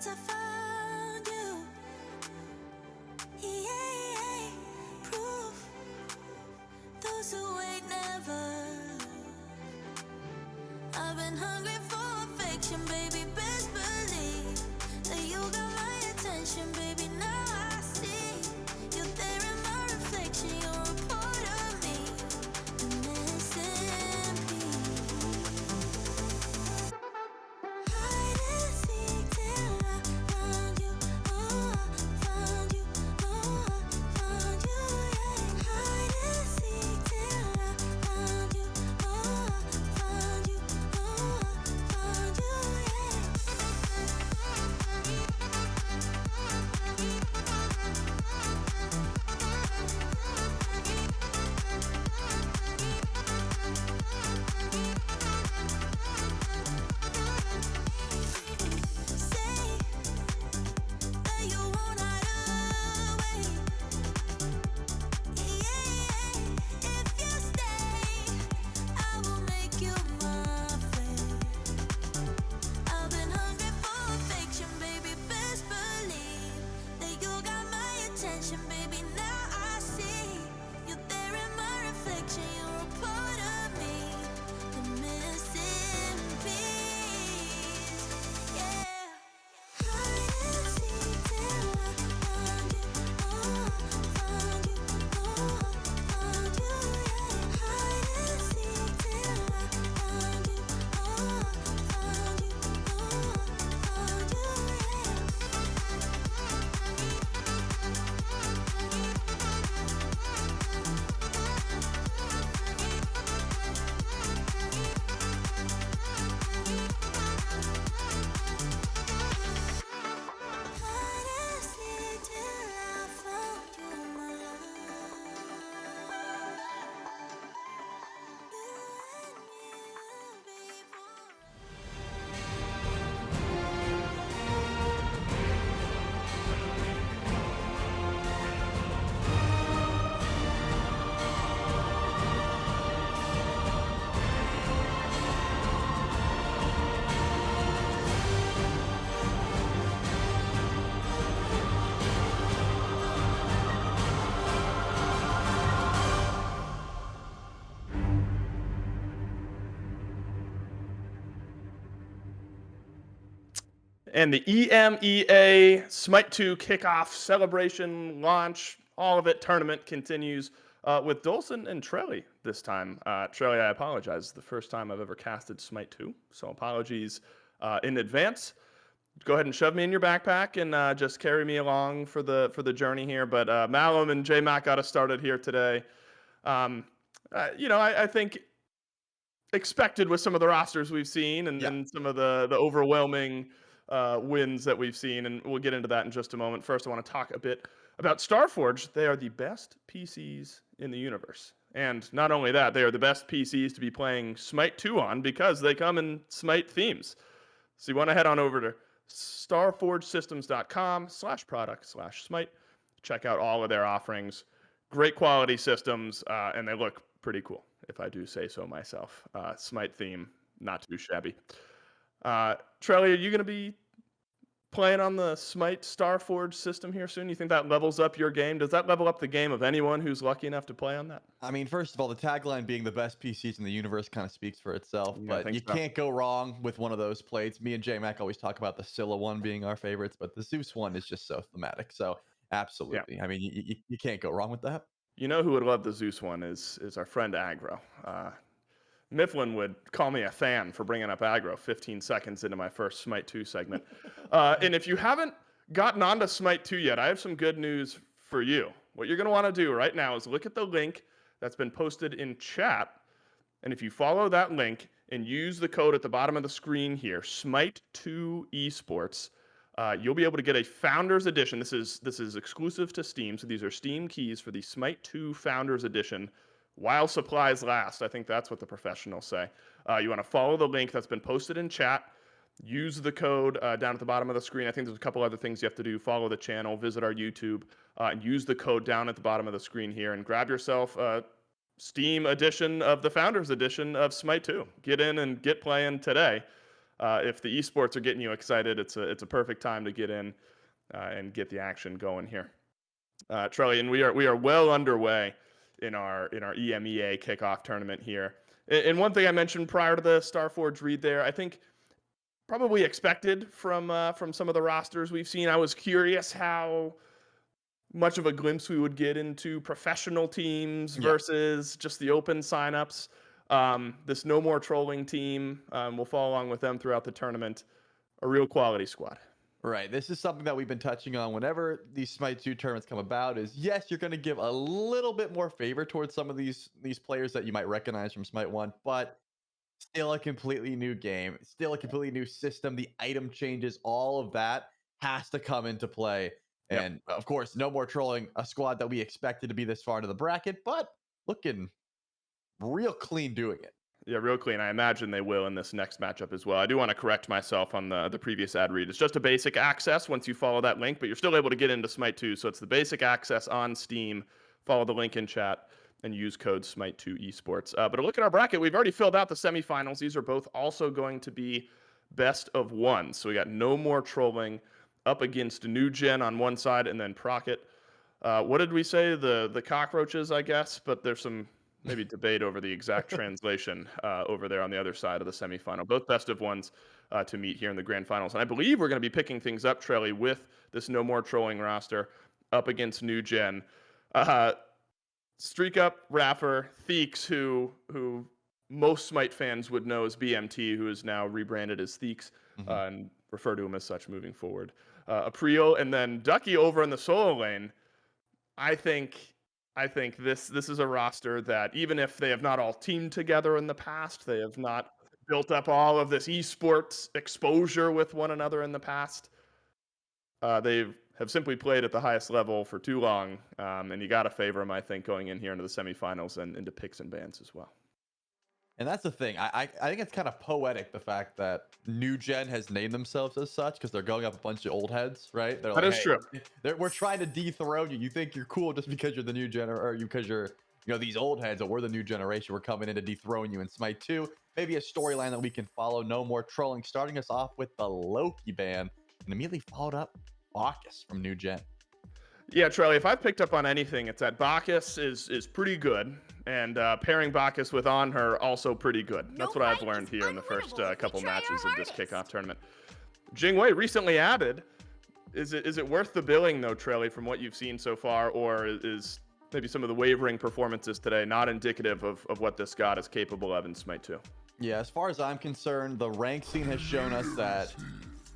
once I found you. Yeah, proof. Those who wait never lose. I've been hungry for affection, baby. Best believe that you got my attention, baby. Now I see you're there in my reflection. You're a part of me, the missing piece. Hide and seek till I found you. Oh, I found you. Oh, I found you. Yeah. Hide and seek till I found you. Oh, I found you. Oh, I found you. Say that you won't hide away. If you stay, I will make you my fate. I've been hungry for affection, baby. Best believe that you got my attention, baby. Now I see you're there in my reflection. You're a part of me, the missing piece. Yeah. Hide and seek till I found you. Oh, I found you. Oh, I found you. Yeah. Hide and seek till I found you. Oh, I found you. Oh, I found you. Hide and seek till I found you, my love. You and me will be forever. And the EMEA Smite 2 kickoff celebration launch, all of it tournament continues with Dolson and Trelly this time. Trelly, I apologize. It's the first time I've ever casted Smite 2, so apologies in advance. Go ahead and shove me in your backpack and just carry me along for the journey here. But Malum and J-Mac got us started here today. I think expected with some of the rosters we've seen and some of the overwhelming wins that we've seen, and we'll get into that in just a moment. First, I want to talk a bit about Starforge. They are the best PCs in the universe. And not only that, they are the best PCs to be playing Smite 2 on because they come in Smite themes. So you want to head on over to starforgesystems.com/product/Smite. Check out all of their offerings. Great quality systems, and they look pretty cool, if I do say so myself. Smite theme, not too shabby. Trelly, are you going to be playing on the Smite Starforge system here soon? You think that levels up your game? Does that level up the game of anyone who's lucky enough to play on that? I mean, first of all, the tagline being the best PCs in the universe kind of speaks for itself, but you can't go wrong with one of those plates. Me and J-Mac always talk about the Scylla one being our favorites, but the Zeus one is just so thematic. So absolutely. I mean, you can't go wrong with that. You know who would love the Zeus one is our friend Aggro. Mifflin would call me a fan for bringing up Aggro 15 seconds into my first Smite 2 segment. And if you haven't gotten onto Smite 2 yet, I have some good news for you. What you're going to want to do right now is look at the link that's been posted in chat. And if you follow that link and use the code at the bottom of the screen here, SMITE2 Esports, you'll be able to get a Founders Edition. This is exclusive to Steam, so these are Steam keys for the Smite 2 Founders Edition while supplies last. I think that's what the professionals say. You want to follow the link that's been posted in chat. Use the code down at the bottom of the screen. I think there's a couple other things you have to do. Follow the channel, visit our YouTube, and use the code down at the bottom of the screen here and grab yourself a Steam edition of the Founders Edition of Smite 2. Get in and get playing today. if the esports are getting you excited, it's a perfect time to get in and get the action going here. Trelly, and we are well underway in our EMEA kickoff tournament here. And one thing I mentioned prior to the Starforge read there, I think probably expected from some of the rosters we've seen. I was curious how much of a glimpse we would get into professional teams versus just the open signups. This No More Trolling team, we'll follow along with them throughout the tournament. A real quality squad. Right. This is something that we've been touching on whenever these Smite 2 tournaments come about is, yes, you're going to give a little bit more favor towards some of these players that you might recognize from Smite 1, but still a completely new game, still a completely new system. The item changes, all of that has to come into play. And of course, No More Trolling, a squad that we expected to be this far into the bracket, but looking real clean doing it. Yeah, real clean. I imagine they will in this next matchup as well. I do want to correct myself on the previous ad read. It's just a basic access once you follow that link, but you're still able to get into Smite 2. So it's the basic access on Steam. Follow the link in chat and use code SMITE2 Esports. But a look at our bracket. We've already filled out the semifinals. These are both also going to be best of one. So we got No More Trolling up against New Gen on one side and then Procket. What did we say? The cockroaches, I guess, but there's some maybe debate over the exact translation over there on the other side of the semifinal. Both best of ones to meet here in the grand finals. And I believe we're going to be picking things up, Trelly, with this No More Trolling roster up against New Gen. Streak Up, Raffer, Theeks, who most Smite fans would know as BMT, who is now rebranded as Theeks and refer to him as such moving forward. April, and then Ducky over in the solo lane. I think this is a roster that, even if they have not all teamed together in the past, they have not built up all of this esports exposure with one another in the past. They have simply played at the highest level for too long, and you got to favor them, I think, going in here into the semifinals and into picks and bans as well. And that's the thing. I think it's kind of poetic, the fact that New Gen has named themselves as such, because they're going up a bunch of old heads, right? They're That like, is true. We're trying to dethrone you. You think you're cool just because you're the new gen, or because you're these old heads, but we're the new generation. We're coming in to dethrone you in Smite 2. Maybe a storyline that we can follow. No More Trolling, starting us off with the Loki ban, and immediately followed up Bacchus from New Gen. Yeah, Trelly, if I've picked up on anything, it's that Bacchus is pretty good, and pairing Bacchus with On Her also pretty good. That's what I've learned here in the first couple matches of this kickoff tournament. Jingwei recently added. Is it worth the billing, though, Trelly, from what you've seen so far, or is maybe some of the wavering performances today not indicative of what this god is capable of in Smite 2? Yeah, as far as I'm concerned, the rank scene has shown us that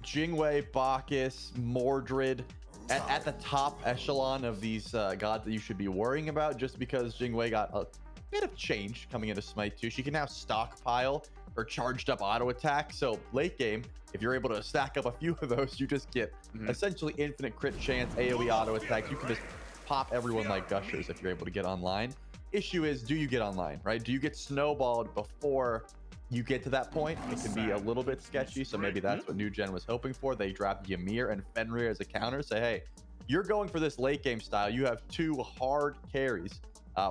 Jingwei, Bacchus, Mordred, at the top echelon of these gods that you should be worrying about, just because Jingwei got a bit of change coming into Smite 2. She can now stockpile her charged up auto attack. So late game, if you're able to stack up a few of those, you just get essentially infinite crit chance, AoE auto attack. You can just pop everyone like gushers if you're able to get online. Issue is, do you get online, right? Do you get snowballed before you get to that point? It can be a little bit sketchy, so maybe that's what New Gen was hoping for. They dropped Ymir and Fenrir as a counter. Say, hey, you're going for this late game style. You have two hard carries.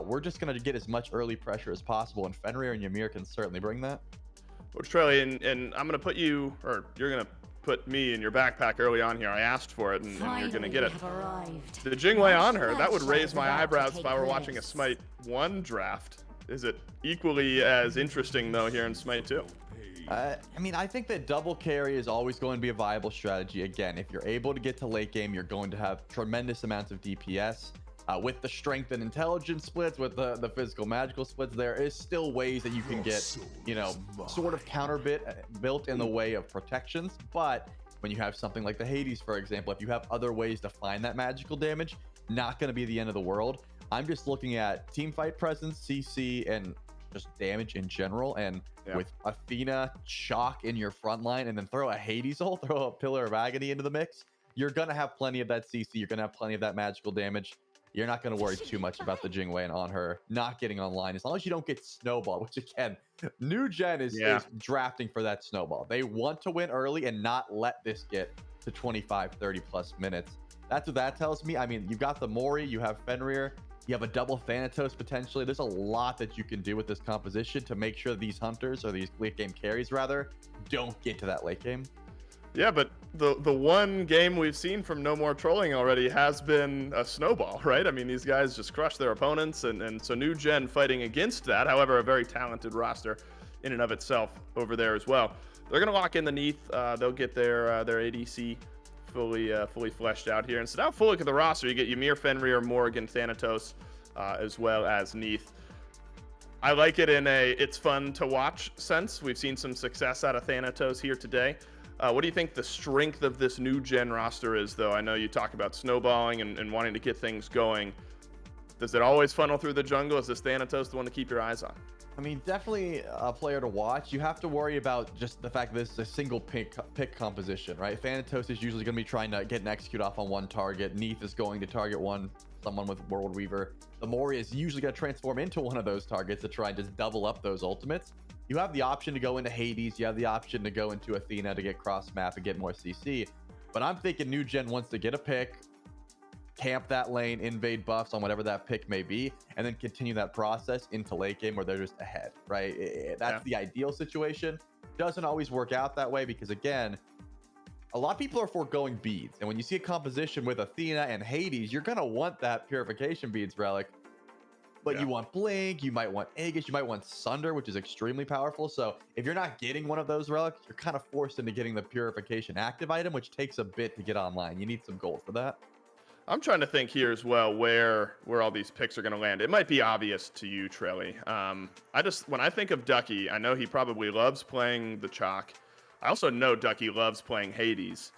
We're just going to get as much early pressure as possible, and Fenrir and Ymir can certainly bring that. Well, Trelly, and I'm going to put you, or you're going to put me in your backpack early on here. I asked for it, and you're going to get it. The Jingwei On Her, that would raise my eyebrows if I were watching a Smite 1 draft. Is it equally as interesting, though, here in Smite 2? I mean, I think that double carry is always going to be a viable strategy. Again, if you're able to get to late game, you're going to have tremendous amounts of DPS. With the strength and intelligence splits, with the physical magical splits, there is still ways that you can get, sort of counter built in the way of protections. But when you have something like the Hades, for example, if you have other ways to find that magical damage, not going to be the end of the world. I'm just looking at team fight presence, CC, and just damage in general. And with Athena, Shock in your front line, and then throw a Hades ult, throw a Pillar of Agony into the mix, you're going to have plenty of that CC. You're going to have plenty of that magical damage. You're not going to worry too much about the Jingwei and On Her not getting online, as long as you don't get snowballed, which, again, New Gen is drafting for that snowball. They want to win early and not let this get to 25, 30 plus minutes. That's what that tells me. I mean, you've got the Mori, you have Fenrir. You have a double Thanatos potentially. There's a lot that you can do with this composition to make sure these hunters, or these late game carries rather, don't get to that late game. Yeah, but the one game we've seen from No More Trolling already has been a snowball, right? I mean, these guys just crush their opponents, and so New Gen fighting against that. However, a very talented roster in and of itself over there as well. They're gonna lock in the Neath. They'll get their ADC fully fleshed out here. And so now, full look at the roster, you get Ymir, Fenrir, Morrigan, Thanatos, as well as Neath. I like it in a it's fun to watch sense. We've seen some success out of Thanatos here today. What do you think the strength of this New Gen roster is, though? I know you talk about snowballing and wanting to get things going. Does it always funnel through the jungle? Is this Thanatos the one to keep your eyes on? I mean, definitely a player to watch. You have to worry about just the fact that this is a single pick composition, right? Thanatos is usually going to be trying to get an execute off on one target. Neath is going to target someone with World Weaver. The Mori is usually going to transform into one of those targets to try and just double up those ultimates. You have the option to go into Hades. You have the option to go into Athena to get cross map and get more CC. But I'm thinking New Gen wants to get a pick, camp that lane, invade buffs on whatever that pick may be, and then continue that process into late game where they're just ahead, right? That's the ideal situation. Doesn't always work out that way because, again, a lot of people are foregoing beads. And when you see a composition with Athena and Hades, you're going to want that Purification Beads relic. But you want Blink, you might want Aegis, you might want Sunder, which is extremely powerful. So if you're not getting one of those relics, you're kind of forced into getting the Purification active item, which takes a bit to get online. You need some gold for that. I'm trying to think here as well where all these picks are going to land. It might be obvious to you, Trelly. When I think of Ducky, I know he probably loves playing the Chalk. I also know Ducky loves playing Hades.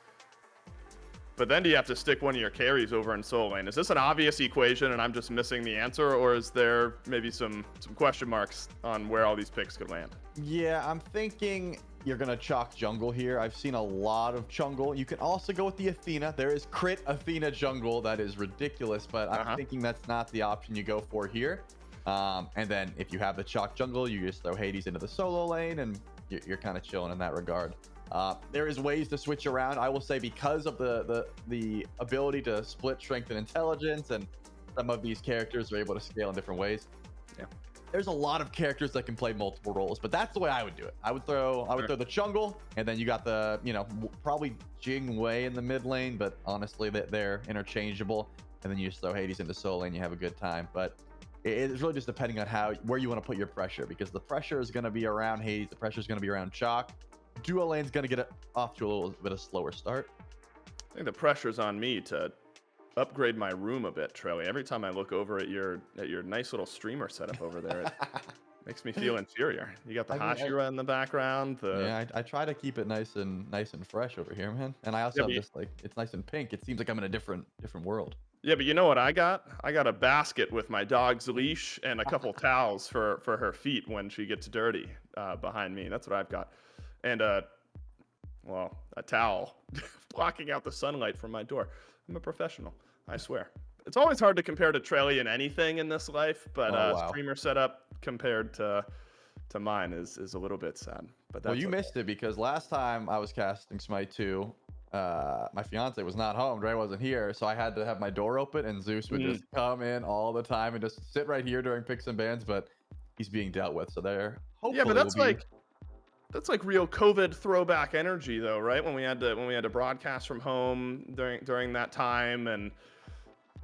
But then do you have to stick one of your carries over in Soul Lane? Is this an obvious equation and I'm just missing the answer, or is there maybe some question marks on where all these picks could land? Yeah, I'm thinking you're going to chalk jungle here. I've seen a lot of jungle. You can also go with the Athena. There is crit Athena jungle that is ridiculous, but I'm thinking that's not the option you go for here. And then if you have the chalk jungle, you just throw Hades into the solo lane and you're kind of chilling in that regard. There is ways to switch around. I will say, because of the ability to split strength and intelligence, and some of these characters are able to scale in different ways. Yeah, there's a lot of characters that can play multiple roles, but that's the way I would do it. I would throw the jungle, and then you got the probably Jing Wei in the mid lane, but honestly they're interchangeable. And then you just throw Hades into solo lane, you have a good time. But it's really just depending on where you want to put your pressure, because the pressure is going to be around Hades, the pressure is going to be around Chalk. Duo lane's going to get off to a little bit of slower start. I think the pressure's on me to upgrade my room a bit, Trelly. Every time I look over at your nice little streamer setup over there, it makes me feel inferior. You got the Hashira in the background. Yeah, I try to keep it nice and fresh over here, man. And I also have this, like, it's nice and pink. It seems like I'm in a different world. Yeah, but you know what I got? I got a basket with my dog's leash and a couple towels for her feet when she gets dirty behind me. That's what I've got. And a towel blocking out the sunlight from my door. I'm a professional, I swear. It's always hard to compare to Trelly in anything in this life, but streamer setup compared to mine is a little bit sad. But that's you missed it, because last time I was casting Smite 2, my fiance was not home. Dre wasn't here, so I had to have my door open, and Zeus would just come in all the time and just sit right here during picks and bans. But he's being dealt with, so there. Yeah, but that's like real COVID throwback energy, though, right? When we had to broadcast from home during that time, and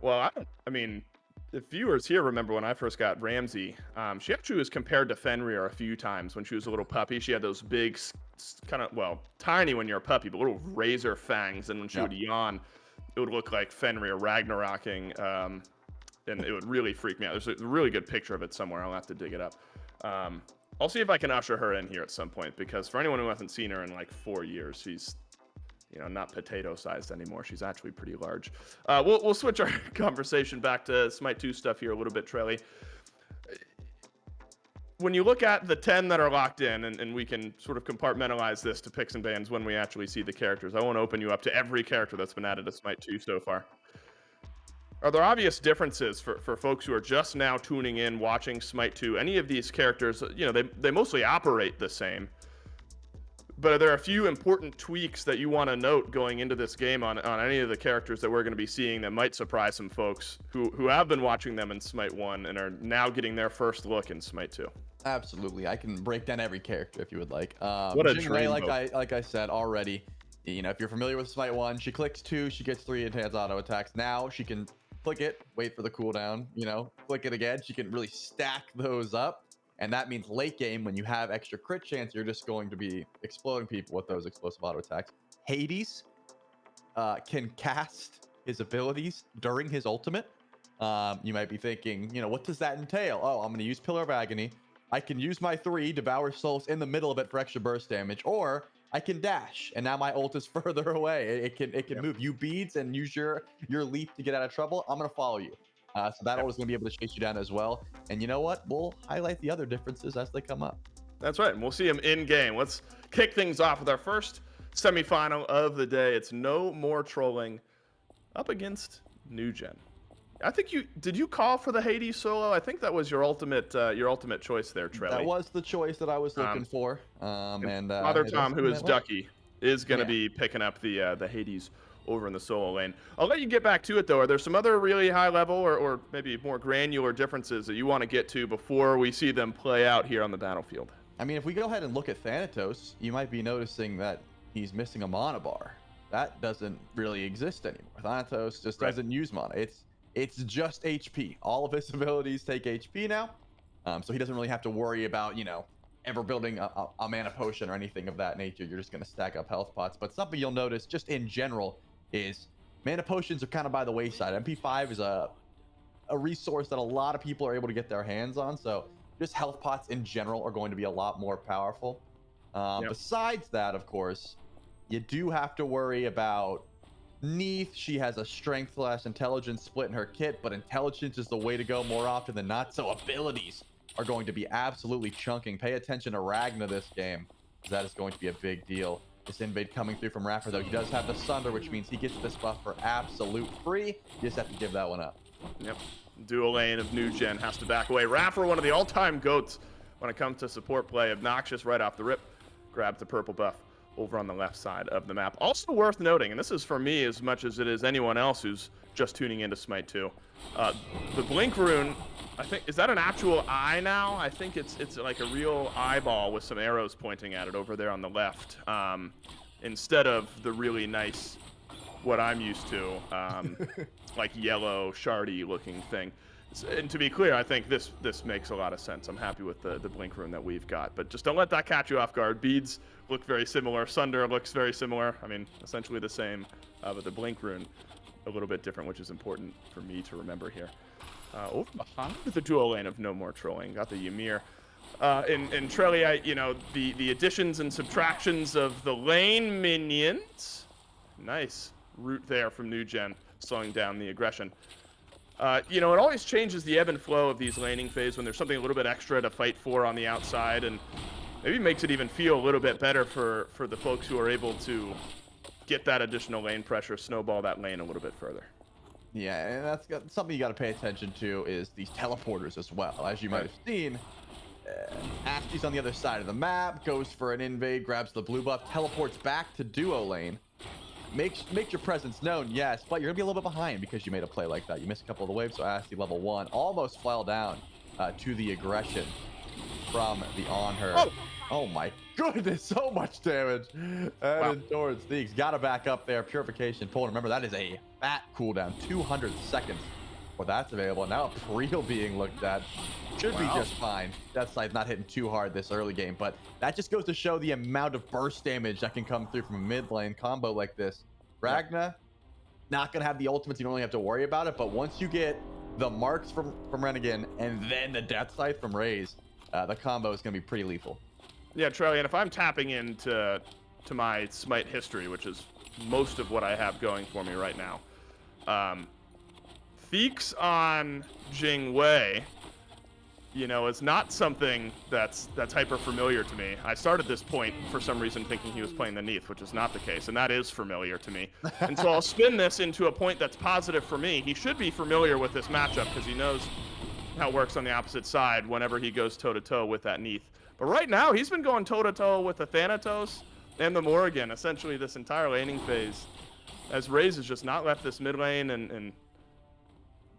I mean, if viewers here remember when I first got Ramsey, she actually was compared to Fenrir a few times when she was a little puppy. She had those big, kind of tiny when you're a puppy, but little razor fangs, and when she would yawn, it would look like Fenrir Ragnaroking, and it would really freak me out. There's a really good picture of it somewhere. I'll have to dig it up. I'll see if I can usher her in here at some point, because for anyone who hasn't seen her in like 4 years, she's, not potato sized anymore. She's actually pretty large. We'll switch our conversation back to Smite 2 stuff here a little bit, Trelly. When you look at the 10 that are locked in, and we can sort of compartmentalize this to picks and bans when we actually see the characters. I won't open you up to every character that's been added to Smite 2 so far. Are there obvious differences for folks who are just now tuning in, watching Smite 2? Any of these characters, they mostly operate the same. but are there a few important tweaks that you want to note going into this game on any of the characters that we're going to be seeing that might surprise some folks who have been watching them in Smite 1 and are now getting their first look in Smite 2? Absolutely. I can break down every character if you would like. What a dream, like I said already, you know, if you're familiar with Smite 1, she clicks 2, she gets 3 enhanced auto attacks. Now she can click it, wait for the cooldown, you know, click it again. She can really stack those up. And that means late game, when you have extra crit chance, you're just going to be exploding people with those explosive auto attacks. Hades can cast his abilities during his ultimate. You might be thinking, you know, what does that entail? Oh, I'm going to use Pillar of Agony. I can use my 3 Devour Souls in the middle of it for extra burst damage, or I can dash, and now my ult is further away. It can move. You beads and use your leap to get out of trouble. I'm going to follow you. So that ult is going to be able to chase you down as well. And you know what? We'll highlight the other differences as they come up. That's right. And we'll see them in game. Let's kick things off with our first semifinal of the day. It's No More Trolling up against New Gen. I think did you call for the Hades solo? I think that was your ultimate choice there, Trelly. That was the choice that I was looking for. And Father Tom, who is Ducky, is going to be picking up the Hades over in the solo lane. I'll let you get back to it, though. Are there some other really high level or maybe more granular differences that you want to get to before we see them play out here on the battlefield? I mean, if we go ahead and look at Thanatos, you might be noticing that he's missing a mana bar. That doesn't really exist anymore. Thanatos just doesn't use mana. It's just HP. All of his abilities take HP now. So he doesn't really have to worry about, you know, ever building a mana potion or anything of that nature. You're just going to stack up health pots. But something you'll notice just in general is mana potions are kind of by the wayside. MP5 is a resource that a lot of people are able to get their hands on. So just health pots in general are going to be a lot more powerful. Besides that, of course, you do have to worry about Neith. She has a strength/intelligence split in her kit, but intelligence is the way to go more often than not. So abilities are going to be absolutely chunking. Pay attention to Ragna this game, because that is going to be a big deal. This invade coming through from Raffer, though, he does have the Sunder, which means he gets this buff for absolute free. You just have to give that one up. Yep. Dual lane of New Gen has to back away. Raffer, one of the all-time GOATs when it comes to support play. Obnoxious right off the rip. Grabs the purple buff over on the left side of the map. Also worth noting, and this is for me as much as it is anyone else who's just tuning into Smite 2, the Blink rune, I think, is that an actual eye now? I think it's like a real eyeball with some arrows pointing at it over there on the left, instead of the really nice, what I'm used to, like yellow, shardy looking thing. And to be clear, I think this makes a lot of sense. I'm happy with the Blink rune that we've got, but just don't let that catch you off guard. Beads look very similar. Sunder looks very similar. I mean, essentially the same, but the Blink rune a little bit different, which is important for me to remember here. Over behind the dual lane of No More Trolling, got the Ymir. And Trelly, you know, the additions and subtractions of the lane minions. Nice route there from New Gen, slowing down the aggression. You know, it always changes the ebb and flow of these laning phase when there's something a little bit extra to fight for on the outside, and maybe makes it even feel a little bit better for the folks who are able to get that additional lane pressure, snowball that lane a little bit further. Yeah, and that's something you got to pay attention to is these teleporters as well. As you might have seen, Ashley's on the other side of the map, goes for an invade, grabs the blue buff, teleports back to duo lane. Makes your presence known, yes, but you're gonna be a little bit behind because you made a play like that. You missed a couple of the waves, so Ashley level 1 almost fell down to the aggression from the on her. Oh my goodness, so much damage. And Endurance Thieves gotta back up there. Purification pull. Remember, that is a fat cooldown, 200 seconds. Well, that's available. Now a Priel being looked at. Should be just fine. That side's not hitting too hard this early game, but that just goes to show the amount of burst damage that can come through from a mid lane combo like this. Ragna, not gonna have the ultimates, you don't really have to worry about it, but once you get the marks from Renegade and then the death scythe from Raze, the combo is gonna be pretty lethal. Yeah, Charlie, and if I'm tapping into my Smite history, which is most of what I have going for me right now, Theeks on Jingwei, you know, is not something that's hyper familiar to me. I started this point for some reason thinking he was playing the Neith, which is not the case, and that is familiar to me. And so I'll spin this into a point that's positive for me. He should be familiar with this matchup because he knows how it works on the opposite side whenever he goes toe-to-toe with that Neith. But right now, he's been going toe-to-toe with the Thanatos and the Morrigan, essentially this entire laning phase, as Raze has just not left this mid lane and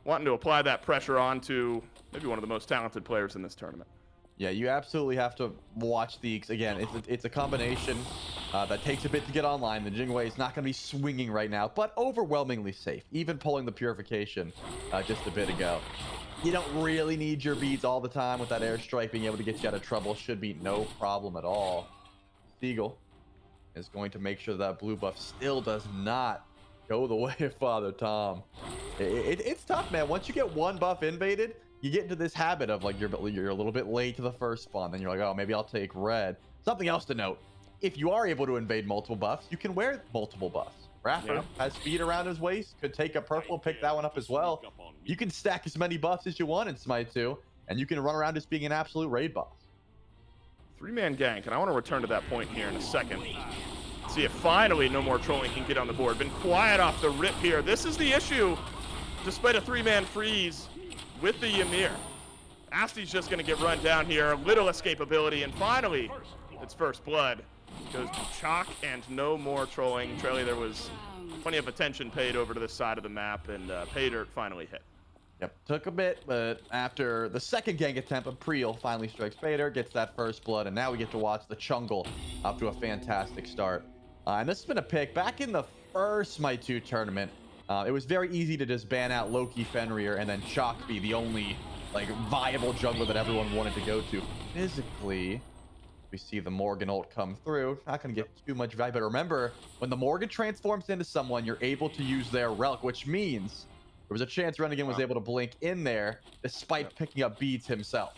wanting to apply that pressure onto maybe one of the most talented players in this tournament. Yeah, you absolutely have to watch the, again, it's a combination that takes a bit to get online. The Jingwei is not going to be swinging right now, but overwhelmingly safe, even pulling the Purification just a bit ago. You don't really need your beads all the time with that airstrike. Being able to get you out of trouble should be no problem at all. Seagull is going to make sure that blue buff still does not go the way of Father Tom. It's tough, man. Once you get one buff invaded, you get into this habit of like you're a little bit late to the first spawn. Then you're like, oh, maybe I'll take red. Something else to note: if you are able to invade multiple buffs, you can wear multiple buffs. Rapper has speed around his waist, could take a purple, pick that one up as well. You can stack as many buffs as you want in Smite 2, and you can run around just being an absolute raid boss. 3-man gank, and I want to return to that point here in a second. See if finally no more trolling can get on the board. Been quiet off the rip here. This is the issue, despite a 3-man freeze with the Ymir. Asti's just going to get run down here. Little escapability, and finally, it's first blood. Goes to Chalk and no more trolling. Trelly, there was plenty of attention paid over to this side of the map, and Paydirt finally hit. Yep, took a bit, but after the second gank attempt, April finally strikes Paydirt, gets that first blood, and now we get to watch the Chungle up to a fantastic start. And this has been a pick. Back in the first Smite 2 tournament, it was very easy to just ban out Loki, Fenrir, and then Chalk be the only like viable jungler that everyone wanted to go to. Physically, we see the Morgan ult come through. Not going to get too much value, but remember, when the Morgan transforms into someone, you're able to use their relic, which means there was a chance Rennigan was able to blink in there despite picking up beads himself.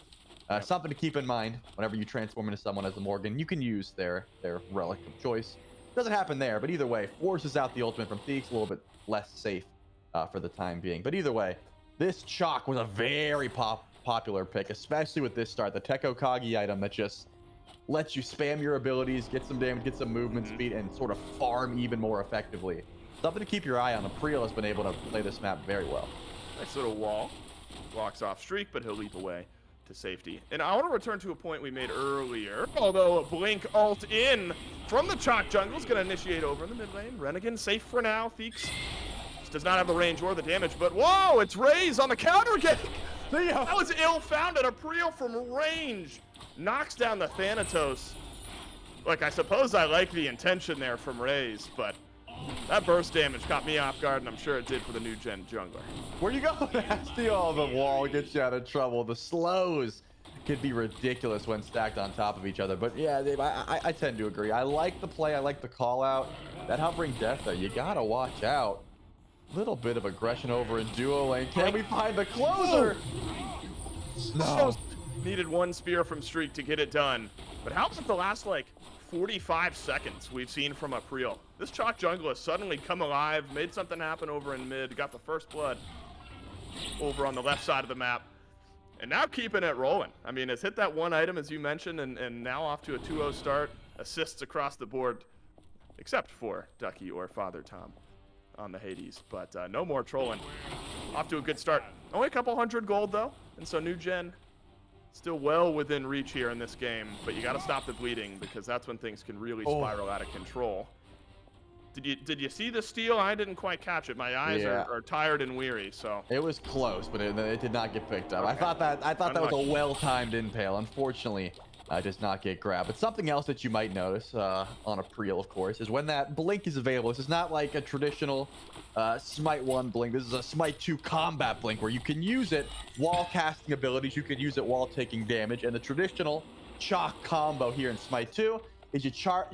Something to keep in mind whenever you transform into someone as the Morgan, you can use their relic of choice. Doesn't happen there, but either way, forces out the ultimate from Theeks, a little bit less safe for the time being. But either way, this Chalk was a very popular pick, especially with this start, the Teko Kagi item that just lets you spam your abilities, get some damage, get some movement speed, and sort of farm even more effectively. Something to keep your eye on. April has been able to play this map very well. Nice little wall. Blocks off streak, but he'll leap away to safety. And I want to return to a point we made earlier. Although a blink ult in from the Chalk jungle is going to initiate over in the mid lane. Rennigan safe for now. Theeks just does not have the range or the damage, but whoa, it's Raze on the counter gank. That was ill-founded. April from range knocks down the Thanatos. Like, I suppose I like the intention there from Raze, but that burst damage caught me off guard, and I'm sure it did for the new gen jungler. Where you going, Asti? Oh, the wall gets you out of trouble. The slows could be ridiculous when stacked on top of each other. But yeah, Dave, I tend to agree. I like the play. I like the call out. That hovering death, though, you got to watch out. Little bit of aggression over in duo lane. Can we find the closer? No. Needed one spear from Streak to get it done. But how about the last, like, 45 seconds we've seen from April? This Chalk jungle has suddenly come alive, made something happen over in mid, got the first blood over on the left side of the map, and now keeping it rolling. I mean, it's hit that one item, as you mentioned, and now off to a 2-0 start. Assists across the board, except for Ducky or Father Tom on the Hades. But no more trolling. Off to a good start. Only a couple hundred gold, though, and so new gen still well within reach here in this game, but you got to stop the bleeding because that's when things can really spiral out of control. Did you see the steal? I didn't quite catch it. My eyes are tired and weary. So it was close, but it did not get picked up. Okay. I thought that was a well-timed impale. Unfortunately, does not get grabbed. But something else that you might notice on April, of course, is when that blink is available. This is not like a traditional Smite 1 blink. This is a Smite 2 combat blink where you can use it while casting abilities. You can use it while taking damage. And the traditional Chalk combo here in Smite 2 is you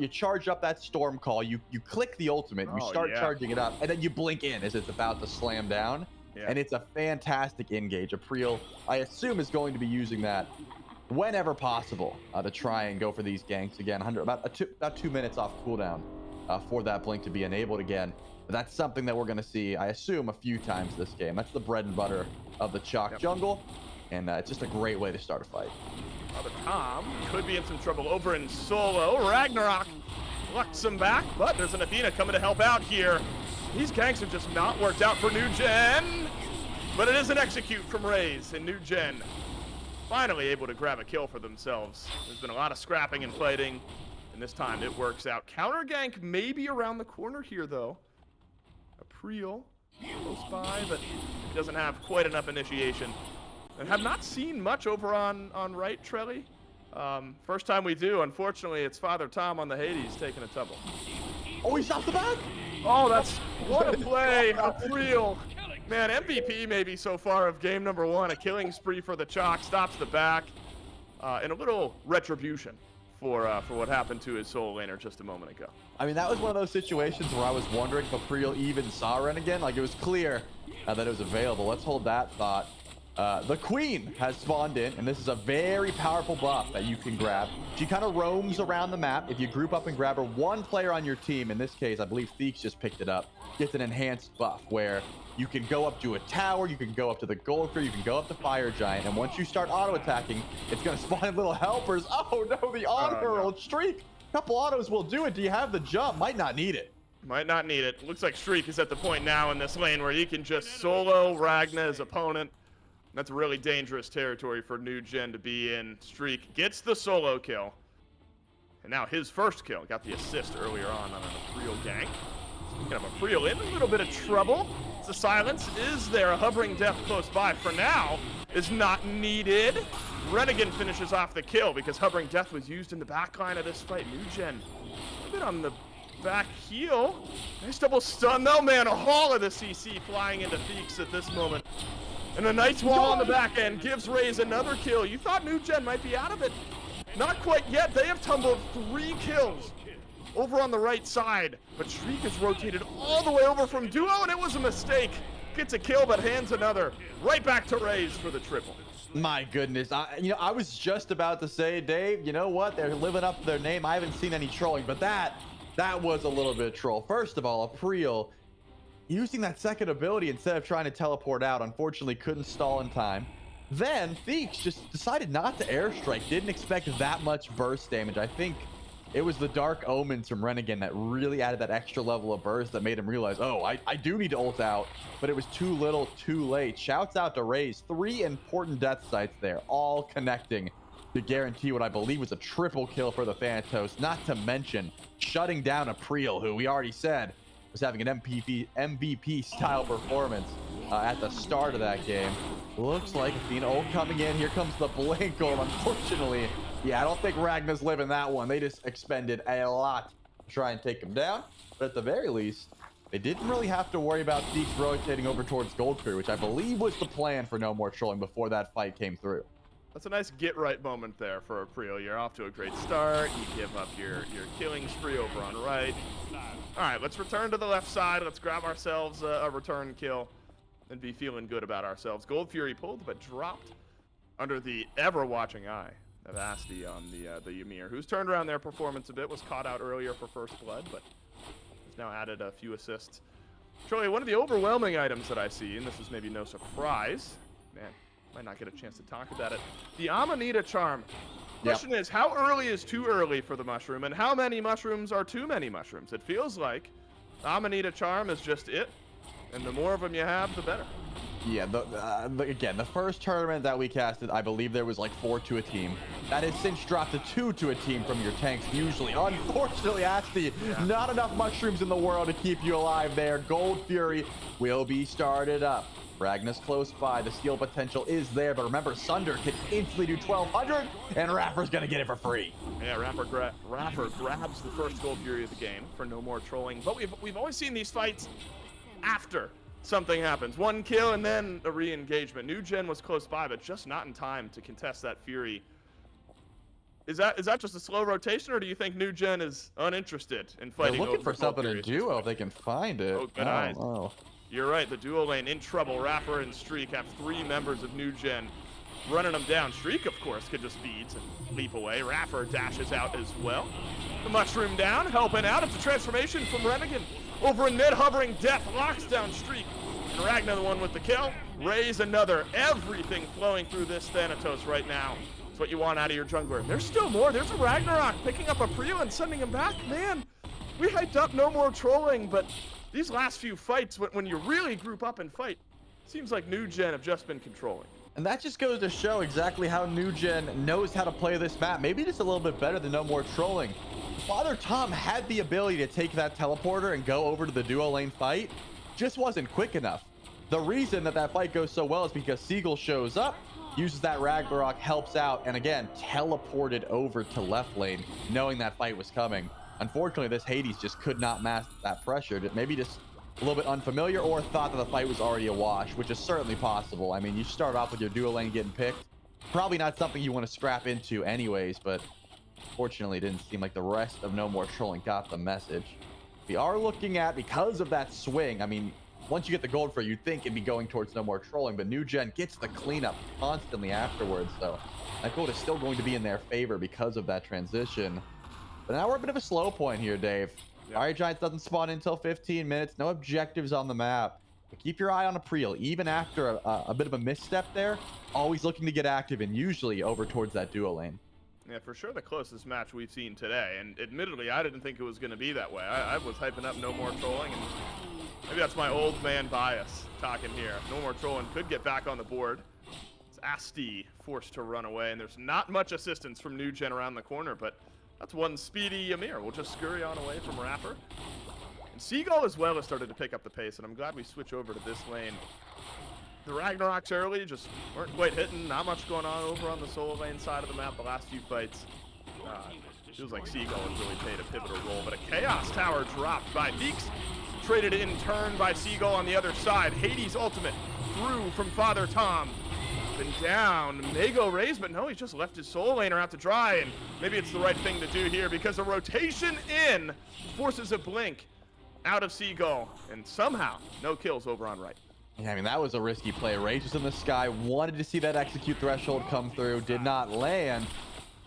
charge up that storm call, you click the ultimate, you start charging it up, and then you blink in as it's about to slam down. And it's a fantastic engage. April, I assume, is going to be using that whenever possible to try and go for these ganks again. About 2 minutes off cooldown for that blink to be enabled again. But that's something that we're going to see, I assume, a few times this game. That's the bread and butter of the Chalk jungle, and it's just a great way to start a fight. Father Tom could be in some trouble over in solo. Ragnarok lucks him back, but there's an Athena coming to help out here. These ganks have just not worked out for New Gen, but it is an execute from Raze, and New Gen finally able to grab a kill for themselves. There's been a lot of scrapping and fighting. And this time it works out. Counter gank maybe around the corner here, though. April close by, but he doesn't have quite enough initiation. And have not seen much over on right, Trelly. First time we do, unfortunately, it's Father Tom on the Hades taking a tumble. Oh, he stopped the back? Oh, that's what a play. April. Man, MVP maybe so far of game number 1. A killing spree for the Chalk, stops the back. And a little retribution for what happened to his solo laner just a moment ago. I mean, that was one of those situations where I was wondering if April even saw Renegade. Like, it was clear that it was available. Let's hold that thought. The Queen has spawned in, and this is a very powerful buff that you can grab. She kind of roams around the map. If you group up and grab her, one player on your team, in this case, I believe Theeks just picked it up, gets an enhanced buff where you can go up to a tower, you can go up to the gold crew, you can go up to Fire Giant, and once you start auto-attacking, it's going to spawn little helpers. Oh no, the on-hurl streak. Couple autos will do it. Do you have the jump? Might not need it. Might not need it. Looks like Streak is at the point now in this lane where he can just solo Ragna his opponent. That's really dangerous territory for New Gen to be in. Streak gets the solo kill. And now his first kill. Got the assist earlier on an April gank. Speaking of April, in a little bit of trouble. The silence is there. A hovering death close by for now is not needed. Renegade finishes off the kill because hovering death was used in the back line of this fight. New Gen a bit on the back heel. Nice double stun though, man. A haul of the CC flying into Theeks at this moment. And a nice wall on the back end gives Raze another kill. You thought New Gen might be out of it. Not quite yet. They have tumbled 3 kills over on the right side. But Shriek has rotated all the way over from Duo, and it was a mistake. Gets a kill, but hands another. Right back to Raze for the triple. My goodness. I was just about to say, Dave, you know what? They're living up to their name. I haven't seen any trolling, but that was a little bit of troll. First of all, April using that second ability instead of trying to teleport out, unfortunately couldn't stall in time. Then Theeks just decided not to airstrike, didn't expect that much burst damage. I think it was the Dark Omens from Renegade that really added that extra level of burst that made him realize, oh, I do need to ult out, but it was too little, too late. Shouts out to Raze. 3 important death sites there, all connecting to guarantee what I believe was a triple kill for the Thanatos, not to mention shutting down April, who we already said was having an MVP style performance at the start of that game. Looks like Athena ult coming in. Here comes the blink ult. Unfortunately, yeah, I don't think Ragna's living that one. They just expended a lot to try and take him down. But at the very least, they didn't really have to worry about Theeks rotating over towards Gold Crew, which I believe was the plan for No More Trolling before that fight came through. That's a nice get-right moment there for April. You're off to a great start. You give up your killing spree over on right. All right, let's return to the left side. Let's grab ourselves a return kill and be feeling good about ourselves. Gold Fury pulled, but dropped under the ever-watching eye of Asti on the Ymir, who's turned around their performance a bit, was caught out earlier for first blood, but has now added a few assists. Troy, one of the overwhelming items that I see, and this is maybe no surprise, man, might not get a chance to talk about it, the Amanita charm. Question is, how early is too early for the mushroom, and how many mushrooms are too many mushrooms? It feels like Amanita charm is just it, and the more of them you have, the better. Yeah, again, the first tournament that we casted, I believe there was like 4 to a team. That has since dropped to 2 to a team from your tanks usually. Unfortunately, Asti, not enough mushrooms in the world to keep you alive there. Gold Fury will be started up. Ragna's close by. The steal potential is there, but remember, Sunder can instantly do 1,200, and Raffer's gonna get it for free. Yeah, Raffer grabs the first Gold Fury of the game for No More Trolling. But we've always seen these fights after something happens. 1 kill and then a re-engagement. New Gen was close by, but just not in time to contest that Fury. Is that just a slow rotation, or do you think New Gen is uninterested in fighting? They're looking for something in duo if they can find it. Oh, good eyes. You're right, the duo lane in trouble. Raffer and Streak have 3 members of New Gen running them down. Streak, of course, could just beads and leap away. Raffer dashes out as well. The mushroom down, helping out. It's a transformation from Renegade. Over in mid, hovering death, locks down Streak. And Ragnar the one with the kill. Raze another. Everything flowing through this Thanatos right now. That's what you want out of your jungler. There's still more. There's a Ragnarok picking up a Priya and sending him back. Man, we hyped up No More Trolling, but these last few fights, when you really group up and fight, seems like New Gen have just been controlling. And that just goes to show exactly how New Gen knows how to play this map. Maybe just a little bit better than No More Trolling. Father Tom had the ability to take that teleporter and go over to the duo lane fight, just wasn't quick enough. The reason that fight goes so well is because Seagull shows up, uses that Ragnarok, helps out, and again, teleported over to left lane, knowing that fight was coming. Unfortunately, this Hades just could not master that pressure. Maybe just a little bit unfamiliar, or thought that the fight was already a wash, which is certainly possible. I mean, you start off with your duo lane getting picked. Probably not something you want to scrap into anyways, but fortunately, it didn't seem like the rest of No More Trolling got the message. We are looking at, because of that swing, I mean, once you get the gold for it, you'd think it'd be going towards No More Trolling, but New Gen gets the cleanup constantly afterwards, so that gold is still going to be in their favor because of that transition. But now we're a bit of a slow point here, Dave. Fire Giants doesn't spawn in until 15 minutes, no objectives on the map. But keep your eye on April, even after a bit of a misstep there, always looking to get active and usually over towards that duo lane. Yeah, for sure the closest match we've seen today, and admittedly, I didn't think it was going to be that way. I was hyping up No More Trolling, and maybe that's my old man bias talking here. No More Trolling could get back on the board. It's Asti forced to run away, and there's not much assistance from New Gen around the corner, but that's one speedy EMEA. We'll just scurry on away from Rapper. And Seagull as well has started to pick up the pace, and I'm glad we switch over to this lane. The Ragnaroks early just weren't quite hitting. Not much going on over on the solo lane side of the map the last few fights. Feels like Seagull has really played a pivotal role, but a Chaos Tower dropped by Beaks. Traded in turn by Seagull on the other side. Hades ultimate through from Father Tom. Been down. Mago raised, but no, he's just left his solo laner out to dry, and maybe it's the right thing to do here because a rotation in forces a blink out of Seagull, and somehow no kills over on right. Yeah, I mean, that was a risky play. Rages in the sky, wanted to see that execute threshold come through, did not land.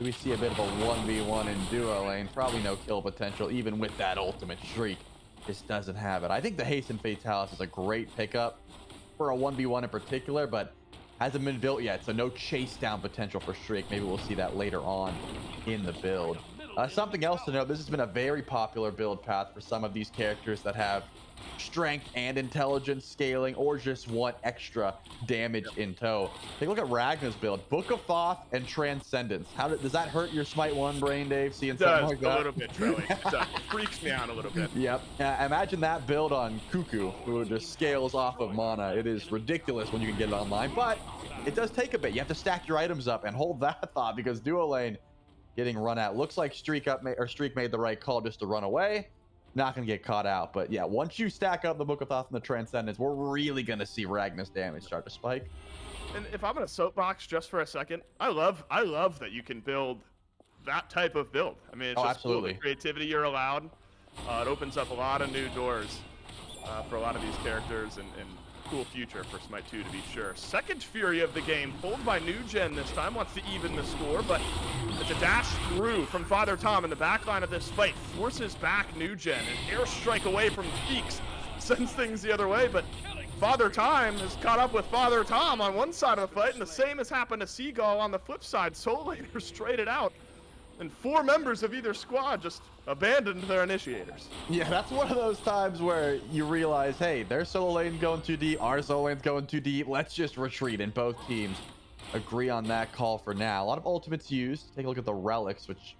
Do we see a bit of a 1v1 in duo lane? Probably no kill potential, even with that ultimate shriek. Just doesn't have it. I think the Hasten Fatalis is a great pickup for a 1v1 in particular, but hasn't been built yet, so no chase down potential for Shriek. Maybe we'll see that later on in the build. Something else to note, this has been a very popular build path for some of these characters that have strength and intelligence scaling, or just want extra damage in tow. Take a look at Ragnar's build. Book of Thoth and Transcendence. Does that hurt your Smite 1 brain, Dave, seeing something like that? A little bit, Troy. It freaks me out a little bit. Yep. Imagine that build on Cuckoo, who just scales off of mana. It is ridiculous when you can get it online, but it does take a bit. You have to stack your items up and hold that thought, because duo lane getting run at. Looks like Streak made the right call just to run away. Not going to get caught out, but yeah, once you stack up the Book of Thoth and the Transcendence, we're really going to see Ragnar's damage start to spike. And if I'm going to soapbox just for a second, I love that you can build that type of build. I mean, it's just absolutely cool, the creativity you're allowed. It opens up a lot of new doors for a lot of these characters, and cool future for Smite 2 to be sure. Second Fury of the game, pulled by New Gen this time, wants to even the score, but it's a dash through from Father Tom in the backline of this fight, forces back New Gen. An airstrike away from Beaks sends things the other way, but Father Time has caught up with Father Tom on one side of the fight, and the same has happened to Seagull on the flip side. Soul Laners traded out, and 4 members of either squad just abandoned their initiators. Yeah, that's one of those times where you realize, hey, their solo lane going too deep, our solo lane's going too deep, let's just retreat, and both teams agree on that call for now. A lot of ultimates used. Take a look at the relics, which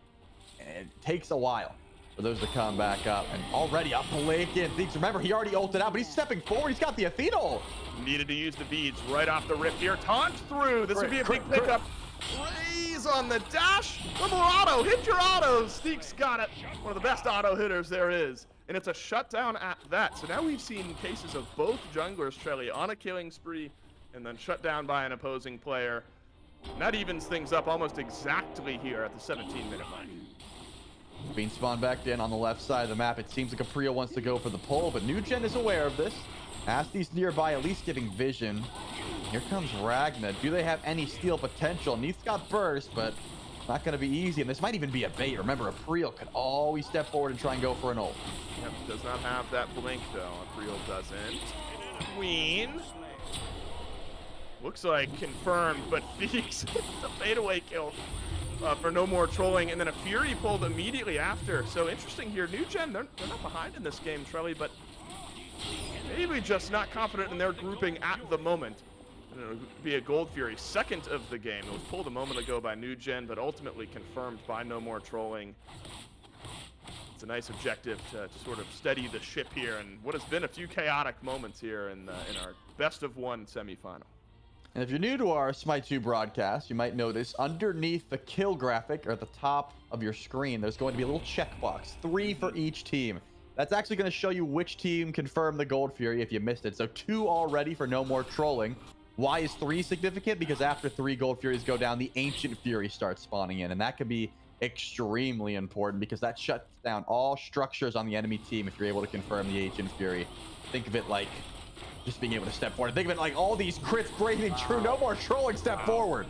it takes a while for those to come back up, and already up Blake in. Remember, he already ulted out, but he's stepping forward. He's got the Athena ult. Needed to use the beads right off the rip here. Taunt through. This would be a big pickup. Raise on the dash. One more auto. Hit your auto. Steek's got it. One of the best auto hitters there is. And it's a shutdown at that. So now we've seen cases of both junglers, Trelly, on a killing spree and then shut down by an opposing player. And that evens things up almost exactly here at the 17-minute mark. Being spawned back in on the left side of the map. It seems like Aprio wants to go for the pull, but New Gen is aware of this. Asti's nearby, at least giving vision. Here comes Ragnar. Do they have any steal potential? Neith's got burst, but not going to be easy. And this might even be a bait. Remember, Aprio could always step forward and try and go for an ult. Yep, does not have that blink, though. Aprio doesn't. Queen. Looks like confirmed, but Phoenix, the fadeaway kill for No More Trolling. And then a Fury pulled immediately after. So interesting here. New Gen, they're not behind in this game, Trelly, but maybe just not confident in their grouping at the moment. And it'll be a Gold Fury, second of the game. It was pulled a moment ago by New Gen, but ultimately confirmed by No More Trolling. It's a nice objective to sort of steady the ship here, and what has been a few chaotic moments here in our best of one semifinal. And if you're new to our SMITE 2 broadcast, you might notice underneath the kill graphic or at the top of your screen, there's going to be a little checkbox, 3 for each team. That's actually going to show you which team confirmed the Gold Fury if you missed it. So 2 already for No More Trolling. Why is 3 significant? Because after 3 Gold Furies go down, the Ancient Fury starts spawning in, and that could be extremely important because that shuts down all structures on the enemy team if you're able to confirm the Ancient Fury. Think of it like just being able to step forward. Think of it like all these crits breaking true. No More Trolling, step forward.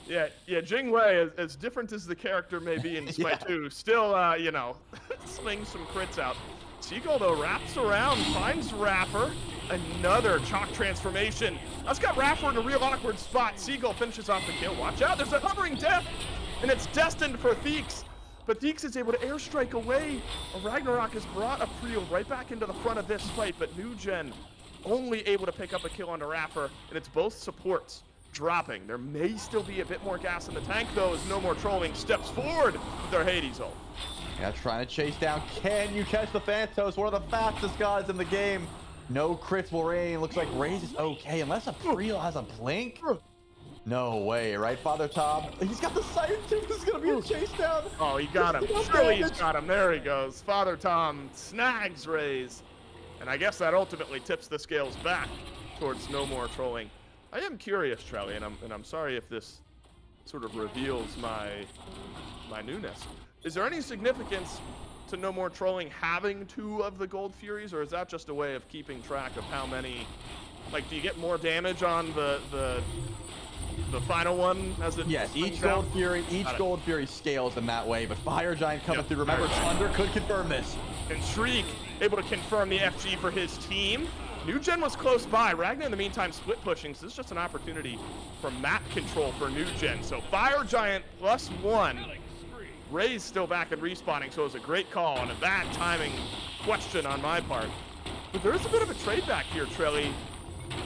Yeah, Jingwei, as different as the character may be in SMITE 2, still, you know, slings some crits out. Seagull, though, wraps around, finds Rapper. Another chalk transformation. That's got Rapper in a real awkward spot. Seagull finishes off the kill. Watch out, there's a hovering death, and it's destined for Theeks. But Theeks is able to airstrike away. Ragnarok has brought a Priel right back into the front of this fight, but New Gen only able to pick up a kill onto Rapper, and it's both supports dropping. There may still be a bit more gas in the tank, though, as No More Trolling steps forward with their Hades ult. Yeah, trying to chase down. Can you catch the Phantos? One of the fastest guys in the game. No crits will rain. Looks like Raze is okay, unless a Priel has a blink. No way, right, Father Tom? He's got the sight too. This is gonna be a chase down. Oh, he got him. Surely he's got him. There he goes. Father Tom snags Raze. And I guess that ultimately tips the scales back towards No More Trolling. I am curious, Trelly, and I'm sorry if this sort of reveals my newness. Is there any significance to No More Trolling having 2 of the Gold Furies, or is that just a way of keeping track of how many? Like, do you get more damage on the final one as it? Yes, each Gold Fury scales in that way. But Fire Giant coming through. Remember, Thunder could confirm this. And Shriek able to confirm the FG for his team. New Gen was close by. Ragnar, in the meantime, split pushing. So this is just an opportunity for map control for New Gen. So Fire Giant +1. Ray's still back and respawning, so it was a great call and a bad timing question on my part. But there is a bit of a trade back here, Trelly.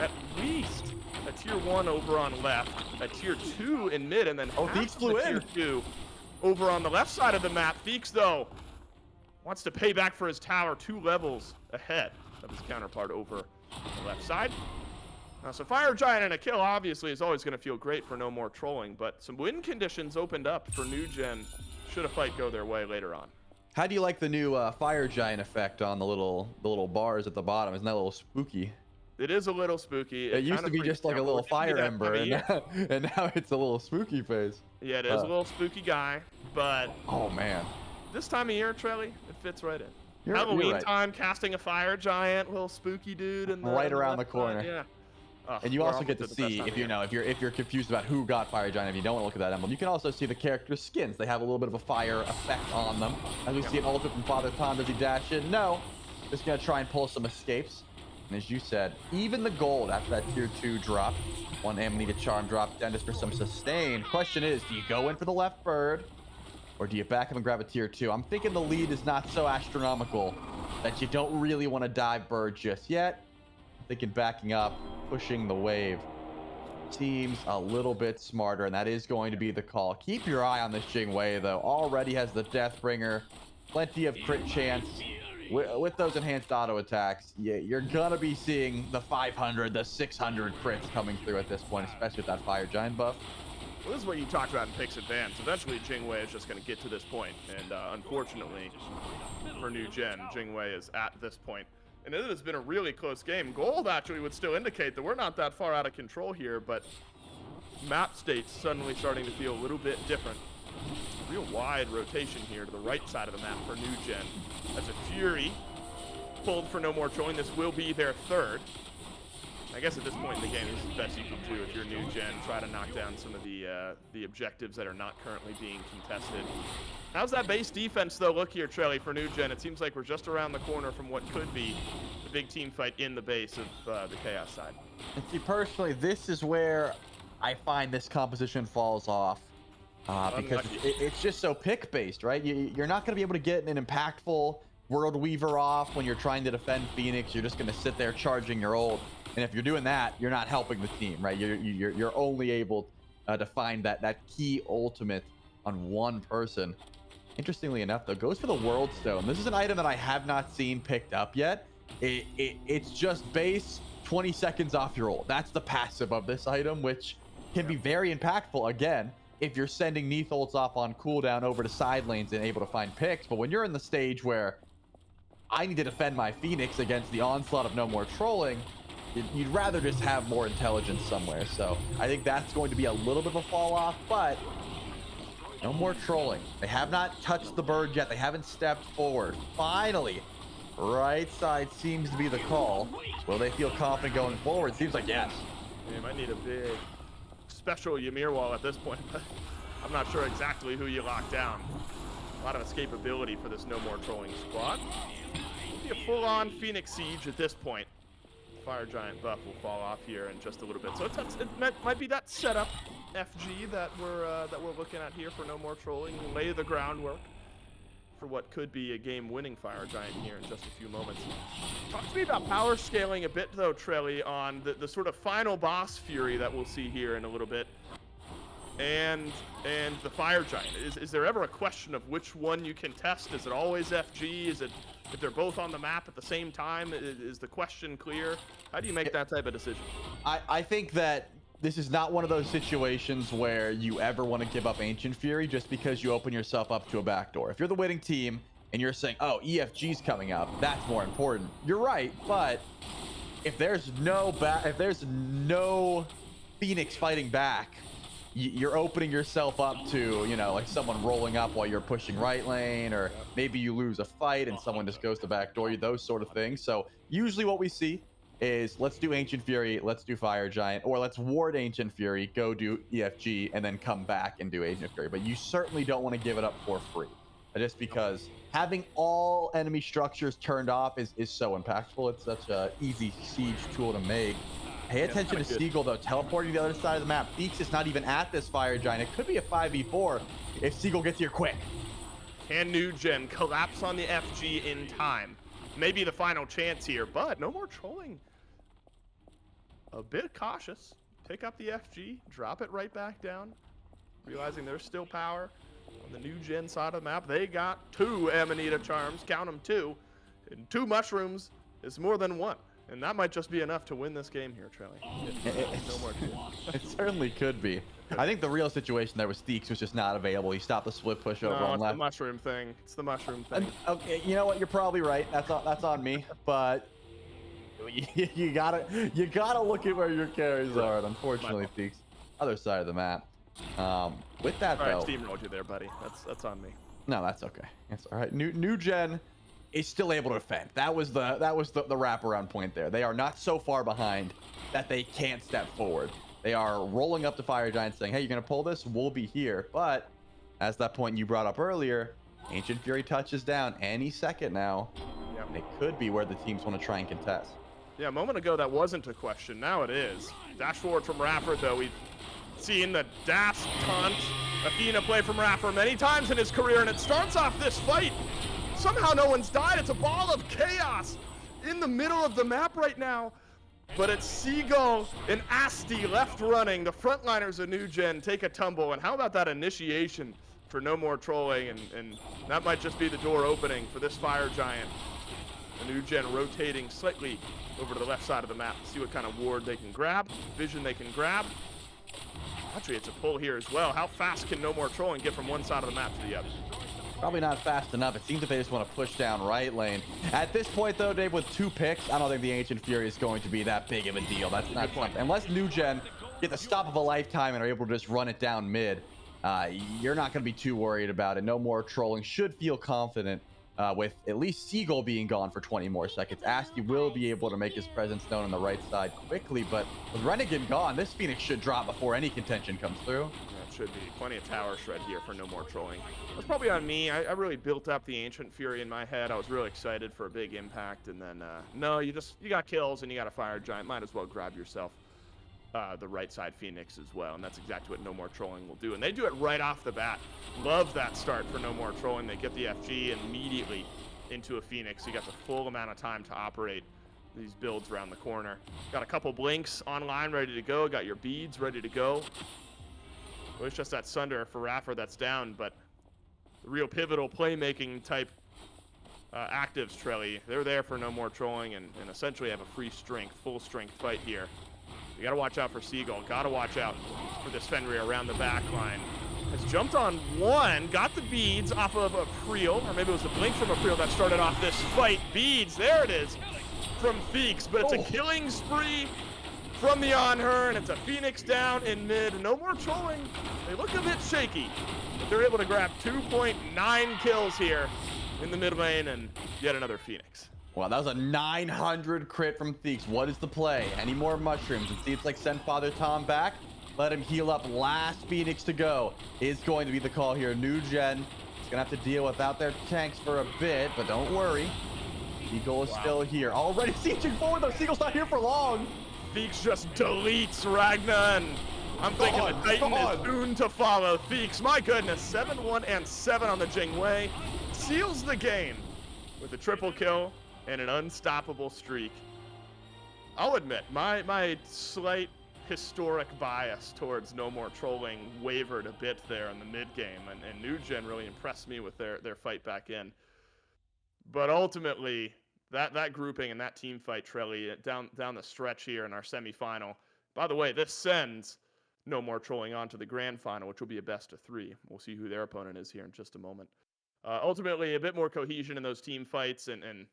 At least a tier 1 over on left, a tier 2 in mid, and then Theeks flew in. tier 2 over on the left side of the map. Theeks, though, wants to pay back for his tower 2 levels ahead of his counterpart over on the left side. So Fire Giant and a kill obviously is always going to feel great for No More Trolling, but some win conditions opened up for New Gen should a fight go their way later on. How do you like the new Fire Giant effect on the little bars at the bottom? Isn't that a little spooky? It is a little spooky. It used to be just like a little fire ember, and now it's a little spooky face. Yeah, it is a little spooky guy, but oh man, this time of year, Trelly, it fits right in. Halloween right. Time, casting a Fire Giant, little spooky dude, and right around the corner. Yeah. And you also get to see, if you're confused about who got Fire Giant, if you don't want to look at that emblem, you can also see the character's skins. They have a little bit of a fire effect on them. As we see an ultimate from Father Tom. Does he dash in? No. Just gonna try and pull some escapes. And as you said, even the gold after that tier 2 drop, one Amanita Charm drop, Dentist for some sustain. Question is, do you go in for the left bird, or do you back up and grab a tier 2? I'm thinking the lead is not so astronomical that you don't really want to dive bird just yet. I'm thinking backing up, pushing the wave seems a little bit smarter, and that is going to be the call. Keep your eye on this Jingwei, though. Already has the Deathbringer, plenty of crit chance. With those enhanced auto attacks, you're gonna be seeing the 500, the 600 crits coming through at this point, especially with that Fire Giant buff. Well, this is what you talked about in Picks Advance. Eventually, Jingwei is just going to get to this point, and unfortunately for New Gen, Jingwei is at this point. And it has been a really close game. Gold actually would still indicate that we're not that far out of control here, but map state's suddenly starting to feel a little bit different. Real wide rotation here to the right side of the map for New Gen. As a Fury pulled for No More Trolling. This will be their 3rd. I guess at this point in the game, this is the best you can do if you're New Gen. Try to knock down some of the objectives that are not currently being contested. How's that base defense, though, look here, Trelly, for New Gen? It seems like we're just around the corner from what could be the big team fight in the base of the Chaos side. And see, personally, this is where I find this composition falls off. Because it's just so pick-based, right? You're not going to be able to get an impactful World Weaver off when you're trying to defend Phoenix. You're just going to sit there charging your ult. And if you're doing that, you're not helping the team, right? You're only able to find that key ultimate on one person. interestingly enough, though, goes for the World Stone. This is an item that I have not seen picked up yet. It's just base 20 seconds off your ult. That's the passive of this item, which can be very impactful, again, if you're sending Neath ults off on cooldown over to side lanes and able to find picks. But when you're in the stage where I need to defend my Phoenix against the onslaught of No More Trolling, you'd rather just have more intelligence somewhere. So I think that's going to be a little bit of a fall off, but No More Trolling. They have not touched the bird yet. They haven't stepped forward. Finally, right side seems to be the call. Will they feel confident going forward? Seems like yes. They might need a big special Ymir wall at this point, but I'm not sure exactly who you lock down. A lot of escapability for this No More Trolling squad. It'll be a full-on Phoenix siege at this point. Fire Giant buff will fall off here in just a little bit. So it might be that setup FG that we're looking at here for No More Trolling. Lay the groundwork for what could be a game-winning Fire Giant here in just a few moments. Talk to me about power scaling a bit, though, Trelly, on the sort of final boss Fury that we'll see here in a little bit, and the Fire Giant. Is there ever a question of which one you can test? Is it always FG? Is it if they're both on the map at the same time? Is the question clear? How do you make that type of decision? I think that this is not one of those situations where you ever want to give up Ancient Fury just because you open yourself up to a backdoor. If you're the winning team and you're saying, oh, EFG's coming up, that's more important. You're right, but if there's no Phoenix fighting back, you're opening yourself up to, you know, like someone rolling up while you're pushing right lane, or maybe you lose a fight and someone just goes to backdoor you, those sort of things. So usually what we see is let's do Ancient Fury, let's do Fire Giant, or let's ward Ancient Fury, go do EFG, and then come back and do Ancient Fury. But you certainly don't want to give it up for free, just because having all enemy structures turned off is so impactful. It's such a easy siege tool to make. Pay attention to Seagull, though, teleporting to the other side of the map. Beaks is not even at this Fire Giant. It could be a 5v4 if Seagull gets here quick. Can New Gen collapse on the FG in time? Maybe the final chance here, but No More Trolling. A bit cautious. Pick up the FG, drop it right back down, realizing there's still power on the New Gen side of the map. They got 2 Amanita charms, count them 2, and 2 mushrooms is more than 1. And that might just be enough to win this game here, Trelly. No more It certainly could be. I think the real situation there was Theeks was just not available. He stopped the split push over on left. It's the mushroom thing. It's the mushroom thing. Okay, you know what? You're probably right. That's on me. But you gotta look at where your carries are. And unfortunately, Theeks, other side of the map. With that though, all right, steamrolled you there, buddy. That's on me. No, that's okay. It's all right. New Gen is still able to defend. That was the wraparound point there. They are not so far behind that they can't step forward. They are rolling up to Fire Giant saying, hey, you're gonna pull this, we'll be here. But as that point you brought up earlier, Ancient Fury touches down any second now. Yep. And it could be where the teams want to try and contest. Yeah, a moment ago that wasn't a question. Now it is. Dash forward from Raffer, though. We've seen the dash taunt Athena play from Raffer many times in his career, and it starts off this fight. Somehow no one's died. It's a ball of chaos in the middle of the map right now. But it's Seagull and Asti left running. The frontliners of New Gen take a tumble. And how about that initiation for No More Trolling? And that might just be the door opening for this Fire Giant. The New Gen rotating slightly over to the left side of the map to see what kind of ward they can grab, vision they can grab. Actually, it's a pull here as well. How fast can No More Trolling get from one side of the map to the other? Probably not fast enough. It seems that they just want to push down right lane. At this point, though, Dave, with 2 picks, I don't think the Ancient Fury is going to be that big of a deal. That's not something. Unless New Gen get the stop of a lifetime and are able to just run it down mid, you're not going to be too worried about it. No More Trolling should feel confident with at least Seagull being gone for 20 more seconds. Asti will be able to make his presence known on the right side quickly, but with Renegade gone, this Phoenix should drop before any contention comes through. Should be plenty of tower shred here for No More Trolling. That's probably on me. I really built up the Ancient Fury in my head. I was really excited for a big impact, and then no, you got kills and you got a Fire Giant. Might as well grab yourself the right side Phoenix as well, and that's exactly what No More Trolling will do. And they do it right off the bat. Love that start for No More Trolling. They get the FG immediately into a Phoenix. You got the full amount of time to operate these builds around the corner. Got a couple blinks online ready to go. Got your beads ready to go. Well, it's just that Sunder for Raffer that's down, but real pivotal playmaking type actives, Trelly. They're there for no more trolling and essentially have a free strength, full strength fight here. You gotta watch out for Seagull. Gotta watch out for this Fenrir around the back line. Has jumped on one, got the beads off of a Preel, or maybe it was the blink from a Preel that started off this fight. Beads, there it is, from Feeks, but it's a killing spree from the On-Her, and it's a Phoenix down in mid. No more trolling. They look a bit shaky, but they're able to grab 2.9 kills here in the mid lane, and yet another Phoenix. Wow, that was a 900 crit from Theeks. What is the play? Any more mushrooms? It seems like send Father Tom back. Let him heal up. Last Phoenix to go is going to be the call here. New Gen is going to have to deal without their tanks for a bit, but don't worry. Seagull is still here. Already sieging forward, though. Seagull's not here for long. Theeks just deletes Ragna, and I'm thinking the Titan is soon to follow. Theeks, my goodness, 7-1 and 7 on the Jingwei. Seals the game with a triple kill and an unstoppable streak. I'll admit, my slight historic bias towards no more trolling wavered a bit there in the mid game, and New Gen really impressed me with their fight back in. But ultimately, that grouping and that team fight, Trelly, down the stretch here in our semifinal. By the way, this sends no more trolling on to the grand final, which will be a best of 3. We'll see who their opponent is here in just a moment. Ultimately, a bit more cohesion in those team fights, and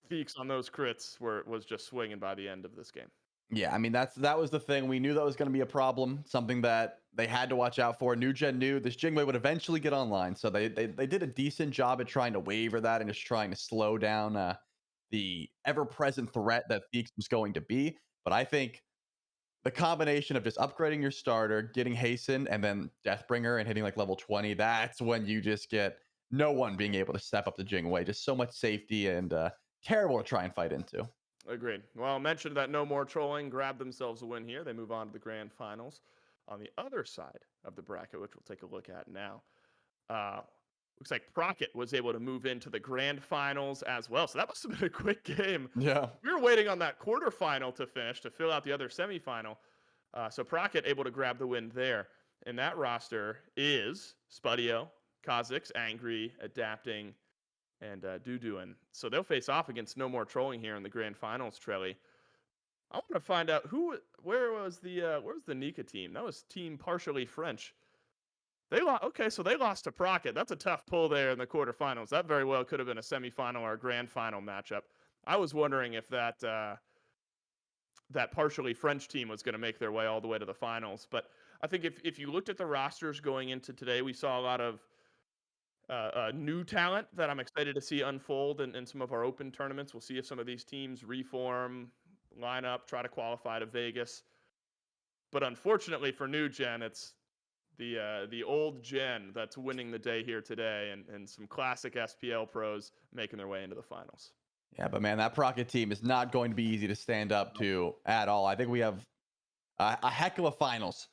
Feeks on those crits was just swinging by the end of this game. Yeah, I mean, that was the thing. We knew that was going to be a problem, something that they had to watch out for. New Gen knew this Jingwei would eventually get online, so they did a decent job at trying to waver that and just trying to slow down the ever-present threat that Feeks was going to be. But I think the combination of just upgrading your starter, getting Hasten, and then Deathbringer and hitting like level 20, that's when you just get no one being able to step up the Jingwei. Just so much safety and terrible to try and fight into. Agreed. Well, I mentioned that no more trolling grabbed themselves a win here. They move on to the grand finals on the other side of the bracket, which we'll take a look at now. Looks like Procket was able to move into the grand finals as well. So that must have been a quick game. Yeah. We were waiting on that quarterfinal to finish to fill out the other semifinal. So Procket able to grab the win there. And that roster is Spudio, Kha'Zix, Angry, Adapting, and Duduin. So they'll face off against no more trolling here in the grand finals, Trelly. I want to find out where was the Nika team? That was team partially French. They lost. Okay, so they lost to Procket. That's a tough pull there in the quarterfinals. That very well could have been a semifinal or a grand final matchup. I was wondering if that partially French team was going to make their way all the way to the finals. But I think if you looked at the rosters going into today, we saw a lot of new talent that I'm excited to see unfold in some of our open tournaments. We'll see if some of these teams reform, line up, try to qualify to Vegas. But unfortunately for New Gen, it's the old Gen that's winning the day here today, and some classic SPL pros making their way into the finals. Yeah, but man, that Procket team is not going to be easy to stand up to at all. I think we have a heck of a finals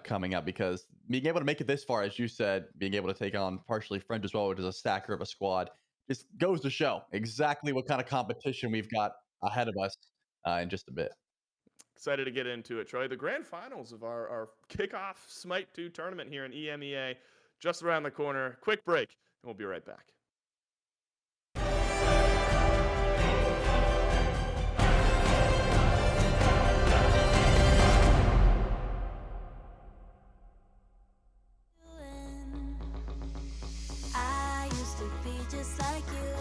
coming up, because being able to make it this far, as you said, being able to take on partially French as well, which is a stacker of a squad, just goes to show exactly what kind of competition we've got ahead of us in just a bit. Excited to get into it, Troy. The grand finals of our kickoff SMITE 2 tournament here in EMEA, just around the corner. Quick break, and we'll be right back. I used to be just like you,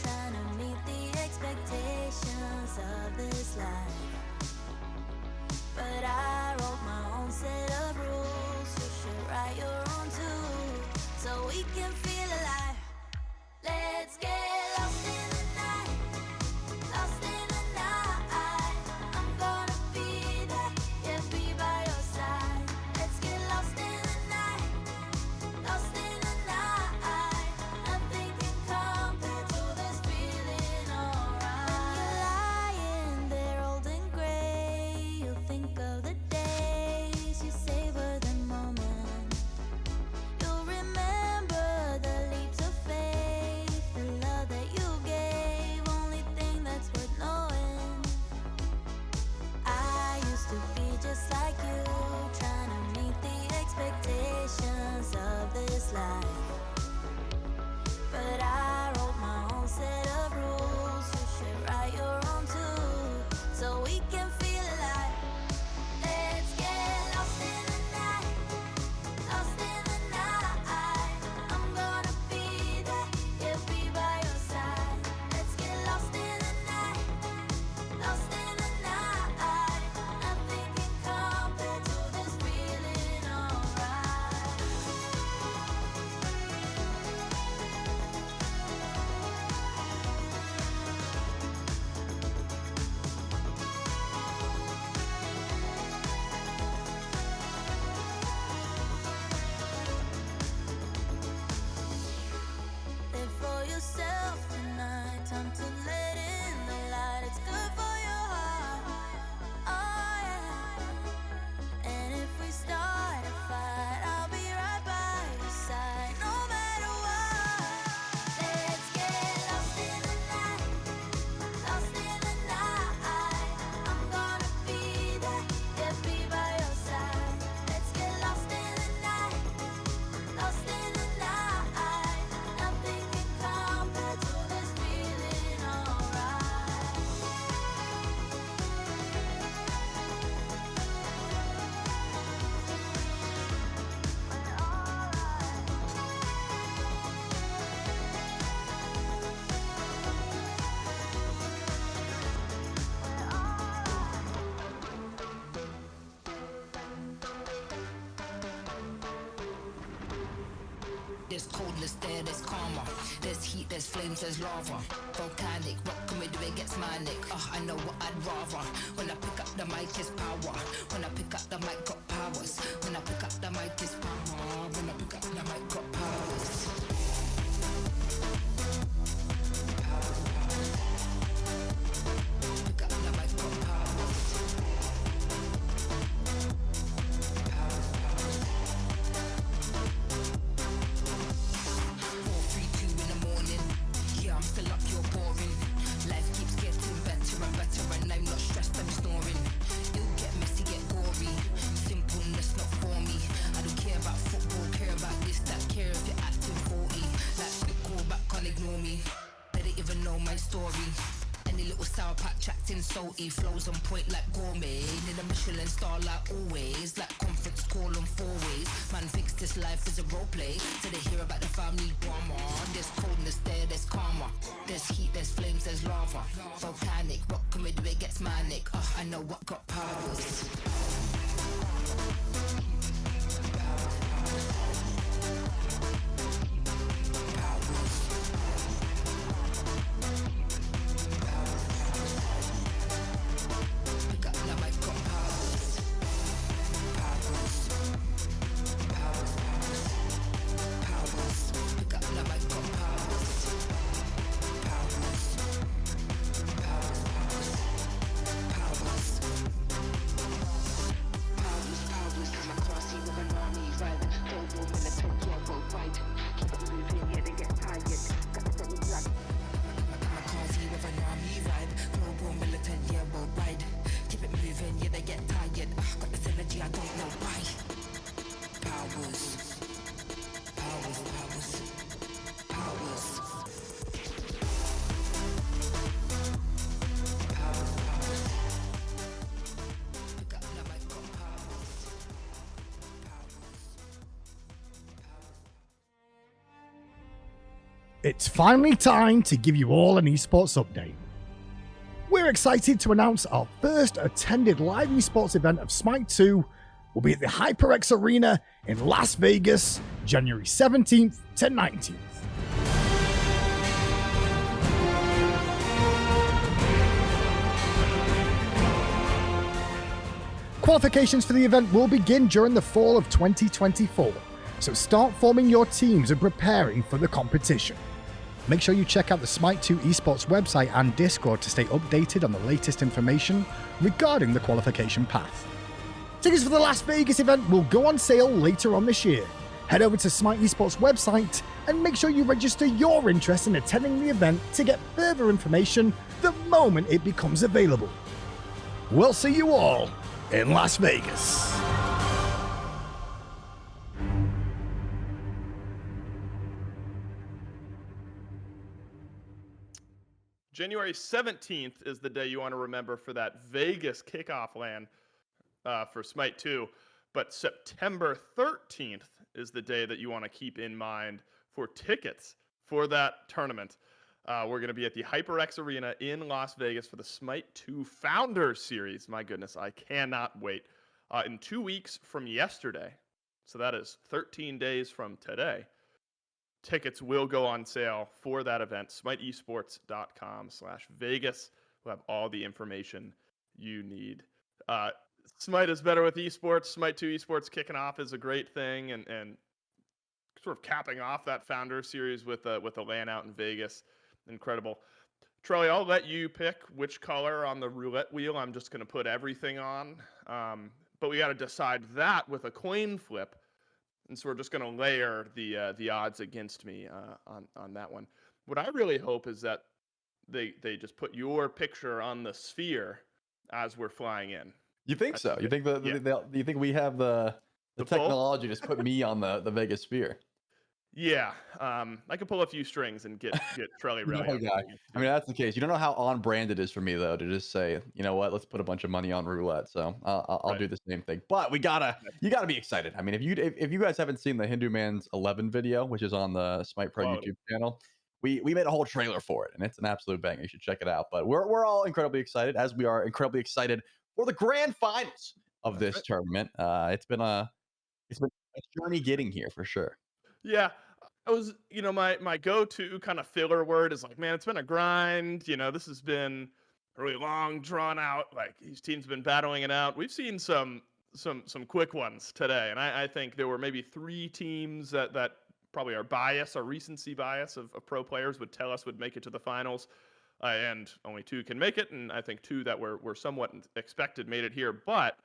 trying to meet the expectations of this life. But I wrote my own set of rules. You should write your own too, so we can feel alive. Let's get lost in the night, lost in the night. I'm gonna be there, yeah, be by your side. Let's get lost in the night, lost in the night. Nothing can compare to this feeling, alright. When you're lying there old and gray, you think of the days, you savor the moment. You'll remember the There's coldness there, there's karma. There's heat, there's flames, there's lava. Volcanic, what can we do? It gets manic. I know what I'd rather. When I pick up the mic, it's power. When I pick up the mic, got powers. When I pick up the mic, it's power. When I pick up the mic, got powers. Pick up the mic, got powers. 4:32 in the morning. Yeah, I'm still up, you're boring. Life keeps getting better and better, and I'm not stressed, I'm snoring. It'll get messy, get gory. Simpleness not for me. I don't care about football, care about this, that, care if you're acting 40. Like quick call back, can't ignore me. They don't even know my story. Any little sour patch acting salty, flows on point like gourmet. Need a Michelin star like always, like conference call on 4 ways. Man thinks this life is a role play, so they hear about the family drama. There's coldness there, there's karma. There's heat, there's flames, there's lava. Volcanic, what can we do? It gets manic. I know what got powers. Pick up the mic, got powers. Powers. Powers. Pick up the mic, got powers. Powers. Powers. Powers. I'm a classy with an army vibe. Global militant, yeah, worldwide. Keep it moving, yeah, they get tired. Got the double black. I'm a classy with an army vibe. Global militant, yeah, worldwide. Keep it moving, yeah, they get tired. Got this energy, I don't know why. Powers. Powers. Pick up the mic, got powers. It's finally time to give you all an esports update. We're excited to announce our first attended live esports event of SMITE 2 will be at the HyperX Arena in Las Vegas, January 17th to 19th. Qualifications for the event will begin during the fall of 2024, so start forming your teams and preparing for the competition. Make sure you check out the SMITE 2 Esports website and Discord to stay updated on the latest information regarding the qualification path. Tickets for the Las Vegas event will go on sale later on this year. Head over to SMITE Esports website and make sure you register your interest in attending the event to get further information the moment it becomes available. We'll see you all in Las Vegas. January 17th is the day you want to remember for that Vegas kickoff LAN for SMITE 2. But September 13th is the day that you want to keep in mind for tickets for that tournament. We're going to be at the HyperX Arena in Las Vegas for the SMITE 2 Founders Series. My goodness, I cannot wait. In 2 weeks from yesterday, so that is 13 days from today, tickets will go on sale for that event. SmiteEsports.com/Vegas. We'll have all the information you need. SMITE is better with esports. SMITE 2 Esports kicking off is a great thing, and sort of capping off that Founder Series with a LAN out in Vegas. Incredible. Charlie, I'll let you pick which color on the roulette wheel I'm just going to put everything on. But we got to decide that with a coin flip. And so we're just going to layer the odds against me on that one. What I really hope is that they just put your picture on the sphere as we're flying in. You think so? You think you think we have the technology to just put me on the Vegas sphere? Yeah, I could pull a few strings and get Trelly really. I mean, that's the case. You don't know how on brand it is for me though to just say, you know what, let's put a bunch of money on roulette. So I'll do the same thing. But you gotta be excited. I mean, if you guys haven't seen the Hindu Man's 11 video, which is on the SMITE Pro YouTube channel, we made a whole trailer for it, and it's an absolute banger. You should check it out. But we're all incredibly excited, as we are incredibly excited for the grand finals of this tournament. It's been a journey getting here for sure. Yeah, I was, my go-to kind of filler word is like, man, it's been a grind. This has been really long, drawn out. Like these teams have been battling it out. We've seen some quick ones today, and I think there were maybe 3 teams that probably our recency bias of pro players would tell us would make it to the finals, and only 2 can make it, and I think 2 that were somewhat expected made it here, but.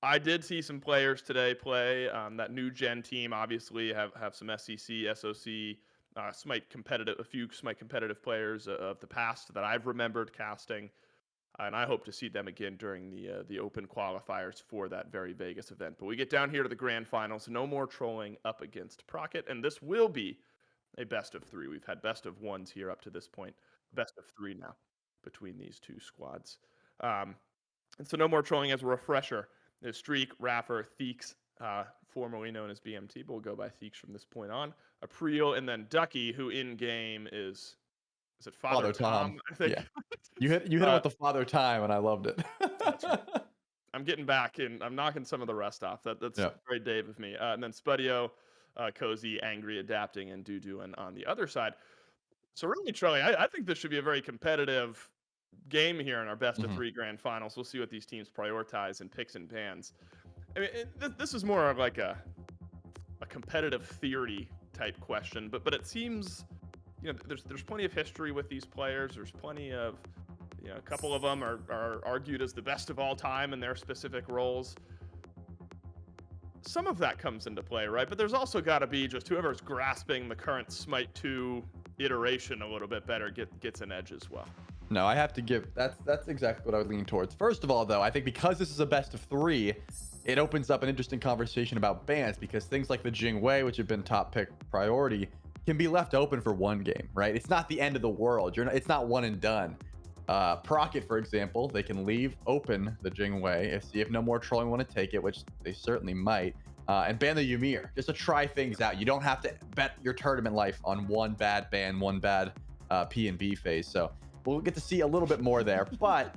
I did see some players today play. That new gen team obviously have some SEC, SOC, a few SMITE competitive players of the past that I've remembered casting, and I hope to see them again during the open qualifiers for that very Vegas event. But we get down here to the grand finals. No more trolling up against Procket, and this will be a best of 3. We've had best of 1s here up to this point. Best of 3 now between these 2 squads. And so no more trolling. As a refresher, there's Streak, Raffer, Theeks, formerly known as BMT, but we'll go by Theeks from this point on. April, and then Ducky, who in game is it Father Tom? I think. Yeah. You hit him with the Father Time, and I loved it. That's right. I'm getting back, and I'm knocking some of the rest off. That's very Dave of me. And then Spudio, Cozy, Angry, Adapting, and Doo on the other side. So really, Charlie, I think this should be a very competitive game here in our best of 3 grand finals. We'll see what these teams prioritize in picks and bans. I mean, this is more of like a competitive theory type question, but it seems there's plenty of history with these players. There's plenty of a couple of them are argued as the best of all time in their specific roles. Some of that comes into play, right? But there's also got to be just whoever's grasping the current SMITE 2 iteration a little bit better gets an edge as well. No, I have to give that's exactly what I would lean towards. First of all, though, I think because this is a best of 3, it opens up an interesting conversation about bans, because things like the Jingwei, which have been top pick priority, can be left open for 1 game, right? It's not the end of the world. It's not one and done. Procket, for example, they can leave open the Jingwei see if no more trolling want to take it, which they certainly might, and ban the Ymir just to try things out. You don't have to bet your tournament life on one bad ban, one bad P and B phase. So we'll get to see a little bit more there, but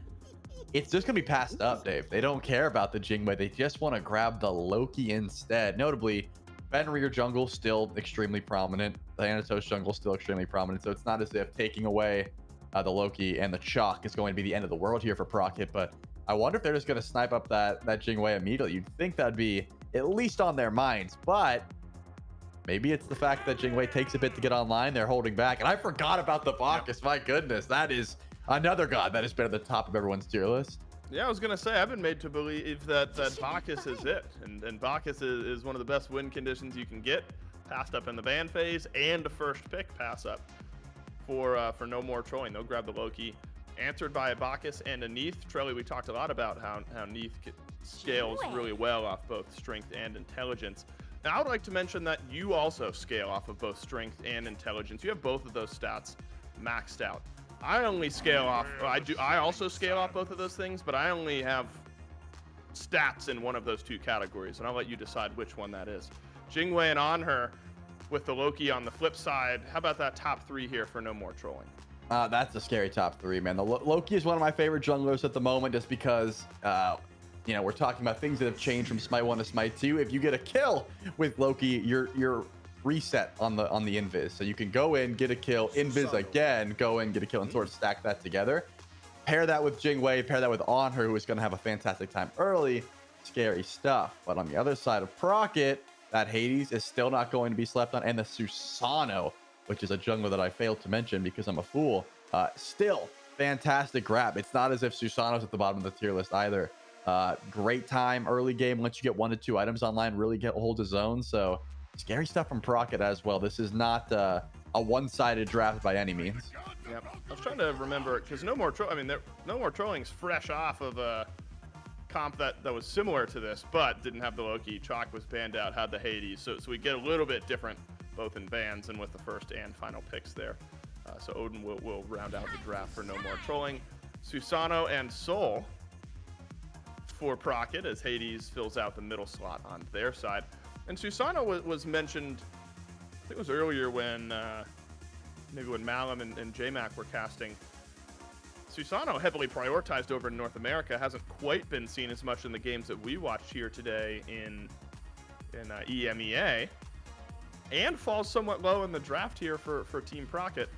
it's just going to be passed up, Dave. They don't care about the Jingwei. They just want to grab the Loki instead. Notably, Fenrir jungle still extremely prominent. The Thanatos jungle still extremely prominent. So it's not as if taking away the Loki and the Chalk is going to be the end of the world here for Procket. But I wonder if they're just going to snipe up that Jingwei immediately. You'd think that'd be at least on their minds. But maybe it's the fact that Jingwei takes a bit to get online. They're holding back. And I forgot about the Bacchus. My goodness, that is another god that has been at the top of everyone's tier list. Yeah, I was going to say, I've been made to believe that Bacchus is it. And Bacchus is one of the best win conditions you can get. Passed up in the ban phase and a first pick pass up for no more trolling. They'll grab the Loki. Answered by a Bacchus and a Neith. Trelly, we talked a lot about how Neith scales really well off both strength and intelligence. Now, I would like to mention that you also scale off of both strength and intelligence. You have both of those stats maxed out. I only scale off, I also scale off both of those things, but I only have stats in one of those 2 categories, and I'll let you decide which one that is. Jingwei and on her with the Loki on the flip side. How about that top 3 here for no more trolling? That's a scary top 3, man. The Loki is one of my favorite junglers at the moment, just because, we're talking about things that have changed from SMITE 1 to SMITE 2. If you get a kill with Loki, you're reset on the invis, so you can go in, get a kill, invis again, go in, get a kill, and sort of stack that together. Pair that with Jingwei, pair that with On Her, who is going to have a fantastic time early. Scary stuff. But on the other side of Procket, that Hades is still not going to be slept on, and the Susano, which is a jungler that I failed to mention because I'm a fool, still fantastic grab. It's not as if Susano's at the bottom of the tier list either. Great time early game. Once you get 1 to 2 items online, really get hold of zone. So scary stuff from Procket as well. This is not a one-sided draft by any means. Yep. I was trying to remember, because no more trolling's fresh off of a comp that was similar to this, but didn't have the Loki. Chalk was banned out, had the Hades. So we get a little bit different, both in bans and with the first and final picks there. So Odin will round out the draft for no more trolling. Susano and Soul for Procket, as Hades fills out the middle slot on their side. And Susano was mentioned, I think it was earlier when maybe when Malum and JMac were casting. Susano heavily prioritized over in North America, hasn't quite been seen as much in the games that we watched here today in EMEA. and falls somewhat low in the draft here for Team Procket.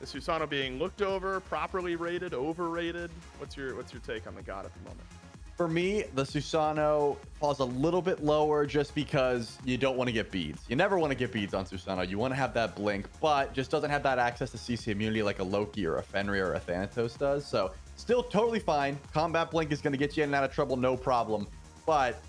Is Susano being looked over, properly rated, overrated? What's your take on the god at the moment? For me, the Susano falls a little bit lower just because you don't want to get beads. You never want to get beads on Susano. You want to have that blink, but just doesn't have that access to CC immunity like a Loki or a Fenrir or a Thanatos does. So still totally fine. Combat blink is going to get you in and out of trouble, no problem. But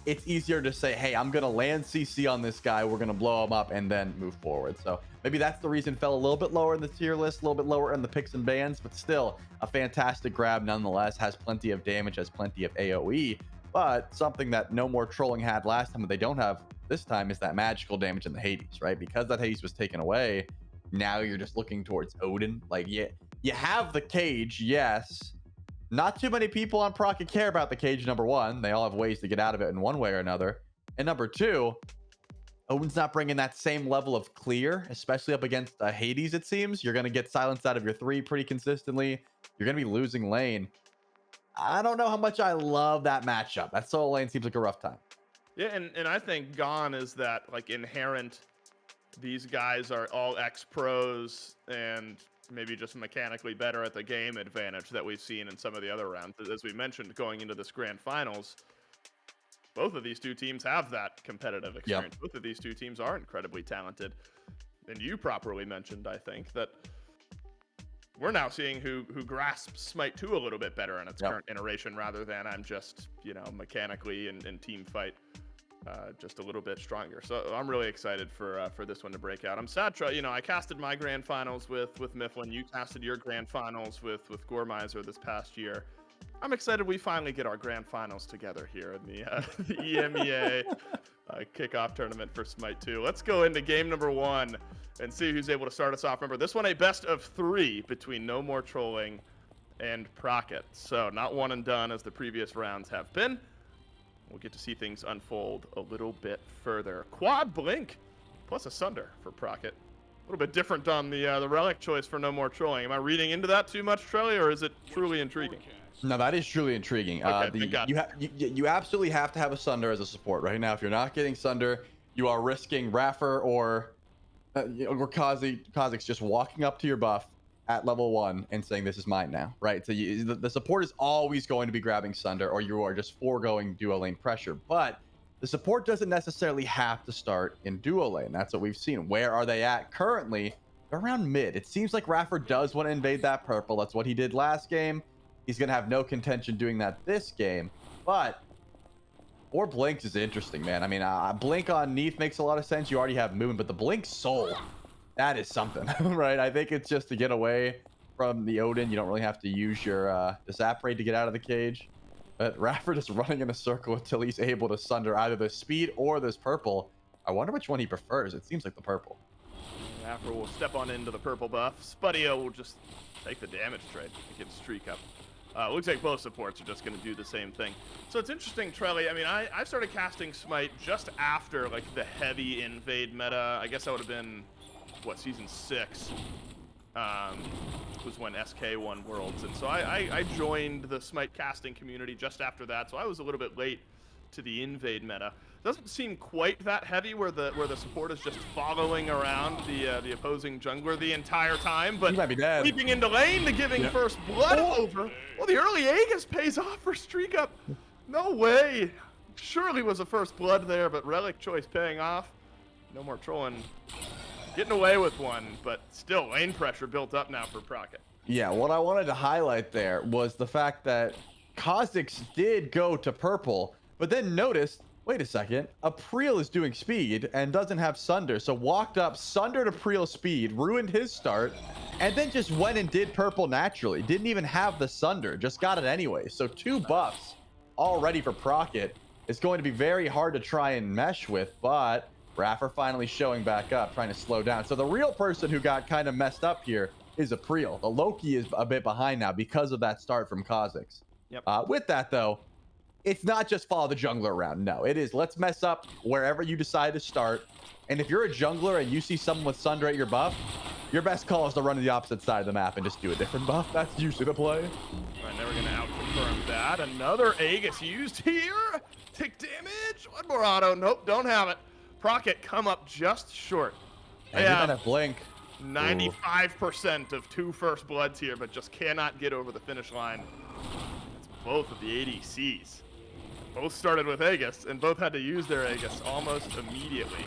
it's easier to say, hey, I'm going to land CC on this guy. We're going to blow him up and then move forward. So maybe that's the reason fell a little bit lower in the tier list, a little bit lower in the picks and bans, but still a fantastic grab nonetheless. Has plenty of damage, has plenty of AoE, but something that No More Trolling had last time that they don't have this time is that magical damage in the Hades, right? Because that Hades was taken away, now you're just looking towards Odin. Like, you have the cage, yes. Not too many people on Procket care about the cage, number one. They all have ways to get out of it in one way or another. And number two, Odin's not bringing that same level of clear, especially up against Hades, it seems. You're going to get silenced out of your 3 pretty consistently. You're going to be losing lane. I don't know how much I love that matchup. That solo lane seems like a rough time. Yeah, and I think gone is that, like, inherent, these guys are all ex-pros and maybe just mechanically better at the game advantage that we've seen in some of the other rounds. As we mentioned, going into this grand finals, both of these two teams have that competitive experience. Both of these two teams are incredibly talented. And you properly mentioned, I think, that we're now seeing who grasps Smite 2 a little bit better in its current iteration, rather than I'm just, mechanically and team fight just a little bit stronger. So I'm really excited for this one to break out. I'm sad, I casted my grand finals with Mifflin. You casted your grand finals with Gormizer this past year. I'm excited we finally get our grand finals together here in the EMEA kickoff tournament for Smite 2. Let's go into game number 1 and see who's able to start us off. Remember, this one a best of 3 between No More Trolling and Procket. So not one and done as the previous rounds have been. We'll get to see things unfold a little bit further. Quad Blink plus a Sunder for Procket. A little bit different on the relic choice for No More Trolling. Am I reading into that too much, Trelly, or is it truly intriguing? No, that is truly intriguing. Okay, you absolutely have to have a Sunder as a support right now. If you're not getting Sunder, you are risking Raffer or Kha'Zix just walking up to your buff at level 1 and saying, this is mine now, right? So the support is always going to be grabbing Sunder, or you are just foregoing duo lane pressure. But the support doesn't necessarily have to start in duo lane. That's what we've seen. Where are they at currently? They're around mid. It seems like Raffer does want to invade that purple. That's what he did last game. He's going to have no contention doing that this game. But 4 Blinks is interesting, man. I mean, Blink on Neith makes a lot of sense. You already have Moon, but the Blink Soul, that is something, right? I think it's just to get away from the Odin. You don't really have to use your the Zap Raid to get out of the cage. But Raffer just running in a circle until he's able to Sunder either the speed or this purple. I wonder which one he prefers. It seems like the purple. Raffer will step on into the purple buff. Spudio will just take the damage trade to get streak up. Looks like both supports are just going to do the same thing. So it's interesting, Trelly. I mean, I started casting Smite just after, like, the heavy invade meta. I guess that would have been, what, season 6 was when SK won Worlds. And so I joined the Smite casting community just after that. So I was a little bit late to the invade meta. Doesn't seem quite that heavy where the support is just following around the opposing jungler the entire time, but leaping into lane to giving first blood over. Well, the early Aegis pays off for streak up. No way. Surely was a first blood there, but relic choice paying off. No More Trolling getting away with one, but still lane pressure built up now for Procket. Yeah, what I wanted to highlight there was the fact that Kha'Zix did go to purple, but then noticed, wait a second, April is doing speed and doesn't have Sunder, so walked up, Sundered April speed, ruined his start, and then just went and did purple naturally. Didn't even have the Sunder, just got it anyway. So 2 buffs already for Procket. It's going to be very hard to try and mesh with, but Raffer finally showing back up, trying to slow down. So the real person who got kind of messed up here is April. The Loki is a bit behind now because of that start from Kha'Zix. Yep. With that, though, it's not just follow the jungler around. No, it is let's mess up wherever you decide to start. And if you're a jungler and you see someone with Sunder at your buff, your best call is to run to the opposite side of the map and just do a different buff. That's usually the play. All right, never going to out-confirm that. Another Aegis used here. Take damage. One more auto. Nope, don't have it. Procket come up just short. And you're gonna blink. 95% of 2 first bloods here, but just cannot get over the finish line. It's both of the ADCs. Both started with Aegis, and both had to use their Aegis almost immediately.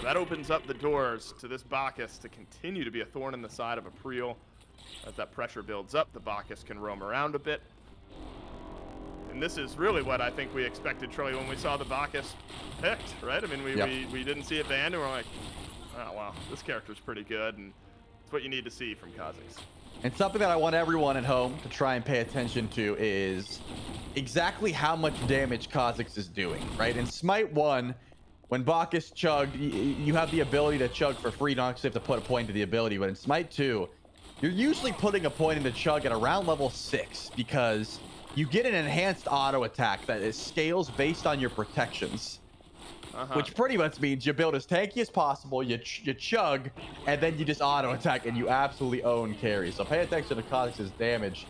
That opens up the doors to this Bacchus to continue to be a thorn in the side of April. As that pressure builds up, the Bacchus can roam around a bit. And this is really what I think we expected, Troy, when we saw the Bacchus picked, right? I mean, we didn't see it banned, and we're like, oh, wow, this character's pretty good, and it's what you need to see from Kha'Zix. And something that I want everyone at home to try and pay attention to is exactly how much damage Kha'Zix is doing, right? In Smite 1, when Bacchus chugged, you have the ability to chug for free, not actually have to put a point into the ability, but in Smite 2, you're usually putting a point into chug at around level 6 because you get an enhanced auto attack that is scales based on your protections. Which pretty much means you build as tanky as possible, you chug, and then you just auto attack, and you absolutely own carry. So pay attention to Kha'Zix's damage.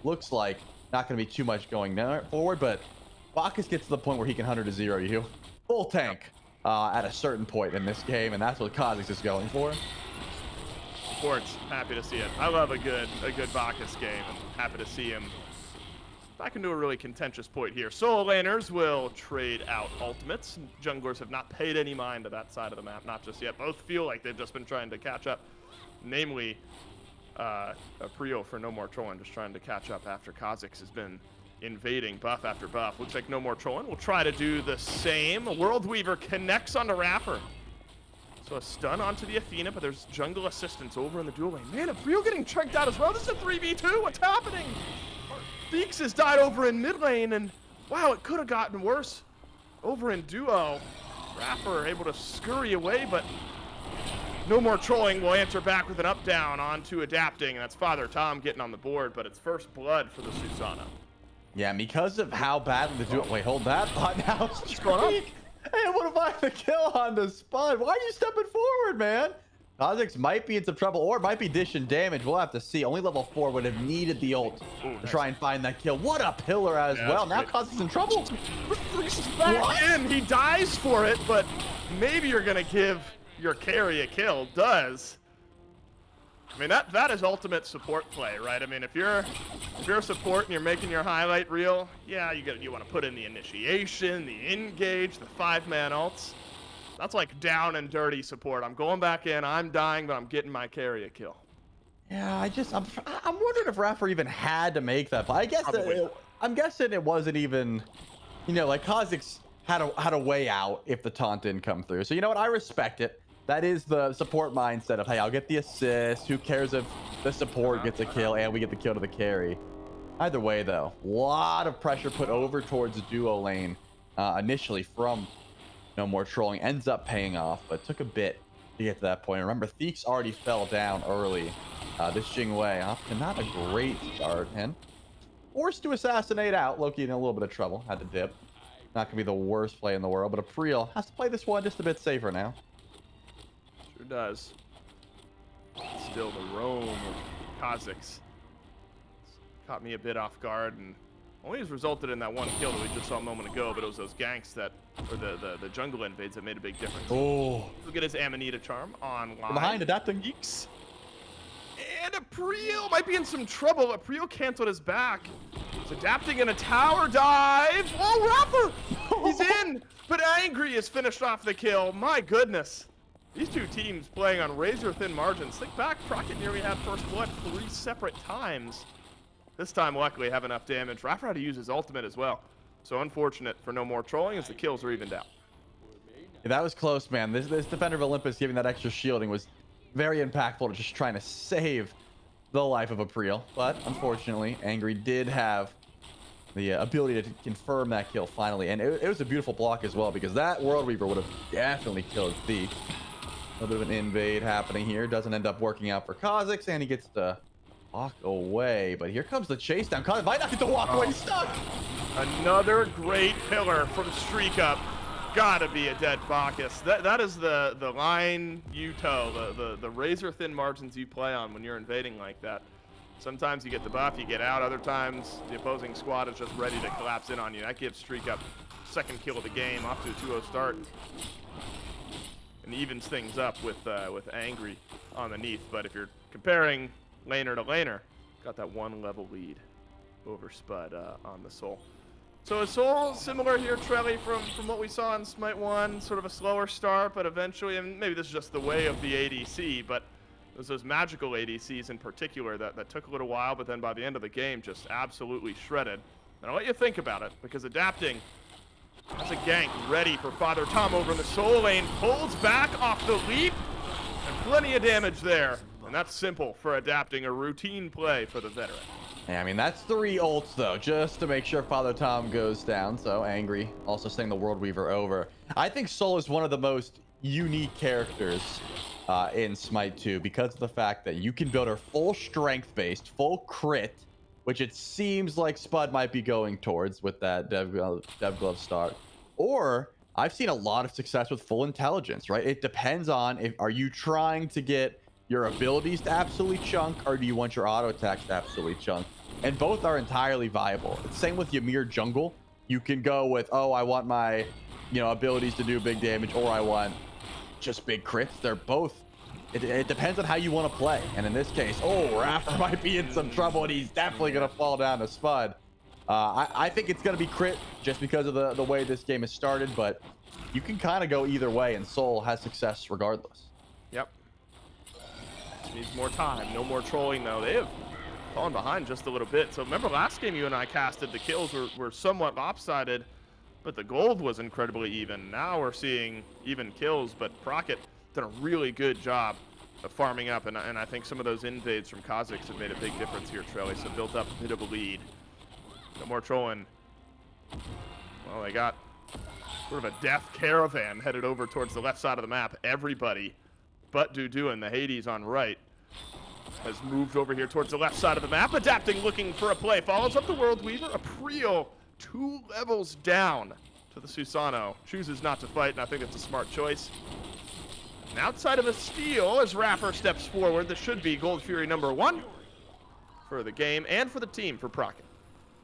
Looks like not going to be too much going forward, but Bacchus gets to the point where he can 100-0 you. Full tank at a certain point in this game, and that's what Kha'Zix is going for. Sports, happy to see it. I love a good Bacchus game, and happy to see him back into a really contentious point here. Solo laners will trade out ultimates. Junglers have not paid any mind to that side of the map, not just yet. Both feel like they've just been trying to catch up. Namely, April for No More Trolling, just trying to catch up after Kha'Zix has been invading buff after buff. Looks like No More Trolling will try to do the same. World Weaver connects onto Raffer. So a stun onto the Athena, but there's jungle assistance over in the dual lane. Man, April getting checked out as well. This is a 3v2. What's happening? Theeks has died over in mid lane, and wow, it could have gotten worse over in duo. Raffer able to scurry away, but No More Trolling will answer back with an up down onto adapting, and that's Father Tom getting on the board, but it's first blood for the Susana. Yeah, because of how badly the duo. Wait, hold that thought now. What's going on? Hey, what if I have the kill on the spot? Why are you stepping forward, man? Kha'Zix might be in some trouble, or might be dishing damage. We'll have to see. Only level 4 would have needed the ult to try and find that kill. What a pillar as well. Now Kha'Zix in trouble. Back in. He dies for it, but maybe you're going to give your carry a kill. Does. I mean, that is ultimate support play, right? I mean, if you're a support and you're making your highlight reel, yeah, you want to put in the initiation, the engage, the 5-man ults. That's like down and dirty support. I'm going back in, I'm dying, but I'm getting my carry a kill. Yeah, I'm wondering if Raffer even had to make that play. I'm guessing it wasn't even, like Kha'Zix had a way out if the taunt didn't come through. So you know what? I respect it. That is the support mindset of, hey, I'll get the assist. Who cares if the support gets a kill and we get the kill to the carry? Either way, though, a lot of pressure put over towards the duo lane initially from No More Trolling. Ends up paying off, but took a bit to get to that point. Remember, Theeks already fell down early. This Jingwei off to not a great start, and forced to assassinate out. Loki in a little bit of trouble. Had to dip. Not going to be the worst play in the world, but April has to play this one just a bit safer now. Sure does. Still the roam of Kha'Zix. Caught me a bit off guard, and only has resulted in that one kill that we just saw a moment ago, but it was those ganks that, or the jungle invades that made a big difference. Oh. Look at his Amanita charm online. From behind, adapting. Eeks. And April might be in some trouble. April canceled his back. He's adapting in a tower dive. Oh, Raffer! He's in! But Angry has finished off the kill. My goodness. These two teams playing on razor-thin margins. Think back, Procket nearly had first blood 3 separate times. This time, luckily, have enough damage. Raffer had to use his ultimate as well. So unfortunate for No More Trolling as the kills are evened out. Yeah, that was close, man. This Defender of Olympus giving that extra shielding was very impactful to just trying to save the life of April. But unfortunately, Angry did have the ability to confirm that kill finally. And it was a beautiful block as well, because that World Weaver would have definitely killed Thief. A little bit of an invade happening here. Doesn't end up working out for Kha'Zix, and he gets to walk away. But here comes the chase down. Kha'Zix might not get to walk away. He's stuck. Another great pillar from Streak Up. Gotta be a dead Bacchus. That is the line you toe, the razor-thin margins you play on when you're invading like that. Sometimes you get the buff, you get out. Other times, the opposing squad is just ready to collapse in on you. That gives Streak Up second kill of the game, off to a 2-0 start. evens things up with Angry underneath. But if you're comparing laner to laner, got that 1 level lead over Spud on the Soul. So is Soul similar here, Trelly, from what we saw in Smite 1? Sort of a slower start, but eventually, and maybe this is just the way of the ADC, but it was those magical ADCs in particular that took a little while, but then by the end of the game, just absolutely shredded. And I'll let you think about it, because adapting has a gank ready for Father Tom over in the Soul lane, pulls back off the leap, and plenty of damage there. And that's simple for adapting, a routine play for the veteran. Yeah, I mean, that's 3 ults, though, just to make sure Father Tom goes down. So Angry also sending the World Weaver over. I think Soul is one of the most unique characters in Smite 2 because of the fact that you can build her full strength-based, full crit, which it seems like Spud might be going towards with that Dev Glove start. Or I've seen a lot of success with full intelligence, right? It depends on are you trying to get your abilities to absolutely chunk, or do you want your auto attacks to absolutely chunk? And both are entirely viable. It's same with Ymir jungle. You can go with, oh, I want my, abilities to do big damage, or I want just big crits. They're both. It depends on how you want to play. And in this case, Rapper might be in some trouble, and he's definitely going to fall down to Spud. I think it's going to be crit just because of the way this game has started, but you can kind of go either way, and Soul has success regardless. Yep. Needs more time. No more trolling, though. They have fallen behind just a little bit. So remember last game you and I casted, the kills were somewhat lopsided, but the gold was incredibly even. Now we're seeing even kills, but Procket done a really good job of farming up, and I think some of those invades from Kha'Zix have made a big difference here, Trelly, so built up a bit of a lead. No more trolling. Well, they got sort of a death caravan headed over towards the left side of the map. Everybody but Dudu and the Hades on right has moved over here towards the left side of the map. Adapting, looking for a play. Follows up the World Weaver. A Prio 2 levels down to the Susano. Chooses not to fight, and I think it's a smart choice. And outside of a steal, as Rapper steps forward, this should be Gold Fury number 1 for the game and for the team for Procket.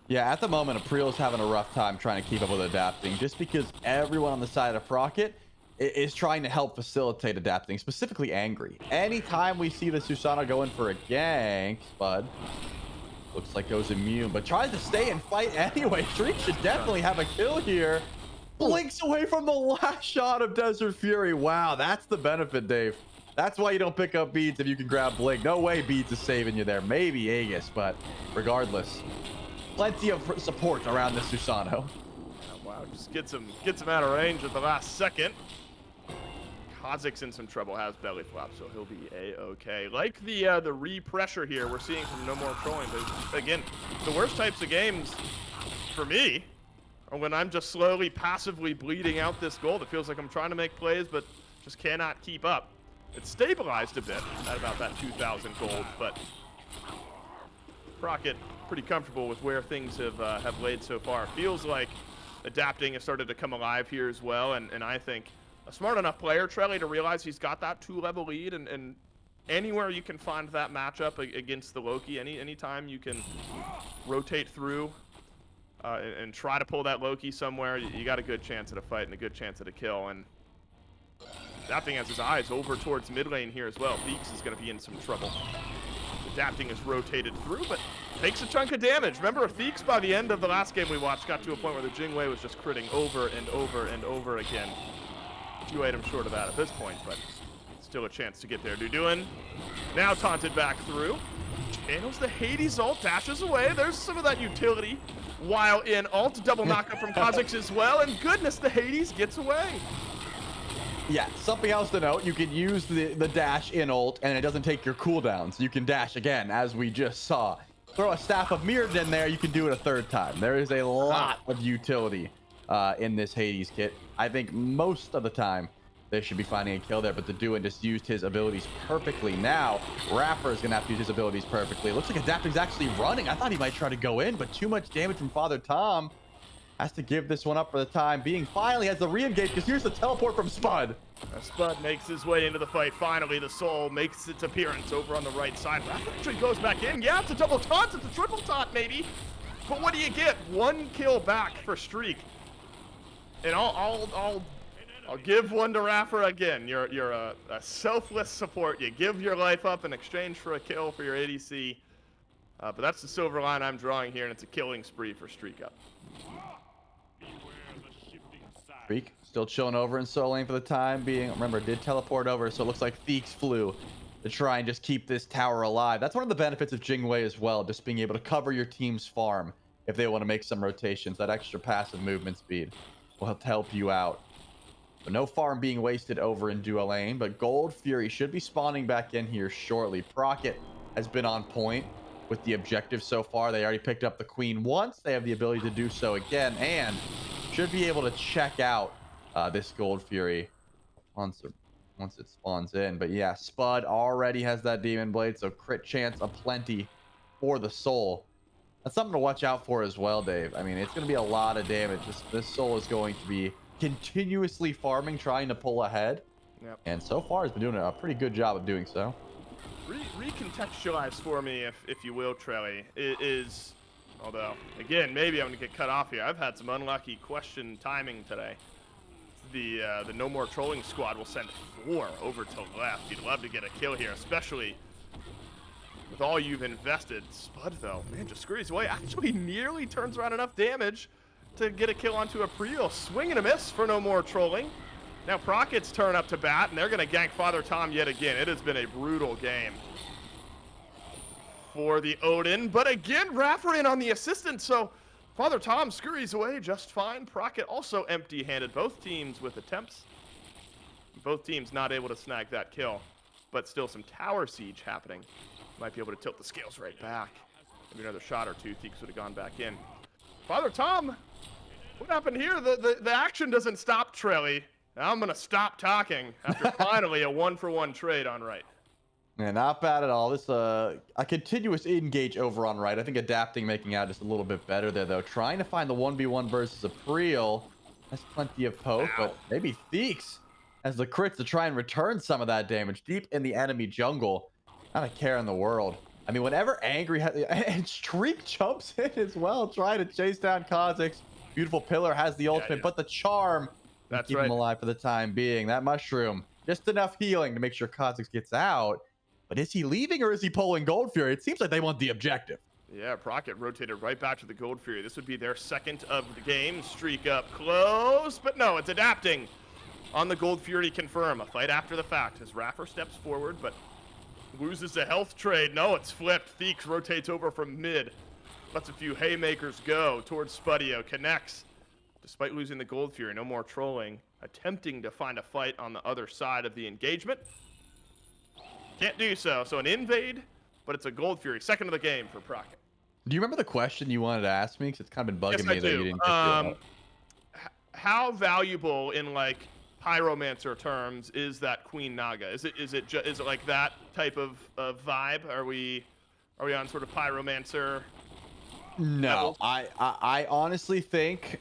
Yeah, at the moment, April's having a rough time trying to keep up with adapting, just because everyone on the side of Procket is trying to help facilitate adapting, specifically Angry. Anytime we see the Susano going for a gank, Spud looks like goes immune, but tries to stay and fight anyway. Shriek should definitely have a kill here. Blinks away from the last shot of Desert Fury. Wow, that's the benefit, Dave. That's why you don't pick up Beads if you can grab Blink. No way Beads is saving you there. Maybe Aegis, but regardless, plenty of support around the Susano. Oh, wow, just gets him out of range at the last second. Kha'Zix in some trouble, has belly flop, so he'll be a-okay. Like the re-pressure here we're seeing from No More Trolling. But again, the worst types of games for me are when I'm just slowly, passively bleeding out this gold. It feels like I'm trying to make plays, but just cannot keep up. It's stabilized a bit at about that 2,000 gold, but Procket pretty comfortable with where things have laid so far. Feels like adapting has started to come alive here as well, and I think a smart enough player, Trelly, to realize he's got that 2-level lead, and anywhere you can find that matchup against the Loki, anytime you can rotate through and try to pull that Loki somewhere, you got a good chance at a fight and a good chance at a kill. And Adapting has his eyes over towards mid lane here as well. Feeks is going to be in some trouble. Adapting is rotated through, but takes a chunk of damage. Remember, Feeks, by the end of the last game we watched, got to a point where the Jingwei was just critting over and over and over again. 2 items short of that at this point, but still a chance to get there. Duduin now taunted back through. Channels the Hades ult, dashes away. There's some of that utility while in ult. Double knockup from Kha'Zix as well, and goodness, the Hades gets away. Yeah, something else to note, you can use the dash in ult, and it doesn't take your cooldowns. You can dash again, as we just saw. Throw a Staff of Mirrodin in there, you can do it a 3rd time. There is a lot of utility in this Hades kit. I think most of the time they should be finding a kill there, but Duduin just used his abilities perfectly. Now, Rapper is going to have to use his abilities perfectly. It looks like Adapting's actually running. I thought he might try to go in, but too much damage from Father Tom. Has to give this one up for the time being. Finally has the re-engage, because here's the teleport from Spud. Spud makes his way into the fight. Finally, the Soul makes its appearance over on the right side. Rapper actually goes back in. Yeah, it's a double taunt. It's a triple taunt, maybe. But what do you get? 1 kill back for Streak. And I'll I'll give one to Raffer again. You're a selfless support. You give your life up in exchange for a kill for your ADC. But that's the silver line I'm drawing here, and it's a killing spree for Streak Up. Streak still chilling over in solo lane for the time being. Remember, did teleport over, so it looks like Theeks flew to try and just keep this tower alive. That's one of the benefits of Jingwei as well, just being able to cover your team's farm if they want to make some rotations. That extra passive movement speed will help you out. But no farm being wasted over in duo lane, but Gold Fury should be spawning back in here shortly. Procket has been on point with the objective so far. They already picked up the queen once. They have the ability to do so again, and should be able to check out this Gold Fury once it spawns in. But yeah, Spud already has that Demon Blade, so crit chance aplenty for the Soul. That's something to watch out for as well, Dave. I mean, it's going to be a lot of damage. This Soul is going to be continuously farming, trying to pull ahead. Yep. And so far has been doing a pretty good job of doing so. Recontextualize for me, if you will, Trelly, is, although, again, maybe I'm going to get cut off here. I've had some unlucky question timing today. The No More Trolling squad will send 4 over to left. You'd love to get a kill here, especially with all you've invested. Spud, though, man, just scurries away. Actually nearly turns around enough damage to get a kill onto a Priel. Swing and a miss for No More Trolling. Now Procket's turn up to bat, and they're going to gank Father Tom yet again. It has been a brutal game for the Odin. But again, Raffer in on the assistant, so Father Tom scurries away just fine. Procket also empty-handed. Both teams with attempts. Both teams not able to snag that kill. But still some tower siege happening. Might be able to tilt the scales right back. Maybe another shot or two. Theeks would have gone back in. Father Tom, what happened here? The action doesn't stop, Trelly. Now I'm going to stop talking after finally a 1-for-1 trade on right. Yeah, not bad at all. This a continuous engage over on right. I think adapting, making out just a little bit better there, though. Trying to find the 1v1 versus a Priel. Has plenty of poke, but maybe Theeks has the crits to try and return some of that damage deep in the enemy jungle. Not a care in the world. I mean, whenever Angry has... And Streak jumps in as well, trying to chase down Kha'Zix. Beautiful Pillar has the ultimate, but the charm... That's keep right. him alive for the time being. That mushroom, just enough healing to make sure Kha'Zix gets out. But is he leaving or is he pulling Gold Fury? It seems like they want the objective. Yeah, Procket rotated right back to the Gold Fury. This would be their second of the game. Streak up close, but no, it's adapting on the Gold Fury confirm. A fight after the fact as Raffer steps forward, but loses the health trade. No, it's flipped. Theeks rotates over from mid. Lets a few haymakers go towards Spudio. Connects. Despite losing the Gold Fury, No More Trolling, attempting to find a fight on the other side of the engagement. Can't do so. So an invade, but it's a Gold Fury. Second of the game for Procket. Do you remember the question you wanted to ask me? Because it's kind of been bugging Yes, me that you didn't get to it. How valuable in like pyromancer terms is that Queen Naga? Is it like that type of vibe? Are we on sort of pyromancer? No, I honestly think.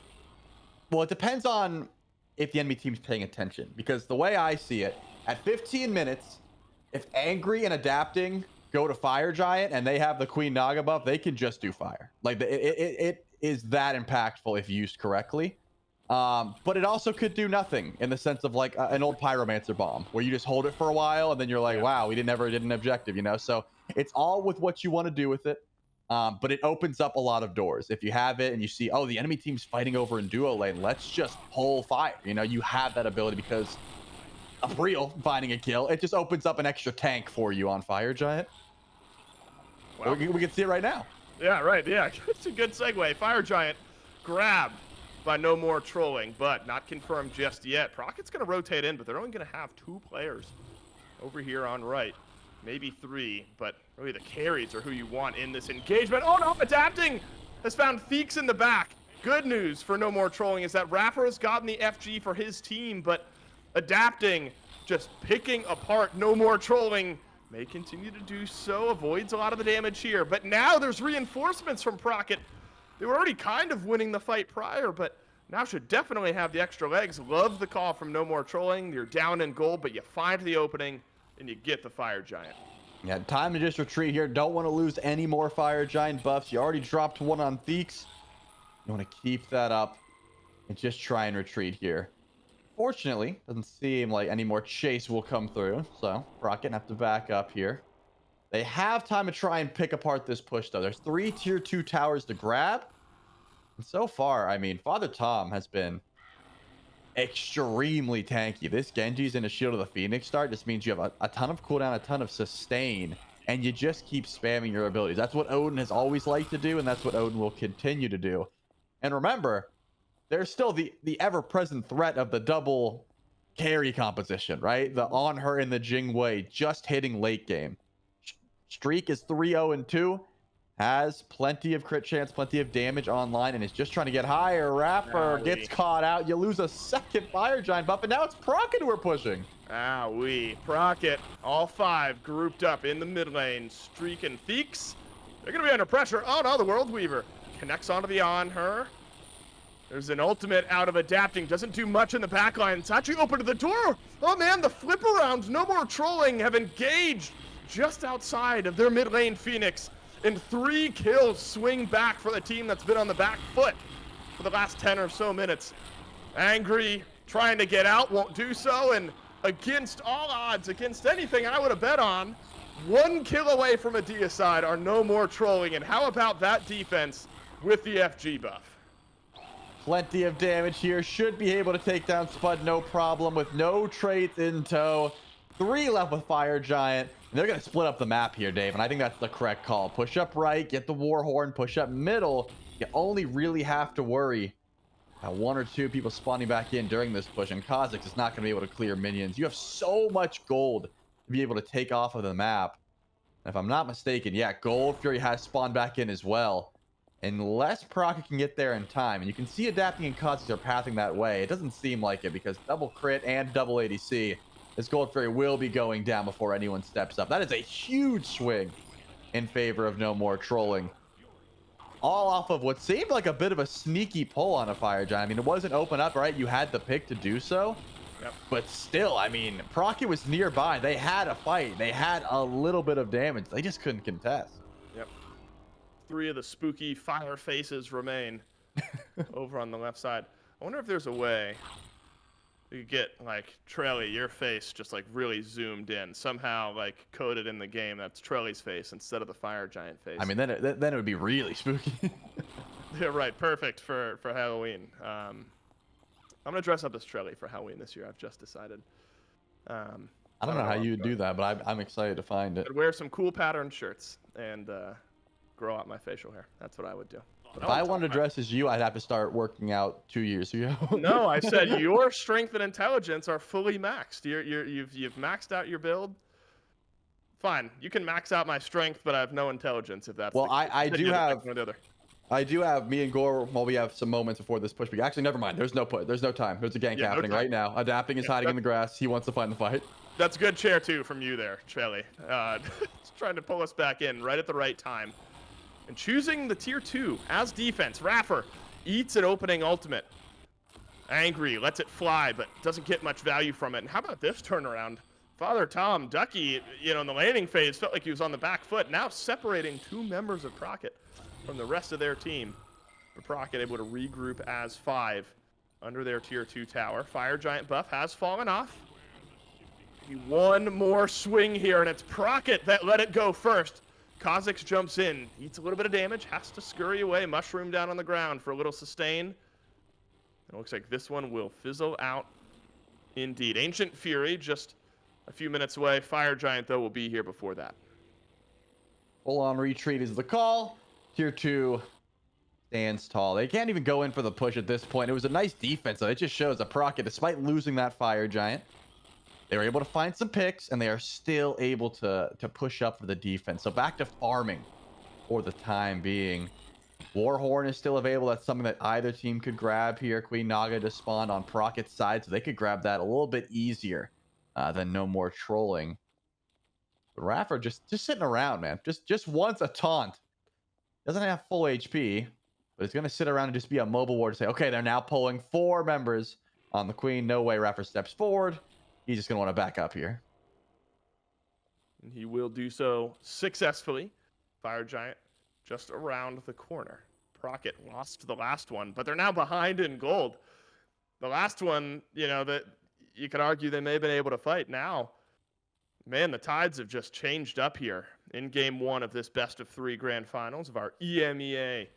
Well, it depends on if the enemy team's paying attention. Because the way I see it, at 15 minutes, if Angry and Adapting go to Fire Giant and they have the Queen Naga buff, they can just do fire. Like, it is that impactful if used correctly. But it also could do nothing in the sense of like an old Pyromancer bomb, where you just hold it for a while and then you're like, wow, we never did an objective, you know? So it's all with what you want to do with it. But it opens up a lot of doors. If you have it and you see, oh, the enemy team's fighting over in duo lane, let's just pull fire. You know, you have that ability because of real finding a kill. It just opens up an extra tank for you on Fire Giant. Wow. We can see it right now. Yeah, right. Yeah, it's a good segue. Fire Giant grabbed by No More Trolling, but not confirmed just yet. Procket's going to rotate in, but they're only going to have 2 players over here on right. Maybe 3, but really the carries are who you want in this engagement. Oh no, Adapting has found Theeks in the back. Good news for No More Trolling is that Raffer has gotten the FG for his team, but Adapting just picking apart No More Trolling. May continue to do so, avoids a lot of the damage here, but now there's reinforcements from Procket. They were already kind of winning the fight prior, but now should definitely have the extra legs. Love the call from No More Trolling. You're down in gold, but you find the opening and you get the Fire Giant. Yeah, time to just retreat here. Don't want to lose any more Fire Giant buffs. You already dropped one on Theeks. You want to keep that up and just try and retreat here. Fortunately, doesn't seem like any more chase will come through. So Rocket have to back up here. They have time to try and pick apart this push, though. There's 3 tier 2 towers to grab. And so far, I mean, Father Tom has been extremely tanky. This Genji's in a Shield of the Phoenix start just means you have a ton of cooldown, a ton of sustain, and you just keep spamming your abilities. That's what Odin has always liked to do, and that's what Odin will continue to do. And remember, there's still the ever-present threat of the double carry composition, right? The on her in the Jing Wei just hitting late game. Streak is 3-0-2. Has plenty of crit chance, plenty of damage online, and is just trying to get higher. Rapper gets caught out. You lose a second Fire Giant buff, and now it's Procket who are pushing. Procket, all 5 grouped up in the mid lane. Streak and Theeks, they're going to be under pressure. Oh no, the World Weaver connects onto the on her. There's an ultimate out of adapting. Doesn't do much in the backline. It's actually open to the door. Oh man, the flip around. No more trolling have engaged just outside of their mid lane Phoenix. And 3 kills swing back for the team that's been on the back foot for the last 10 or so minutes. Angry, trying to get out, won't do so. And against all odds, against anything I would have bet on, 1 kill away from a deicide are no more trolling. And how about that defense with the FG buff? Plenty of damage here. Should be able to take down Spud, no problem, with no traits in tow. 3 left with Fire Giant. And they're going to split up the map here, Dave, and I think that's the correct call. Push up right, get the Warhorn, push up middle. You only really have to worry about 1 or 2 people spawning back in during this push, and Kha'Zix is not going to be able to clear minions. You have so much gold to be able to take off of the map. And if I'm not mistaken, yeah, Gold Fury has spawned back in as well. Unless Procket can get there in time, and you can see Adapting and Kha'Zix are pathing that way. It doesn't seem like it because double crit and double ADC. This Gold Fury will be going down before anyone steps up. That is a huge swing in favor of no more trolling. All off of what seemed like a bit of a sneaky pull on a Fire Giant. I mean, it wasn't open up, right? You had the pick to do so. Yep. But still, I mean, Procket was nearby. They had a fight. They had a little bit of damage. They just couldn't contest. Yep. 3 of the spooky fire faces remain over on the left side. I wonder if there's a way you could get, like, Trelly, your face just, like, really zoomed in. Somehow, like, coded in the game that's Trelly's face instead of the Fire Giant face. I mean, then it would be really spooky. Yeah, right. Perfect for Halloween. I'm going to dress up as Trelly for Halloween this year. I've just decided. I don't know how you would do that, but I'm excited to find it. I'd wear some cool patterned shirts and grow out my facial hair. That's what I would do. If I wanted to dress as you, I'd have to start working out 2 years ago. No, I said your strength and intelligence are fully maxed. You've maxed out your build. Fine, you can max out my strength, but I have no intelligence. If that's well, I do have me and Gore. Well, we have some moments before this push. But actually, never mind. There's no time. There's a gank happening right now. Adapting is hiding in the grass. He wants to find the fight. That's good chair too from you there, Trelly. Trying to pull us back in right at the right time. And choosing the tier 2 as defense. Raffer eats an opening ultimate. Angry, lets it fly, but doesn't get much value from it. And how about this turnaround? Father Tom, Ducky, in the landing phase, felt like he was on the back foot. Now separating 2 members of Procket from the rest of their team. But Procket able to regroup as 5 under their tier 2 tower. Fire Giant buff has fallen off. One more swing here, and it's Procket that let it go first. Kha'Zix jumps in, eats a little bit of damage, has to scurry away, mushroom down on the ground for a little sustain. It looks like this one will fizzle out indeed. Ancient Fury just a few minutes away. Fire Giant, though, will be here before that. Full-on retreat is the call. Tier 2 stands tall. They can't even go in for the push at this point. It was a nice defense, though. It just shows that Procket, despite losing that Fire Giant, they were able to find some picks, and they are still able to push up for the defense. So back to farming for the time being. Warhorn is still available. That's something that either team could grab here. Queen Naga just spawned on Procket's side, so they could grab that a little bit easier than no more trolling. But Raffer just sitting around, man. Just wants a taunt. Doesn't have full HP, but it's going to sit around and just be a mobile ward to say, okay, they're now pulling 4 members on the Queen. No way Raffer steps forward. He's just going to want to back up here. And he will do so successfully. Fire Giant just around the corner. Procket lost the last one, but they're now behind in gold. the last one, that you could argue they may have been able to fight. Now, man, the tides have just changed up here in game 1 of this best of 3 grand finals of our EMEA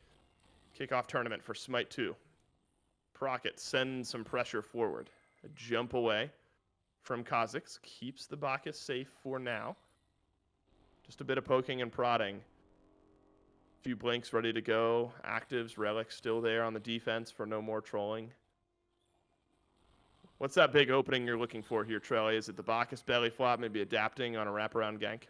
kickoff tournament for SMITE 2. Procket sends some pressure forward. A jump away from Kha'Zix keeps the Bacchus safe for now. Just a bit of poking and prodding. A few blinks ready to go. Actives, relics still there on the defense for no more trolling. What's that big opening you're looking for here, Trelly? Is it the Bacchus belly flop, maybe adapting on a wraparound gank?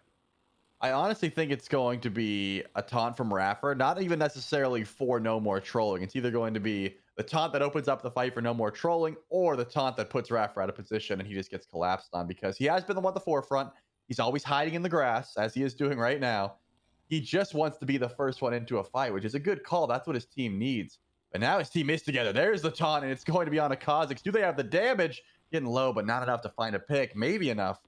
I honestly think it's going to be a taunt from Raffer, not even necessarily for no more trolling. It's either going to be the taunt that opens up the fight for no more trolling, or the taunt that puts Raffer out of position and he just gets collapsed on, because he has been the one at the forefront. He's always hiding in the grass, as he is doing right now. He just wants to be the first one into a fight, which is a good call. That's what his team needs. But now his team is together. There's the taunt, and it's going to be on a Kha'Zix. Do they have the damage? Getting low, but not enough to find a pick. Maybe enough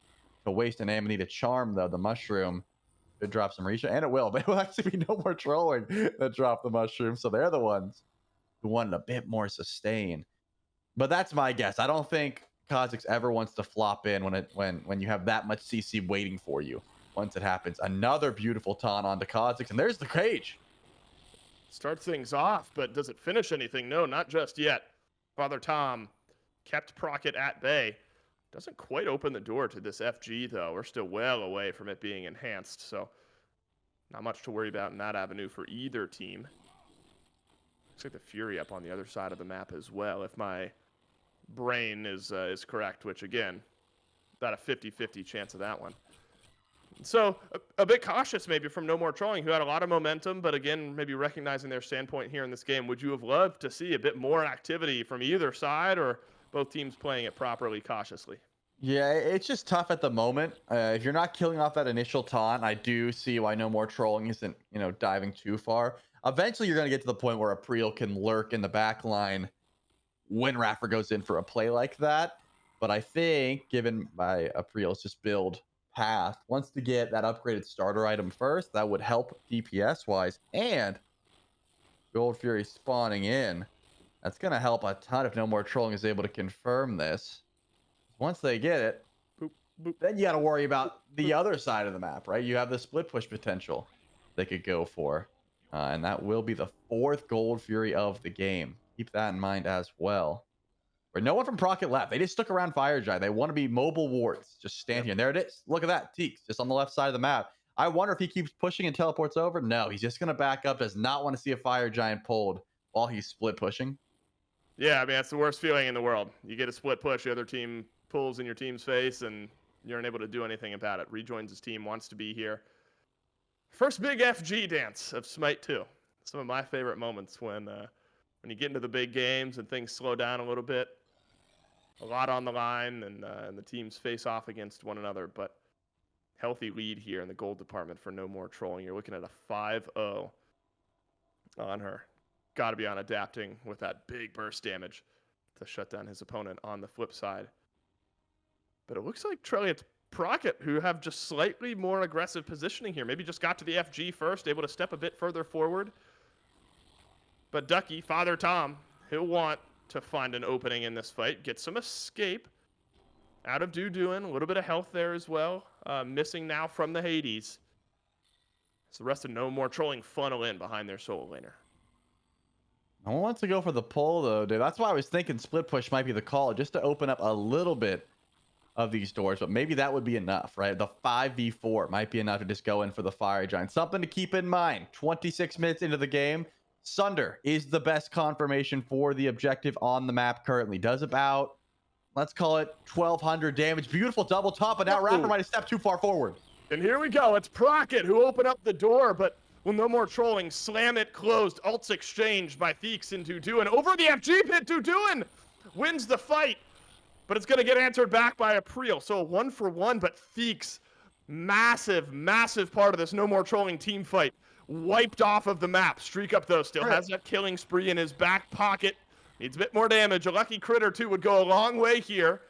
to waste an Ammonite charm, though. The mushroom could drop some reach, and it will. But it will actually be no more trolling that drop the mushroom. So they're the ones who wanted a bit more sustain. But that's my guess. I don't think Kha'Zix ever wants to flop in when you have that much CC waiting for you. Once it happens, another beautiful taunt onto Kha'Zix, and there's the cage. Starts things off, but does it finish anything? No, not just yet. Father Tom kept Procket at bay. Doesn't quite open the door to this FG, though. We're still well away from it being enhanced, so not much to worry about in that avenue for either team. Looks like the Fury up on the other side of the map as well, if my brain is correct, which, again, about a 50-50 chance of that one. So a bit cautious maybe from No More Trolling, who had a lot of momentum, but again, maybe recognizing their standpoint here in this game. Would you have loved to see a bit more activity from either side, or both teams playing it properly, cautiously? Yeah, it's just tough at the moment. If you're not killing off that initial taunt, I do see why No More Trolling isn't, diving too far. Eventually, you're going to get to the point where April can lurk in the back line when Raffer goes in for a play like that. But I think, given by April's just build path, wants to get that upgraded starter item first. That would help DPS wise, and Gold Fury spawning in. That's going to help a ton if No More Trolling is able to confirm this. Once they get it, boop, boop, then you got to worry about the other side of the map, right? You have the split push potential they could go for, and that will be the 4th Gold Fury of the game. Keep that in mind as well. Where no one from Procket left. They just stuck around Fire Giant. They want to be mobile wards. Just stand here. And there it is. Look at that. Teeks just on the left side of the map. I wonder if he keeps pushing and teleports over. No, he's just going to back up. Does not want to see a Fire Giant pulled while he's split pushing. Yeah, I mean, that's the worst feeling in the world. You get a split push, the other team pulls in your team's face, and you're unable to do anything about it. Rejoins his team, wants to be here. First big FG dance of SMITE 2. Some of my favorite moments when you get into the big games and things slow down a little bit. A lot on the line, and the teams face off against one another, but healthy lead here in the gold department for No More Trolling. You're looking at a 5-0 on her. Got to be on adapting with that big burst damage to shut down his opponent on the flip side. But it looks like Trelly, it's Procket who have just slightly more aggressive positioning here. Maybe just got to the FG first, able to step a bit further forward. But Ducky, Father Tom, he'll want to find an opening in this fight, get some escape out of Duduin, a little bit of health there as well, missing now from the Hades. So the rest of No More Trolling funnel in behind their solo laner. No one wants to go for the pull though, dude. That's why I was thinking split push might be the call, just to open up a little bit of these doors, but maybe that would be enough, right? The 5v4 might be enough to just go in for the Fire Giant. Something to keep in mind, 26 minutes into the game, Sunder is the best confirmation for the objective on the map currently. Does about, let's call it 1,200 damage. Beautiful double top, but now Raffer might have stepped too far forward. And here we go. It's Procket who opened up the door, but will No More Trolling slam it closed. Ults exchanged by Theeks into Duduin. Over the FG pit, Duduin wins the fight, but it's going to get answered back by April. So a 1-for-1, but Theeks, massive, massive part of this No More Trolling team fight. Wiped off of the map. Streak up, though, still has that killing spree in his back pocket. Needs a bit more damage. A lucky critter, too, would go a long way here.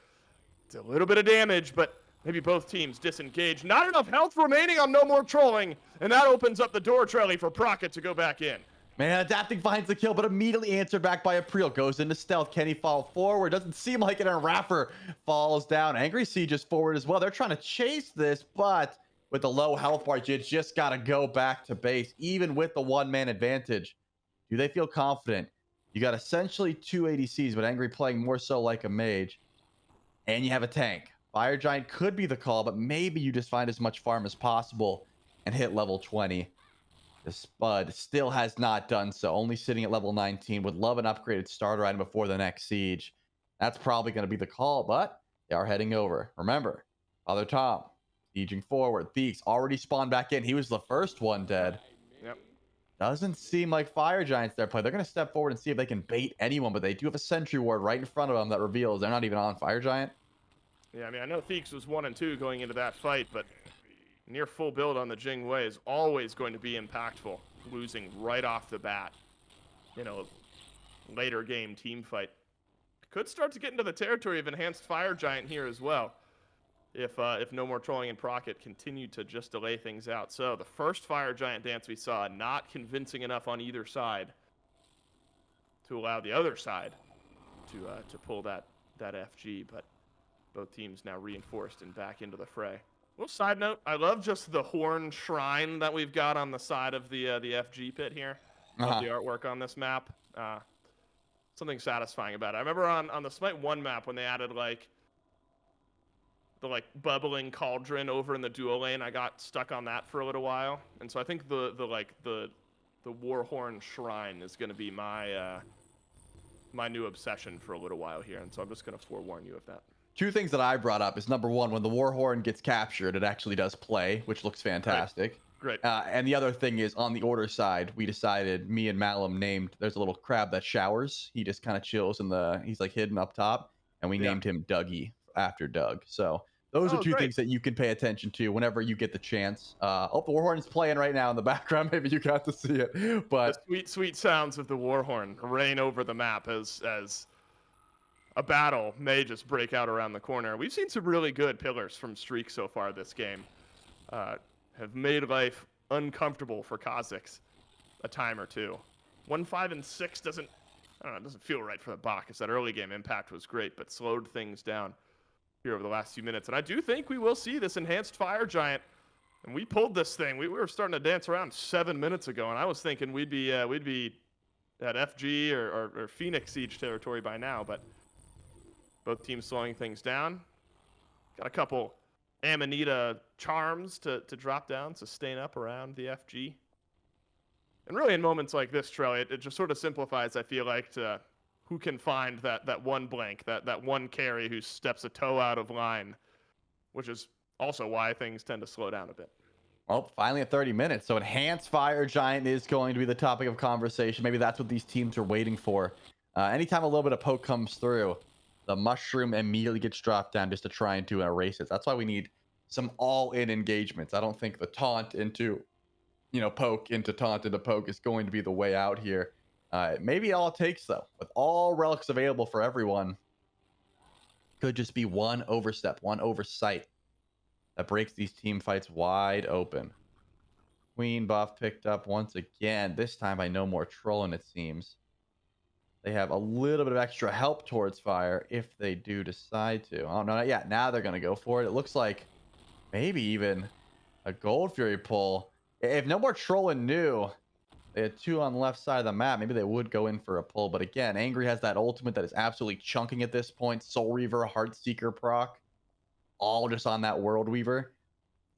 It's a little bit of damage, but maybe both teams disengage. Not enough health remaining on No More Trolling, and that opens up the door, Trelly, for Procket to go back in. Man, adapting finds the kill, but immediately answered back by April. Goes into stealth. Can he fall forward? Doesn't seem like it. And Raffer falls down. Angry Siege is forward as well. They're trying to chase this, but with the low health bar, you just got to go back to base, even with the one-man advantage. Do they feel confident? You got essentially 2 ADCs, but Angry playing more so like a mage. And you have a tank. Fire Giant could be the call, but maybe you just find as much farm as possible and hit level 20. The Spud still has not done so, only sitting at level 19. Would love an upgraded starter item before the next siege. That's probably going to be the call, but they are heading over. Remember, Father Tom, sieging forward. Theeks already spawned back in. He was the first one dead. Yep. Doesn't seem like Fire Giants their play. They're going to step forward and see if they can bait anyone, but they do have a sentry ward right in front of them that reveals they're not even on Fire Giant. Yeah, I mean, I know Theeks was 1 and 2 going into that fight, but near full build on the Jing Wei is always going to be impactful. Losing right off the bat, you know, later game team fight. Could start to get into the territory of enhanced Fire Giant here as well, if No More Trolling and Procket continue to just delay things out. So the first Fire Giant dance we saw, not convincing enough on either side to allow the other side to pull that FG, but both teams now reinforced and back into the fray. Little side note, I love just the horn shrine that we've got on the side of the FG pit here. Love the artwork on this map. Something satisfying about it. I remember on the Smite 1 map when they added the bubbling cauldron over in the duo lane. I got stuck on that for a little while, and so I think the Warhorn shrine is going to be my my new obsession for a little while here, and so I'm just going to forewarn you of that. 2 things that I brought up is number 1, when the Warhorn gets captured, it actually does play, which looks fantastic. Great. And the other thing is on the order side, we decided, me and Malum named, there's a little crab that showers. He just kind of chills he's like hidden up top, and we named him Dougie after Doug. So those are 2 things that you can pay attention to whenever you get the chance. The Warhorn is playing right now in the background. Maybe you got to see it, but the sweet, sweet sounds of the Warhorn reign over the map as a battle may just break out around the corner. We've seen some really good pillars from Streak so far this game. Have made life uncomfortable for Kha'Zix a time or two. 1, 5, and 6 doesn't feel right for the Bacchus. That early game impact was great, but slowed things down here over the last few minutes. And I do think we will see this enhanced Fire Giant. And we pulled this thing. We were starting to dance around 7 minutes ago, and I was thinking we'd be at FG or Phoenix Siege territory by now, but both teams slowing things down. Got a couple Amanita charms to drop down, sustain up around the FG. And really in moments like this, Trell, it just sort of simplifies, I feel like, to who can find that one blank, that one carry who steps a toe out of line, which is also why things tend to slow down a bit. Well, finally at 30 minutes. So enhanced Fire Giant is going to be the topic of conversation. Maybe that's what these teams are waiting for. Anytime a little bit of poke comes through, the mushroom immediately gets dropped down just to try and to erase it. That's why we need some all-in engagements. I don't think the taunt into, poke into taunt into poke is going to be the way out here. Maybe all it takes, though, with all relics available for everyone, could just be one overstep, one oversight that breaks these team fights wide open. Queen buff picked up once again, this time by No More Trolling, it seems. They have a little bit of extra help towards fire if they do decide to. Oh, no, yeah, now they're going to go for it. It looks like maybe even a Gold Fury pull. If No More Trolling knew they had 2 on the left side of the map, maybe they would go in for a pull. But again, Angry has that ultimate that is absolutely chunking at this point. Soul Reaver, Heartseeker proc, all just on that World Weaver.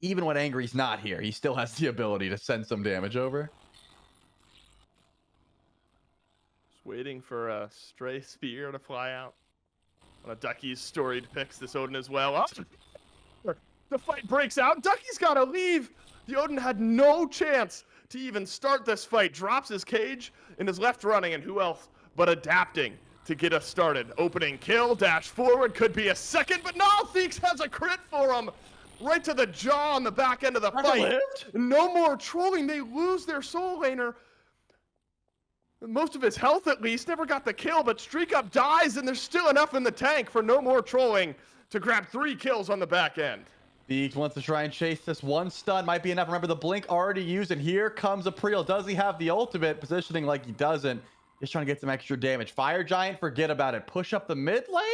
Even when Angry's not here, he still has the ability to send some damage over. Waiting for a stray spear to fly out. One of Ducky's storied picks this Odin as well. Oh, the fight breaks out. Ducky's got to leave. The Odin had no chance to even start this fight. Drops his cage and is left running. And who else but adapting to get us started? Opening kill, dash forward. Could be a second, but no, Theeks has a crit for him. Right to the jaw on the back end of the fight. No More Trolling. They lose their soul laner. Most of his health, at least, never got the kill, but Streak Up dies, and there's still enough in the tank for No More Trolling to grab 3 kills on the back end. Thiegs wants to try and chase this. One stun might be enough. Remember, the blink already used, and here comes April. Does he have the ultimate? Positioning like he doesn't. Just trying to get some extra damage. Fire Giant, forget about it. Push up the mid lane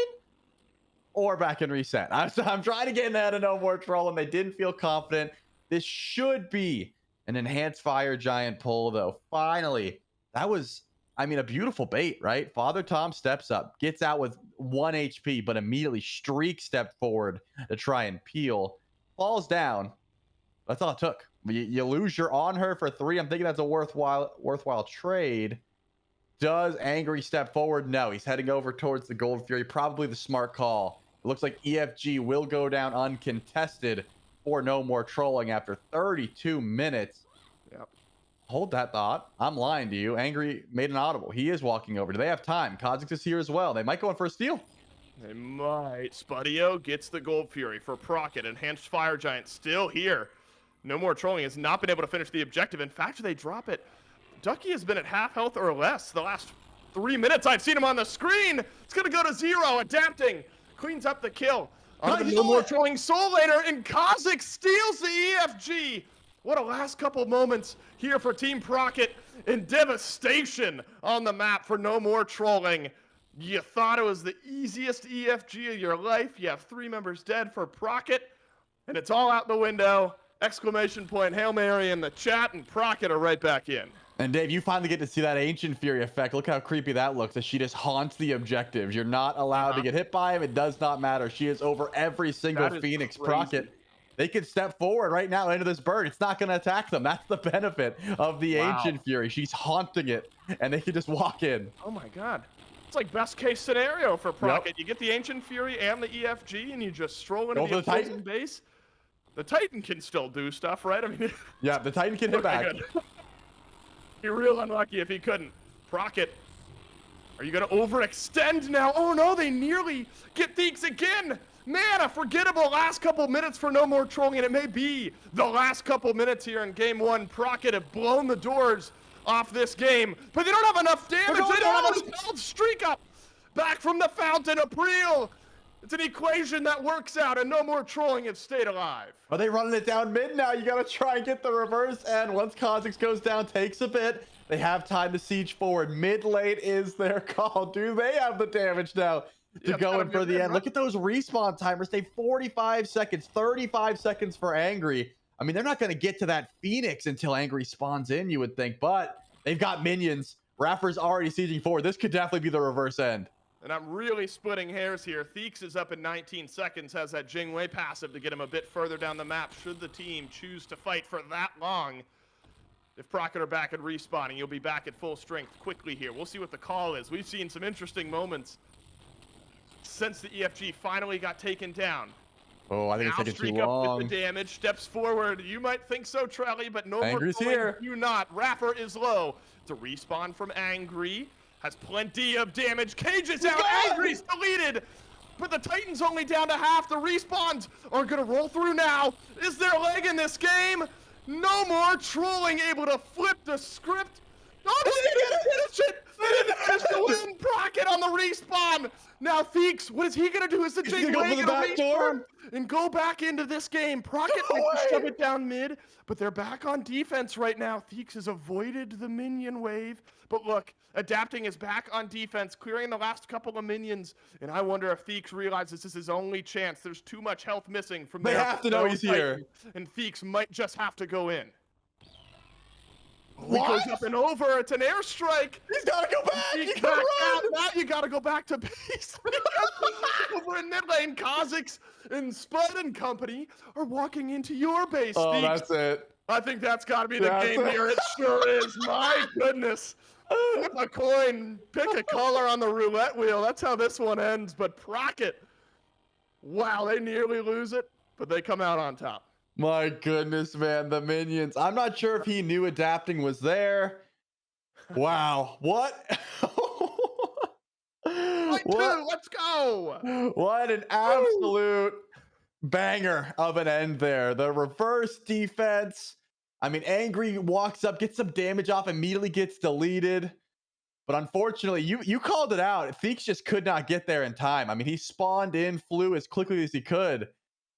or back and reset. I'm trying to get in ahead of No More Troll, and they didn't feel confident. This should be an enhanced Fire Giant pull, though. Finally, that was, I mean, a beautiful bait, right? Father Tom steps up, gets out with 1 HP, but immediately Streak stepped forward to try and peel. Falls down. That's all it took. You lose your on her for 3. I'm thinking that's a worthwhile trade. Does Angry step forward? No, he's heading over towards the Gold Fury. Probably the smart call. It looks like EFG will go down uncontested for No More Trolling after 32 minutes. Yep. Hold that thought. I'm lying to you. Angry made an audible. He is walking over. Do they have time? Kha'Zix is here as well. They might go in for a steal. They might. Spudio gets the Gold Fury for Procket. Enhanced Fire Giant still here. No More Trolling has not been able to finish the objective. In fact, they drop it. Ducky has been at half health or less the last 3 minutes. I've seen him on the screen. It's going to go to 0. Adapting. Cleans up the kill. No More Trolling Soul Laner, and Kha'Zix steals the EFG. What a last couple moments here for Team Procket, and devastation on the map for No More Trolling. You thought it was the easiest EFG of your life. You have 3 members dead for Procket, and it's all out the window. Exclamation point, Hail Mary in the chat, and Procket are right back in. And Dave, you finally get to see that Ancient Fury effect. Look how creepy that looks as she just haunts the objectives. You're not allowed to get hit by him. It does not matter. She is over every single Phoenix. Crazy. Procket. They could step forward right now into this bird. It's not going to attack them. That's the benefit of the Ancient Fury. She's haunting it, and they can just walk in. Oh my god. It's like best case scenario for Procket. You get the Ancient Fury and the EFG, and you just stroll into the opposing base. The Titan can still do stuff, right? I mean, yeah, the Titan can hit back. You're real unlucky if he couldn't. Procket, are you going to overextend now? Oh no, they nearly get Theeks again. Man, a forgettable last couple minutes for No More Trolling, and it may be the last couple minutes here in Game 1. Procket have blown the doors off this game, but they don't have enough damage. They don't have enough health. Streak up. Back from the fountain, April. It's an equation that works out, and No More Trolling have stayed alive. Are they running it down mid now? You got to try and get the reverse, and once Kha'Zix goes down, takes a bit. They have time to siege forward. Mid lane is their call. Do they have the damage now to go in for the end? Look at those respawn timers. They 45 seconds, 35 seconds for Angry. I mean, they're not going to get to that Phoenix until Angry spawns in, you would think, but they've got minions. Raffer's already sieging forward. This could definitely be the reverse end. And I'm really splitting hairs here. Theeks is up in 19 seconds, has that Jingwei passive to get him a bit further down the map should the team choose to fight for that long. If Procket are back at respawning, you'll be back at full strength quickly here. We'll see what the call is. We've seen some interesting moments since the EFG finally got taken down. Oh, I think it's taking too long. Up with the damage, steps forward. You might think so, Trelly, but no more here. You not. Raffer is low. It's a respawn from Angry. Has plenty of damage. Cage is out. Angry's deleted. But the Titan's only down to half. The respawns are going to roll through now. Is there a leg in this game? No More Trolling able to flip the script. Oh, they didn't finish it. They didn't finish the win. Procket on the respawn. Now Theeks, what is he going to do? Is the Jake going to respawn and go back into this game? Procket might shove it down mid, but they're back on defense right now. Theeks has avoided the minion wave. But look, Adapting is back on defense, clearing the last couple of minions. And I wonder if Theeks realizes this is his only chance. There's too much health missing from there. They have to know he's here. And Theeks might just have to go in. He goes up and over. It's an airstrike. He's got to go back. He's back out. Now you got to go back to base. Over in mid lane, Kha'Zix and Spud and company are walking into your base. Oh, Theeks. that's it. I think that's got to be the game here. It sure is. My goodness. Flip a coin. Pick a color on the roulette wheel. That's how this one ends. But Procket, wow, they nearly lose it, but they come out on top. My goodness, man, the minions. I'm not sure if he knew Adapting was there. Wow. What? Let's go. What an absolute banger of an end there. The reverse defense. I mean, Angry walks up, gets some damage off, immediately gets deleted. But unfortunately, you called it out. Theeks just could not get there in time. I mean, he spawned in, flew as quickly as he could.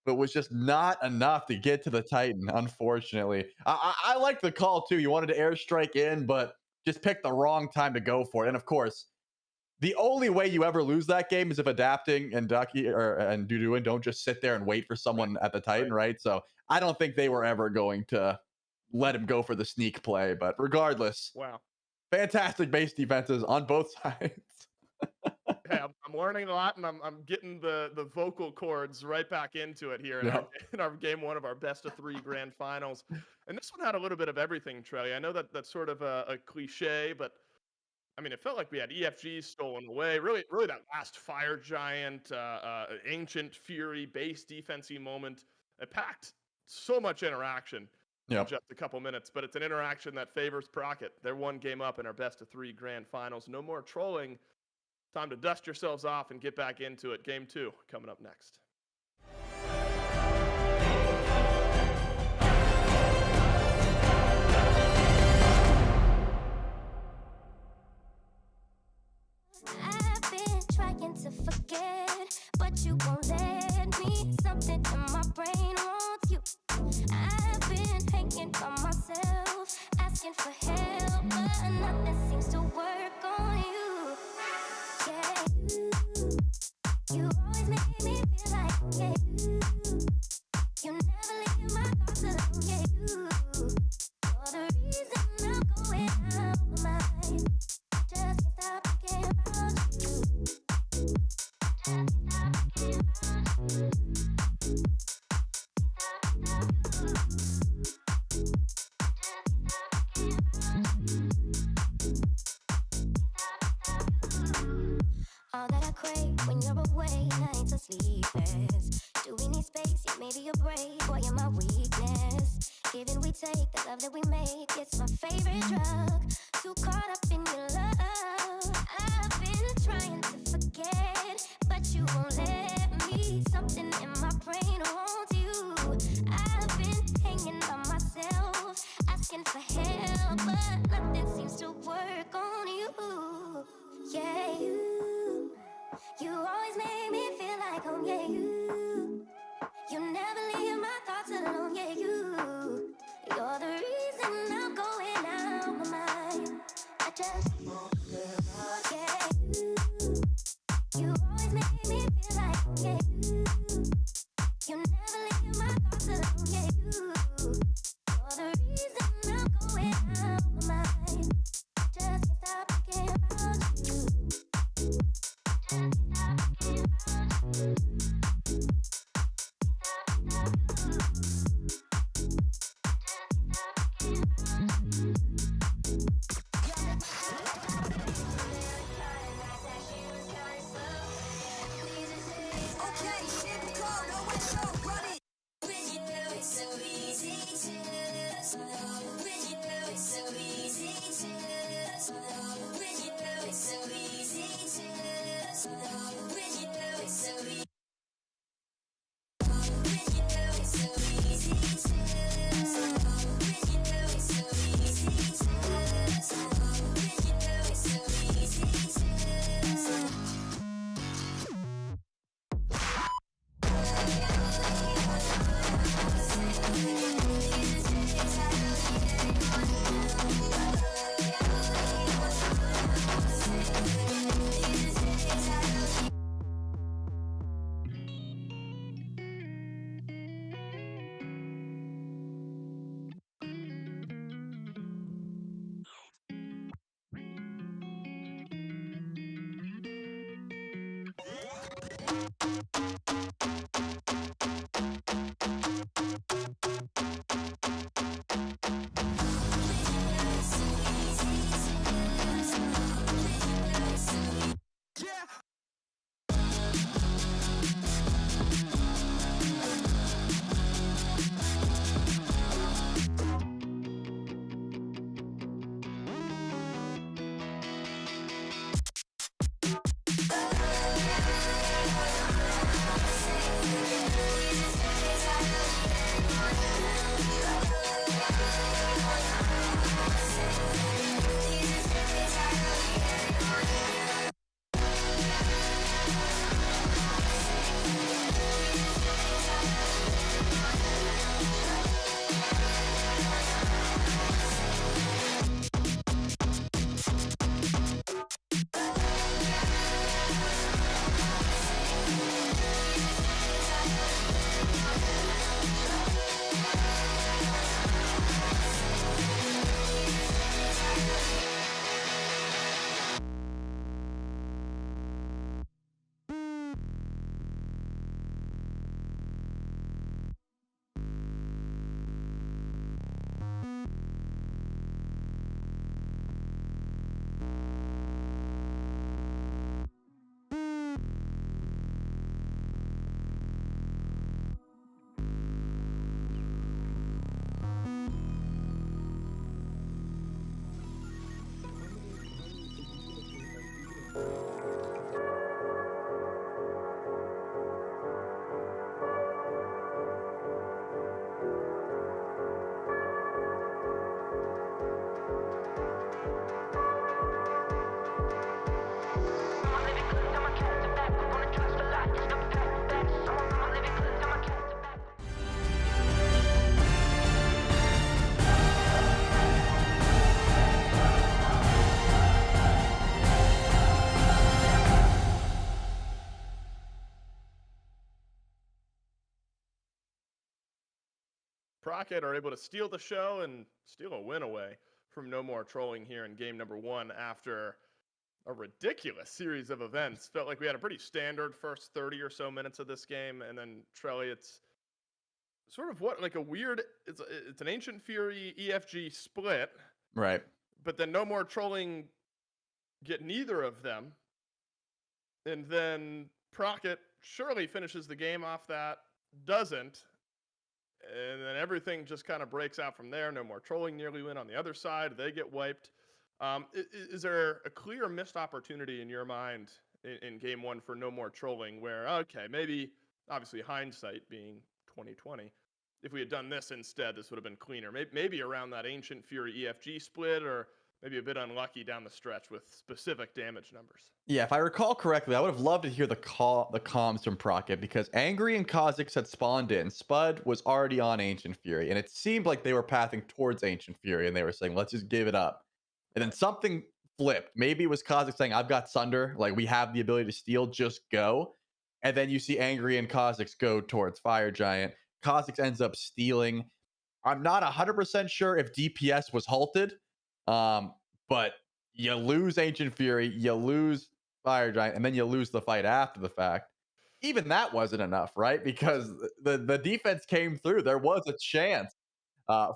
but was just not enough to get to the Titan, unfortunately. I like the call, too. You wanted to airstrike in, but just picked the wrong time to go for it. And, of course, the only way you ever lose that game is if Adapting and Ducky and Duduin don't just sit there and wait for someone at the Titan, right? So I don't think they were ever going to let him go for the sneak play. But regardless, wow, fantastic base defenses on both sides. Hey, I'm learning a lot, and I'm getting the vocal cords right back into it here in our game one of our best of 3 grand finals. And this one had a little bit of everything, Trey. I know that's sort of a cliche, but I mean, it felt like we had EFGs stolen away. Really that last Fire Giant, Ancient Fury base defensive moment. It packed so much interaction in just a couple minutes, but it's an interaction that favors Procket. They're 1 game up in our best of 3 grand finals. No more trolling. Time to dust yourselves off and get back into it. Game 2 coming up next. I've been trying to forget, but you won't let me. Something in my brain wants you. I've been hanging by myself, asking for help, but nothing seems to work on you. Yeah, you always make me feel like, yeah, you never leave my thoughts alone, yeah, you're the reason I'm going out of my mind. Just can't stop thinking about you. Just can't stop thinking about you. All that I crave when you're away, nights are sleepless. Do we need space? Yeah, maybe a break. Boy, you're my weakness. Giving we take, the love that we make, it's my favorite drug. Too caught up in your love. I've been trying to forget, but you won't let me. Something in my brain wants you. I've been hanging by myself, asking for help, but nothing seems to work on you. Yeah, you always make me feel like home, yeah, you never leave my thoughts alone, yeah, you're the reason I'm going out my mind. I just won't live out, yeah, you always make me feel like home, yeah, you never leave my thoughts alone, yeah, you're the reason I'm going out my mind. I just can't stop thinking about you. Procket are able to steal the show and steal a win away from No More Trolling here in game number 1 after a ridiculous series of events. Felt like we had a pretty standard first 30 or so minutes of this game, and then Trelly, it's sort of like a weird, it's an Ancient Fury EFG split. Right. But then No More Trolling get neither of them. And then Procket surely finishes the game off that, doesn't. And then everything just kind of breaks out from there. No More Trolling nearly win on the other side. They get wiped. Is there a clear missed opportunity in your mind in game 1 for No More Trolling where, okay, maybe, obviously hindsight being 2020, if we had done this instead, this would have been cleaner. Maybe around that Ancient Fury EFG split, or maybe a bit unlucky down the stretch with specific damage numbers. Yeah, if I recall correctly, I would have loved to hear the comms from Procket, because Angry and Kha'Zix had spawned in. Spud was already on Ancient Fury, and it seemed like they were pathing towards Ancient Fury, and they were saying, let's just give it up. And then something flipped. Maybe it was Kha'Zix saying, I've got Sunder, like we have the ability to steal, just go. And then you see Angry and Kha'Zix go towards Fire Giant. Kha'Zix ends up stealing. I'm not 100% sure if DPS was halted, but you lose Ancient Fury, you lose Fire Giant, and then you lose the fight after the fact. Even that wasn't enough, right? Because the defense came through. There was a chance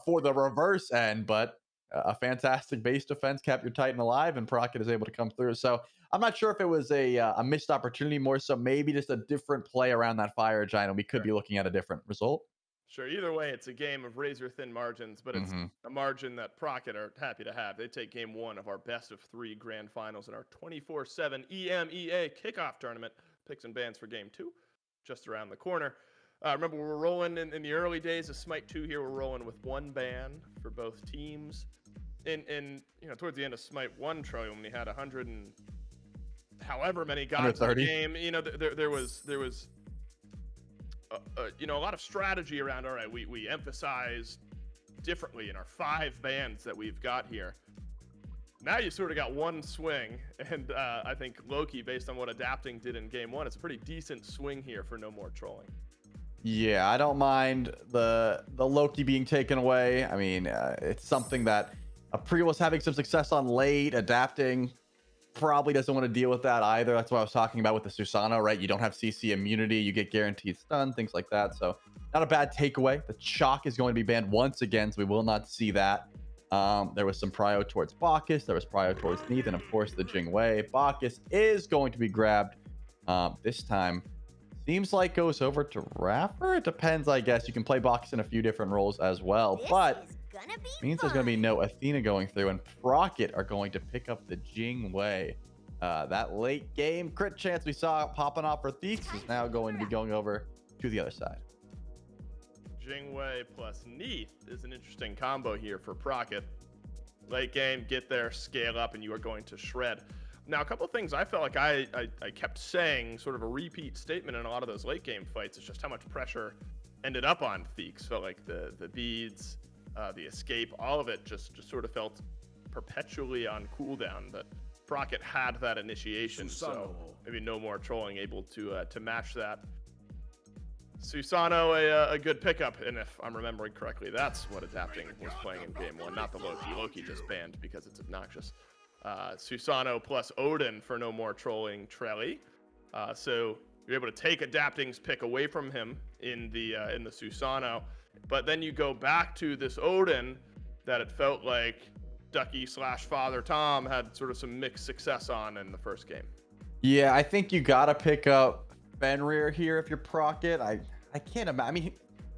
for the reverse end, but a fantastic base defense kept your Titan alive, and Procket is able to come through. So I'm not sure if it was a missed opportunity, more so maybe just a different play around that Fire Giant, and we could be looking at a different result. Sure. Either way, it's a game of razor-thin margins, but it's a margin that Procket are happy to have. They take game 1 of our best of 3 grand finals in our 24/7 EMEA kickoff tournament. Picks and bans for game 2, just around the corner. Remember, we're rolling in the early days of SMITE 2 here. We're rolling with 1 ban for both teams. In towards the end of SMITE 1, Troy, when we had 100 and however many gods in the game, there was a lot of strategy around, all right, we emphasize differently in our 5 bans that we've got here. Now you sort of got 1 swing, and I think Loki, based on what Adapting did in game 1, it's a pretty decent swing here for No More Trolling. Yeah, I don't mind the Loki being taken away. I mean, it's something that April was having some success on late. Adapting probably doesn't want to deal with that either. That's what I was talking about with the Susano, right? You don't have CC immunity, you get guaranteed stun, things like that. So not a bad takeaway. The Chalk is going to be banned once again, so we will not see that. There was some prio towards Bacchus, there was prio towards Neith, and of course the Jingwei. Bacchus is going to be grabbed this time. Seems like goes over to Raffer. It depends, I guess. You can play Bacchus in a few different roles as well, but means there's going to be no Athena going through, and Procket are going to pick up the Jingwei. That late game crit chance we saw popping off for Theeks is now going to be going over to the other side. Jingwei plus Neith is an interesting combo here for Procket. Late game, get there, scale up, and you are going to shred. Now, a couple of things I felt like I kept saying, sort of a repeat statement in a lot of those late game fights, is just how much pressure ended up on Theeks. Felt like the beads, the escape, all of it just sort of felt perpetually on cooldown. But Procket had that initiation, so maybe No More Trolling able to match that. Susano, a good pickup, and if I'm remembering correctly, that's what Adapting was playing in game 1, not the Loki. Loki just banned because it's obnoxious. Susano plus Odin for No More Trolling Trelly. So you're able to take Adapting's pick away from him in the Susano, but then you go back to this Odin that it felt like Ducky / Father Tom had sort of some mixed success on in the first game. Yeah, I think you gotta pick up Fenrir here if you're Procket. I can't imagine. I mean,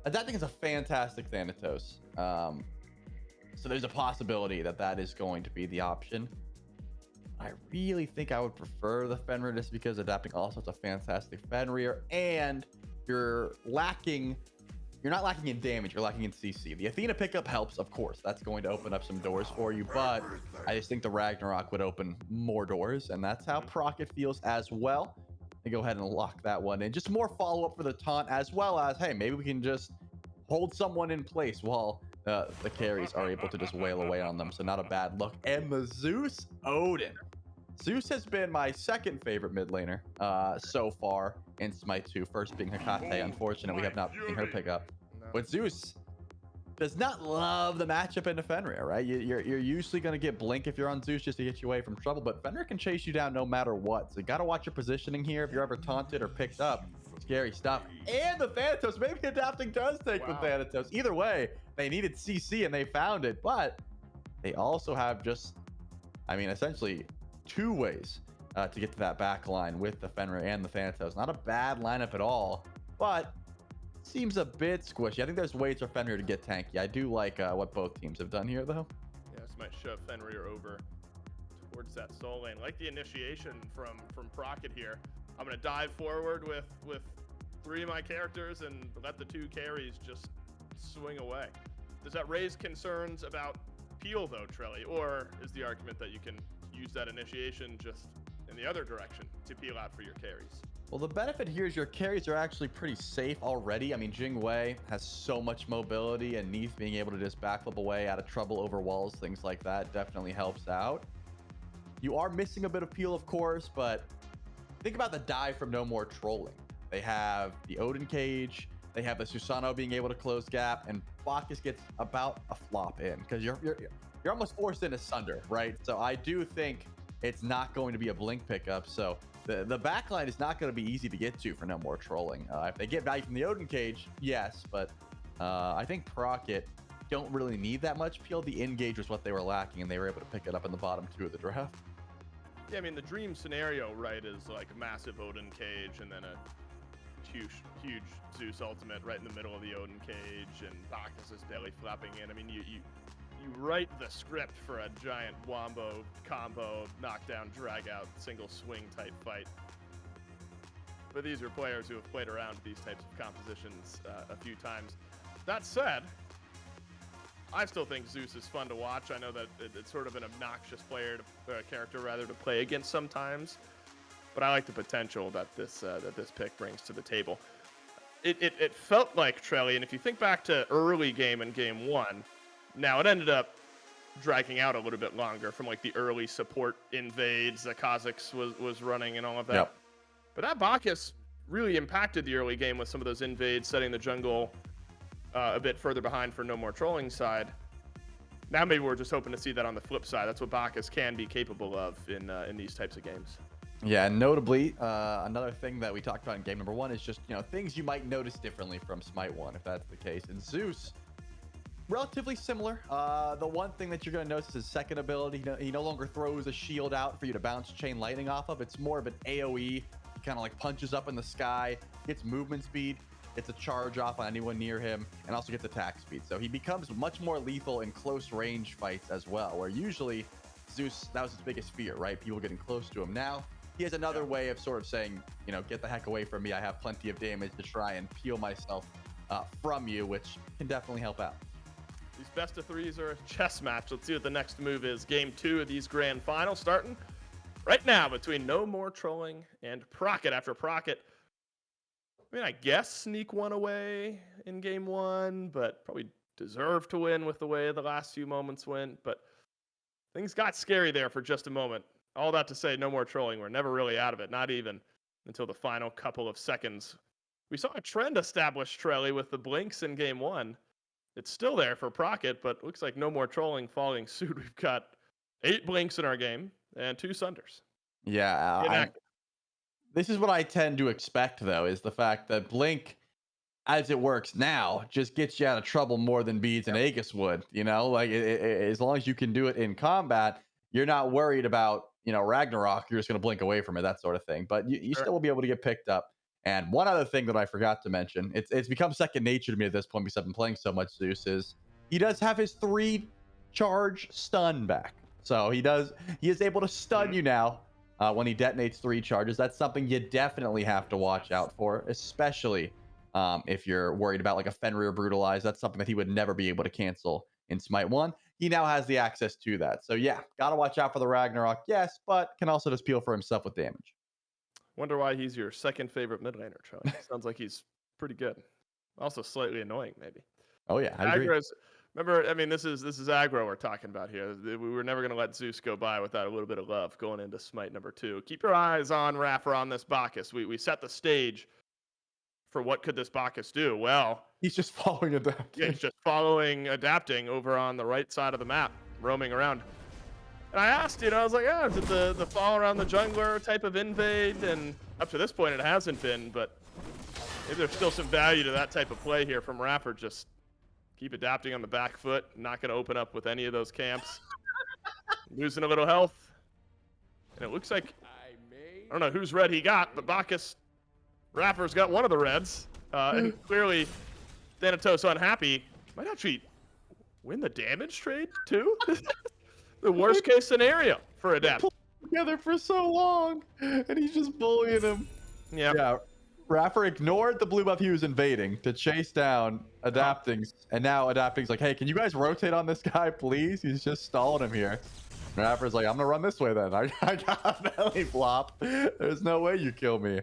Adapting is a fantastic Thanatos. So there's a possibility that is going to be the option. I really think I would prefer the Fenrir just because Adapting also has a fantastic Fenrir, and you're not lacking in damage, you're lacking in CC. The Athena pickup helps, of course. That's going to open up some doors for you, but I just think the Ragnarok would open more doors, and that's how Procket feels as well. And go ahead and lock that one in. Just more follow-up for the taunt, as well as, hey, maybe we can just hold someone in place while the carries are able to just wail away on them. So not a bad look. And the Zeus Odin. Zeus has been my second favorite mid laner so far in SMITE 2. First being Hecate. Unfortunately, we have not seen her pick up. But Zeus, does not love the matchup into Fenrir, right? You're usually going to get Blink if you're on Zeus just to get you away from trouble, but Fenrir can chase you down no matter what. So you got to watch your positioning here. If you're ever taunted or picked up, scary stuff. And the Thanatos, maybe adapting does take the Thanatos. Either way, they needed CC and they found it, but they also have just, I mean, essentially 2 ways to get to that back line with the Fenrir and the Thanatos. Not a bad lineup at all, but seems a bit squishy. I think there's ways for Fenrir to get tanky. I do like what both teams have done here, though. Yeah, this might shove Fenrir over towards that soul lane. Like the initiation from Procket here. I'm going to dive forward with 3 of my characters and let the 2 carries just swing away. Does that raise concerns about peel, though, Trelly? Or is the argument that you can use that initiation just in the other direction to peel out for your carries? Well, the benefit here is your carries are actually pretty safe already. I mean, Jing Wei has so much mobility, and Neith being able to just backflip away out of trouble over walls, things like that, definitely helps out. You are missing a bit of peel, of course, but think about the dive from No More Trolling. They have the Odin Cage, they have the Susanoo being able to close gap, and Bacchus gets about a flop in because you're almost forced into Sunder, right? So I do think it's not going to be a Blink pickup. So the backline is not going to be easy to get to for No More Trolling. If they get value from the Odin Cage, yes, but I think Procket don't really need that much peel. The engage was what they were lacking, and they were able to pick it up in the bottom 2 of the draft. Yeah, I mean, the dream scenario, right, is like a massive Odin Cage and then a huge Zeus ultimate right in the middle of the Odin Cage, and Bacchus is belly flapping in. I mean, you write the script for a giant wombo combo, knockdown, drag out, single swing type fight. But these are players who have played around these types of compositions a few times. That said, I still think Zeus is fun to watch. I know that it's sort of an obnoxious character rather to play against sometimes, but I like the potential that this pick brings to the table. It felt like Trelly, and if you think back to early game in game 1, now it ended up dragging out a little bit longer from like the early support invades that Kha'Zix was running and all of that. Yep. But that Bacchus really impacted the early game with some of those invades, setting the jungle a bit further behind for No More Trolling side. Now maybe we're just hoping to see that on the flip side. That's what Bacchus can be capable of in these types of games. Yeah, and notably, another thing that we talked about in game number 1 is just, things you might notice differently from Smite 1, if that's the case. And Zeus, relatively similar. The one thing that you're going to notice is second ability. He no longer throws a shield out for you to bounce chain lightning off of. It's more of an AoE. He kind of like punches up in the sky, gets movement speed, gets a charge off on anyone near him, and also gets attack speed. So he becomes much more lethal in close range fights as well, where usually Zeus, that was his biggest fear, right? People getting close to him. Now he has another way of sort of saying, get the heck away from me. I have plenty of damage to try and peel myself from you, which can definitely help out. These best of 3s are a chess match. Let's see what the next move is. Game 2 of these grand finals starting right now between No More Trolling and Procket. After Procket, I mean, I guess sneak one away in game 1, but probably deserved to win with the way the last few moments went. But things got scary there for just a moment. All that to say, No More Trolling. We're never really out of it, not even until the final couple of seconds. We saw a trend established, Trelly, with the blinks in game 1. It's still there for Procket, but looks like No More Trolling following suit. We've got 8 blinks in our game and 2 Sunders. Yeah, this is what I tend to expect, though, is the fact that Blink, as it works now, just gets you out of trouble more than Beads and Aegis would. Like as long as you can do it in combat, you're not worried about Ragnarok. You're just going to blink away from it, that sort of thing. But you still will be able to get picked up. And one other thing that I forgot to mention, it's become second nature to me at this point because I've been playing so much Zeus, is he does have his 3 charge stun back. So he is able to stun you now when he detonates 3 charges. That's something you definitely have to watch out for, especially if you're worried about like a Fenrir Brutalize. That's something that he would never be able to cancel in Smite 1. He now has the access to that. So yeah, gotta watch out for the Ragnarok, yes, but can also just peel for himself with damage. Wonder why he's your second favorite mid laner, Charlie. Sounds like he's pretty good. Also slightly annoying, maybe. Oh yeah, I agree. Remember, I mean, this is aggro we're talking about here. We were never going to let Zeus go by without a little bit of love going into Smite number 2. Keep your eyes on Raffer on this Bacchus. We set the stage for what could this Bacchus do. Well, He's just following adapting. Yeah, he's just following adapting over on the right side of the map, roaming around. And I asked, I was like, yeah, is it the follow around the jungler type of invade? And up to this point, it hasn't been, but maybe there's still some value to that type of play here from Raffer. Just keep adapting on the back foot, not going to open up with any of those camps. Losing a little health. And it looks like, I don't know whose red he got, but Bacchus Raffer's got one of the reds. And clearly, Thanatos unhappy. Might actually win the damage trade, too. The worst case scenario for Adapt. Together for so long, and he's just bullying him. Yeah. Raffer ignored the blue buff he was invading to chase down Adapting's, and now Adapting's like, hey, can you guys rotate on this guy, please? He's just stalling him here. Raffer's like, I'm gonna run this way then. I got a belly flop. There's no way you kill me.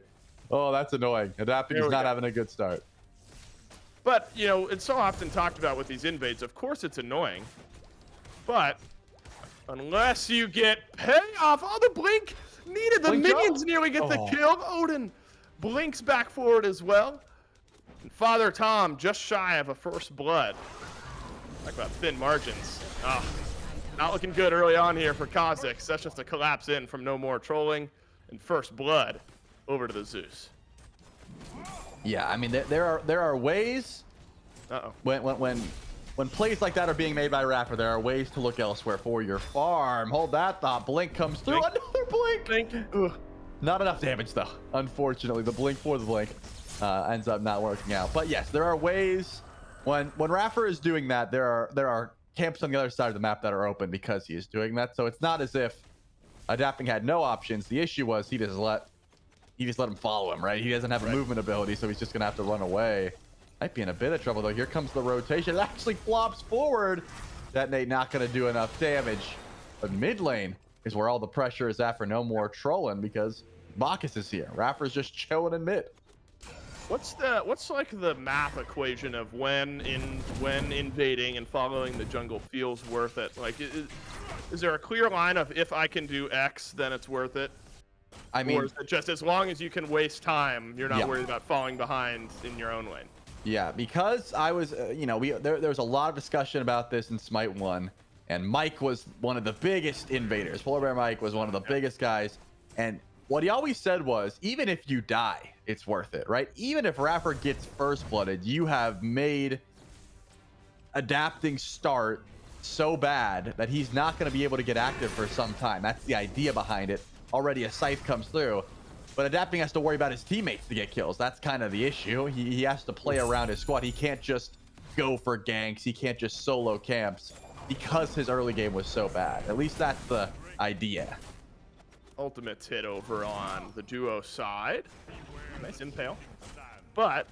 Oh, that's annoying. Adapting is not having a good start. But, it's so often talked about with these invades. Of course it's annoying. But unless you get payoff. Oh, the blink needed. The minions nearly get the kill. Odin blinks back forward as well. And Father Tom just shy of a first blood. Talk about thin margins. Not looking good early on here for Kha'Zix. That's just a collapse in from no more trolling and first blood over to the Zeus. Yeah, I mean there are ways. When plays like that are being made by Raffer, there are ways to look elsewhere for your farm. Hold that thought. Blink comes through. Another blink. Not enough damage though. Unfortunately, the blink for the blink ends up not working out. But yes, there are ways. When Raffer is doing that, there are camps on the other side of the map that are open because he is doing that. So it's not as if Adapting had no options. The issue was he just let him follow him, right? He doesn't have a movement ability, so he's just gonna have to run away. Might be in a bit of trouble though. Here comes the rotation. It actually flops forward. Detonate not gonna do enough damage. But mid lane is where all the pressure is at for no more trolling because Bacchus is here. Raffer's just chilling in mid. What's like the map equation of when invading and following the jungle feels worth it? Like, is there a clear line of if I can do X, then it's worth it? I mean, or is it just as long as you can waste time, you're not worried about falling behind in your own lane? Yeah, because I was, there was a lot of discussion about this in Smite 1, and Mike was one of the biggest invaders. Polar Bear Mike was one of the biggest guys, and what he always said was, even if you die, it's worth it, right? Even if Raffer gets first blooded, you have made Adapting start so bad that he's not going to be able to get active for some time. That's the idea behind it. Already a scythe comes through, but Adapting has to worry about his teammates to get kills. That's kind of the issue. He has to play around his squad. He can't just go for ganks. He can't just solo camps because his early game was so bad. At least that's the idea. Ultimate's hit over on the duo side. Nice impale. But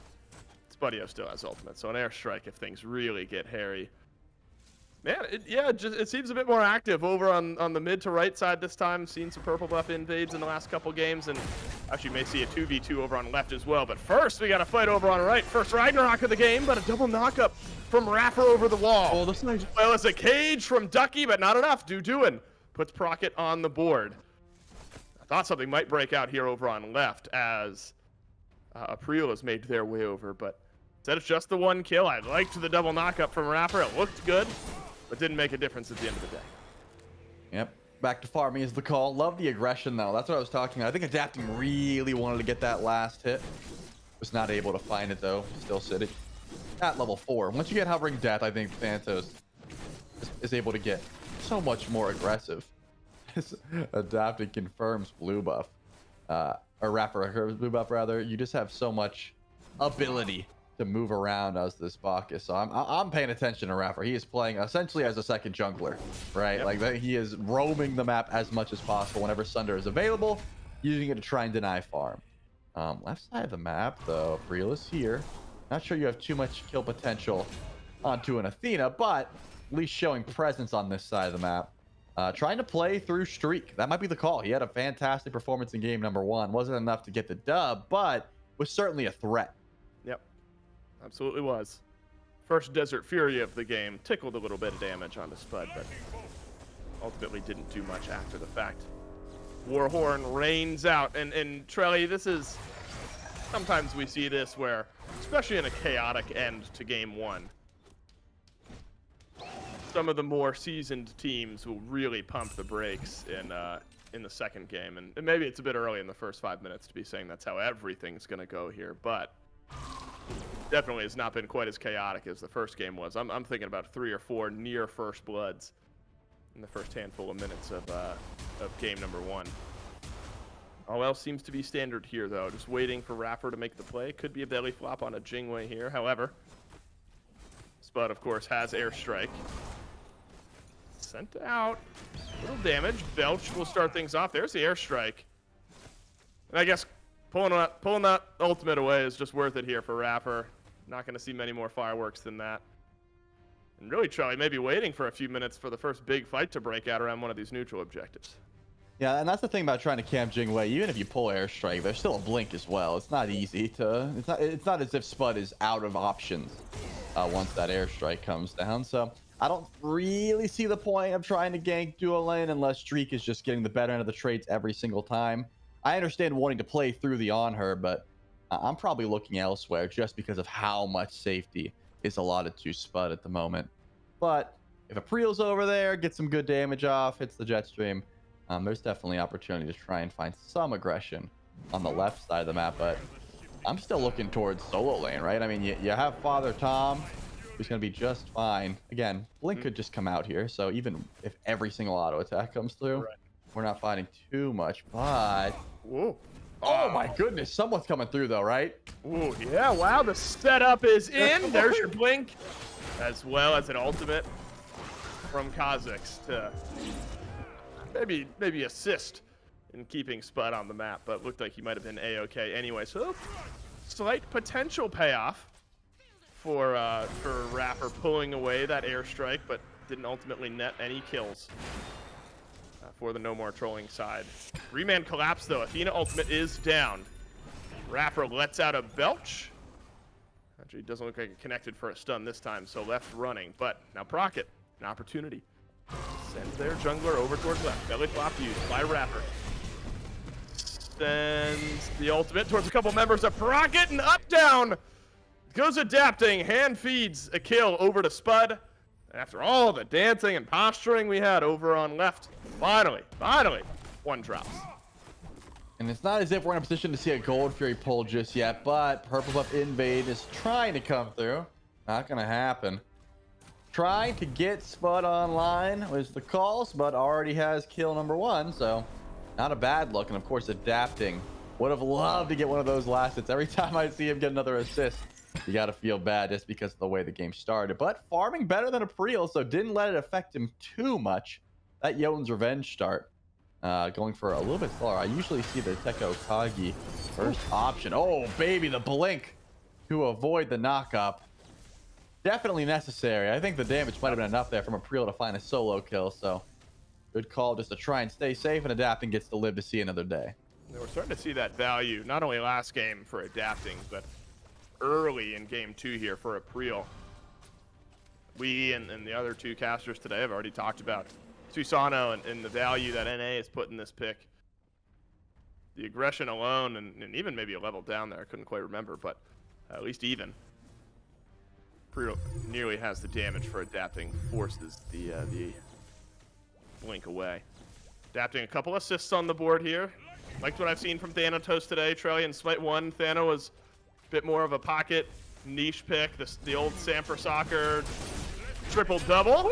Spudio still has ultimate, so an airstrike if things really get hairy. Man, it seems a bit more active over on the mid to right side this time. Seen some purple buff invades in the last couple games, and actually may see a 2v2 over on left as well. But first, we got a fight over on right. First Ragnarok of the game, but a double knockup from Raffer over the wall. Oh, that's nice. Well, it's a cage from Ducky, but not enough. Duduin puts Procket on the board. I thought something might break out here over on left as Apriel has made their way over, but instead it's just the one kill. I liked the double knockup from Raffer. It looked good, but didn't make a difference at the end of the day. Yep. Back to farming is the call. Love the aggression, though. That's what I was talking about. I think Adapting really wanted to get that last hit. Was not able to find it, though. Still sitting at level 4. Once you get Hovering Death, I think Thanatos is able to get so much more aggressive. Adapting confirms blue buff. Or Raffer blue buff, rather. You just have so much ability to move around as this Bacchus. So I'm paying attention to Raffer. He is playing essentially as a second jungler, right? Yep. Like he is roaming the map as much as possible whenever Sunder is available, using it to try and deny farm. Left side of the map, though, Friel is here. Not sure you have too much kill potential onto an Athena, but at least showing presence on this side of the map. Trying to play through streak. That might be the call. He had a fantastic performance in game number 1. Wasn't enough to get the dub, but was certainly a threat. Yep. Absolutely was. First Desert Fury of the game. Tickled a little bit of damage on the Spud, but ultimately didn't do much after the fact. Warhorn rains out. And Trelly, this is sometimes we see this where, especially in a chaotic end to game 1, some of the more seasoned teams will really pump the brakes in the second game. And maybe it's a bit early in the first 5 minutes to be saying that's how everything's going to go here, but definitely has not been quite as chaotic as the first game was. I'm thinking about 3 or 4 near first bloods in the first handful of minutes of game number 1. All else seems to be standard here, though. Just waiting for Rapper to make the play. Could be a belly flop on a Jingwei here. However, Spud, of course, has airstrike. Sent out. Little damage. Belch will start things off. There's the airstrike. And I guess pulling that ultimate away is just worth it here for Rapper. Not going to see many more fireworks than that. And really, Charlie, maybe waiting for a few minutes for the first big fight to break out around one of these neutral objectives. Yeah, and that's the thing about trying to camp Jingwei. Even if you pull airstrike, there's still a blink as well. It's not easy to. It's not as if Spud is out of options once that airstrike comes down. So I don't really see the point of trying to gank dual lane unless Streak is just getting the better end of the trades every single time. I understand wanting to play through the on her, but I'm probably looking elsewhere just because of how much safety is allotted to Spud at the moment. But if April's over there, gets some good damage off, hits the jet stream, there's definitely opportunity to try and find some aggression on the left side of the map. But I'm still looking towards solo lane, right? I mean, you have Father Tom, who's going to be just fine. Again, Blink could just come out here, so even if every single auto attack comes through, we're not fighting too much. But Whoa. Oh my goodness, someone's coming through though, right? Ooh, yeah, wow, the setup is in. There's your blink, as well as an ultimate from Kha'Zix to maybe assist in keeping Spud on the map, but looked like he might have been A-okay anyway. So slight potential payoff for Rapper pulling away that airstrike, but didn't ultimately net any kills for the No More Trolling side. 3-man collapse though. Athena ultimate is down. Rapper lets out a Belch. Actually, doesn't look like it connected for a stun this time, so left running. But now Procket, an opportunity. Sends their jungler over towards left. Belly flop used by Rapper. Sends the ultimate towards a couple members of Procket, and up down goes adapting. Hand feeds a kill over to Spud. After all the dancing and posturing we had over on left, finally, one drops. And it's not as if we're in a position to see a Gold Fury pull just yet, but Purple Buff Invade is trying to come through. Not gonna happen. Trying to get Spud online was the call. Spud already has kill number 1, so not a bad look. And of course, adapting. Would have loved to get one of those last hits. Every time I see him get another assist, you got to feel bad just because of the way the game started. But farming better than April, so didn't let it affect him too much. That Jotun's Revenge start. Going for a little bit slower. I usually see the Teko Kagi first option. Oh, baby, the blink to avoid the knock-up. Definitely necessary. I think the damage might have been enough there from April to find a solo kill, so good call just to try and stay safe, and adapting gets to live to see another day. We're starting to see that value, not only last game for adapting, but early in game 2 here for April. We and the other 2 casters today have already talked about Susano and the value that NA has put in this pick. The aggression alone, and even maybe a level down there, I couldn't quite remember, but at least even. April nearly has the damage for adapting, forces the blink away. Adapting a couple assists on the board here. Liked what I've seen from Thanatos today. Trelly and Smite 1. Thano was a bit more of a pocket niche pick. The old Samper Soccer triple-double.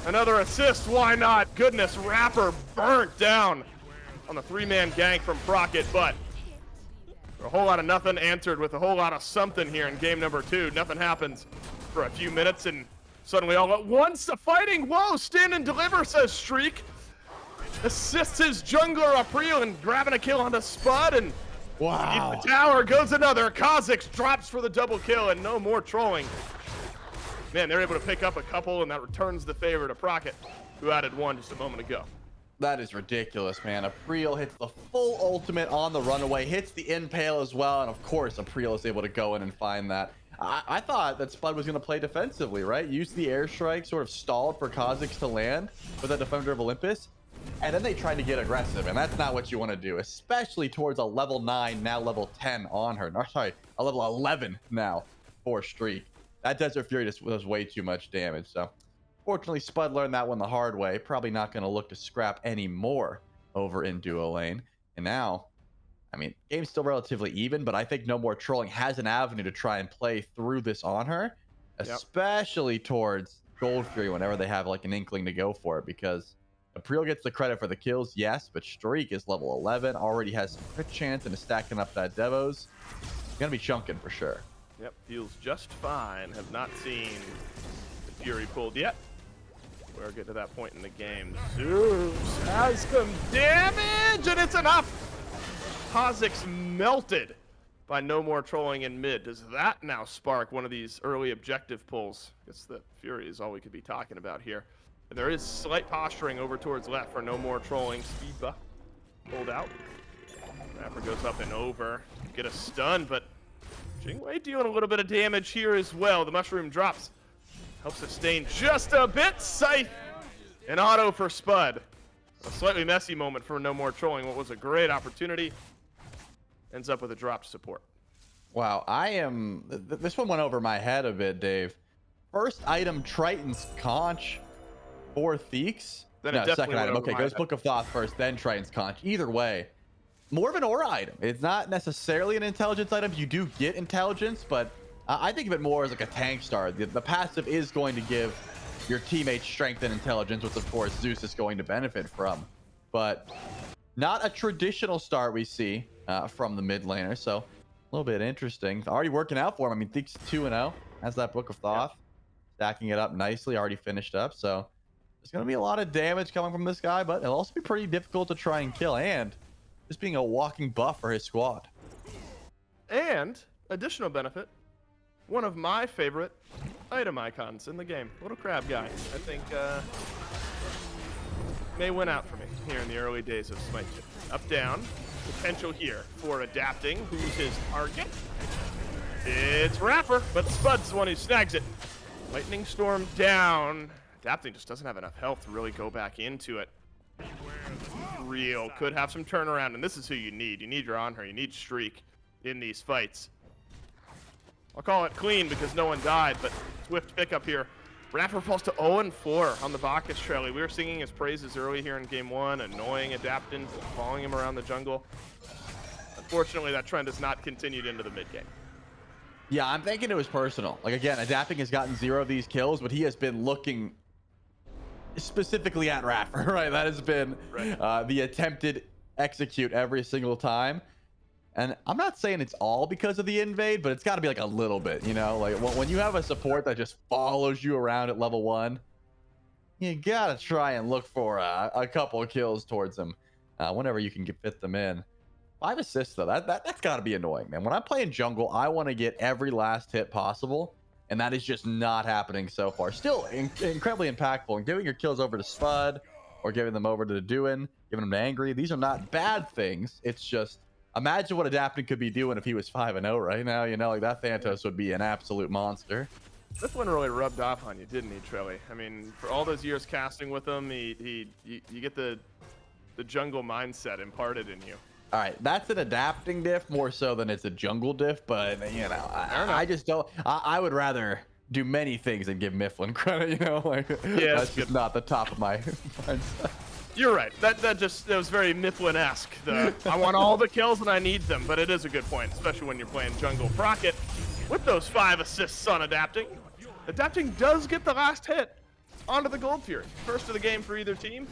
Another assist, why not? Goodness, Rapper burnt down on the 3-man gank from Procket, but a whole lot of nothing answered with a whole lot of something here in game number 2. Nothing happens for a few minutes, and suddenly all at once the fighting. Whoa, stand and deliver, says Streak. Assists his jungler April and grabbing a kill onto Spud, and wow. Deep the tower goes another. Kha'Zix drops for the double kill, and no more trolling. Man, they're able to pick up a couple, and that returns the favor to Procket, who added one just a moment ago. That is ridiculous, man. April hits the full ultimate on the runaway, hits the impale as well, and of course, April is able to go in and find that. I thought that Spud was going to play defensively, right? Use the airstrike, sort of stalled for Kha'Zix to land with that Defender of Olympus. and then they tried to get aggressive, and that's not what you want to do, especially towards a level 9, now level 10 on her. No, sorry, a level 11 now for Streak. That Desert Fury just was way too much damage. So fortunately, Spud learned that one the hard way. Probably not going to look to scrap anymore over in duo lane. And now, I mean, game's still relatively even, but I think No More Trolling has an avenue to try and play through this on her, especially towards Gold Fury whenever they have like an inkling to go for it, because April gets the credit for the kills, yes, but Streak is level 11, already has some crit chance and is stacking up that Devos. Gonna be chunking for sure. Yep, feels just fine. Have not seen the Fury pulled yet. We're getting to that point in the game. Zeus has some damage, and it's enough. Kha'Zix melted by No More Trolling in mid. Does that now spark one of these early objective pulls? I guess the Fury is all we could be talking about here. There is slight posturing over towards left for No More Trolling. Speed buff pulled out. Rapper goes up and over. Get a stun, but Jingwei dealing a little bit of damage here as well. The mushroom drops. Helps sustain just a bit. Scythe and auto for Spud. A slightly messy moment for No More Trolling. What was a great opportunity. Ends up with a dropped support. Wow, this one went over my head a bit, Dave. First item, Triton's Conch for Theeks. Then no, second item. Okay, goes Book of Thoth first, then Triton's Conch. Either way, more of an aura item. It's not necessarily an intelligence item. You do get intelligence, but I think of it more as like a tank star. The passive is going to give your teammates strength and intelligence, which of course Zeus is going to benefit from. But not a traditional start we see from the mid laner, so a little bit interesting. Already working out for him. I mean, Theeks 2-0, has that Book of Thoth, stacking it up nicely, already finished up. So there's going to be a lot of damage coming from this guy, but it'll also be pretty difficult to try and kill, and just being a walking buff for his squad. And additional benefit, one of my favorite item icons in the game, little crab guy. I think may win out for me here in the early days of SMITE 2. Up, down, potential here for adapting. Who's his target? It's Rapper, but Spud's the one who snags it. Lightning Storm down. Adapting just doesn't have enough health to really go back into it. Real could have some turnaround, and this is who you need. You need your on her. You need Streak in these fights. I'll call it clean because no one died, but swift pickup here. Rapper falls to 0-4 on the Bacchus Trelly. We were singing his praises early here in game 1, annoying Adaptin, following him around the jungle. Unfortunately, that trend has not continued into the mid game. Yeah, I'm thinking it was personal. Like, again, Adapting has gotten 0 of these kills, but he has been looking specifically at Rapper, right? That has been the attempted execute every single time. And I'm not saying it's all because of the invade, but it's got to be like a little bit, you know? Like, when you have a support that just follows you around at level 1, you got to try and look for a couple of kills towards them whenever you can fit them in. 5 assists, though, that's got to be annoying, man. When I'm playing jungle, I want to get every last hit possible, and that is just not happening so far. Still incredibly impactful, and giving your kills over to Spud or giving them over to Duin, giving them to Angry, these are not bad things. It's just, imagine what Adapting could be doing if he was 5-0 right now. You know, like that Thanatos would be an absolute monster. This one really rubbed off on you, didn't he, Trelly? I mean, for all those years casting with him, you get the jungle mindset imparted in you. All right, that's an Adapting diff more so than it's a jungle diff, but you know, I just don't. I would rather do many things than give Mifflin credit. You know, like that's just not the top of my mindset. You're right. That was very Mifflin-esque. I want all the kills and I need them, but it is a good point, especially when you're playing jungle. Procket with those 5 assists on Adapting. Adapting does get the last hit onto the Gold Fury. First of the game for either team.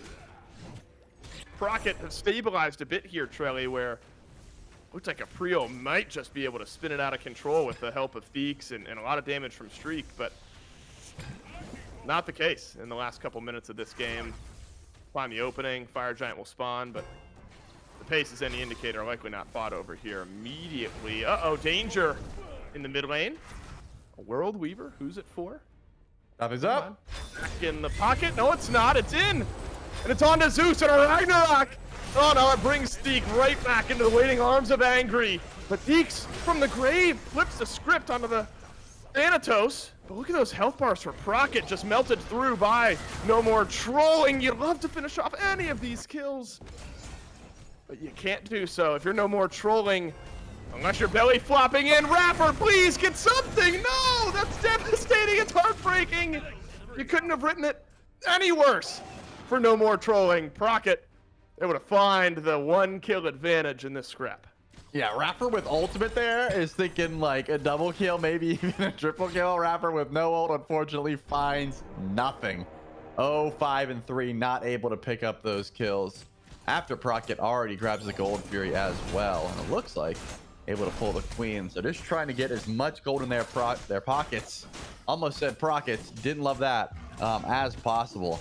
Procket has stabilized a bit here, Trelly, where looks like Aprio might just be able to spin it out of control with the help of Theeks and a lot of damage from Streak, but not the case in the last couple minutes of this game. Find the opening, Fire Giant will spawn, but the pace is any indicator, likely not fought over here immediately. Uh-oh, danger in the mid lane. A World Weaver, who's it for? Up is up. Back in the pocket. No, it's not. It's in. And it's on to Zeus and a Ragnarok. Oh no, it brings Theek right back into the waiting arms of Angry. But Theeks from the grave flips the script onto the Thanatos. But look at those health bars for Procket, just melted through by No More Trolling. You'd love to finish off any of these kills, but you can't do so if you're No More Trolling, unless you're belly flopping in. Rapper, please get something. No, that's devastating. It's heartbreaking. You couldn't have written it any worse for No More Trolling. Procket able to find the 1 kill advantage in this scrap. Yeah, Rapper with ultimate there is thinking like a double kill, maybe even a triple kill. Rapper with no ult, unfortunately, finds nothing. 0-5-3, not able to pick up those kills. After Procket already grabs the Gold Fury as well, and it looks like able to pull the Queen. So just trying to get as much gold in their pockets. Almost said Prockets, didn't love that, as possible.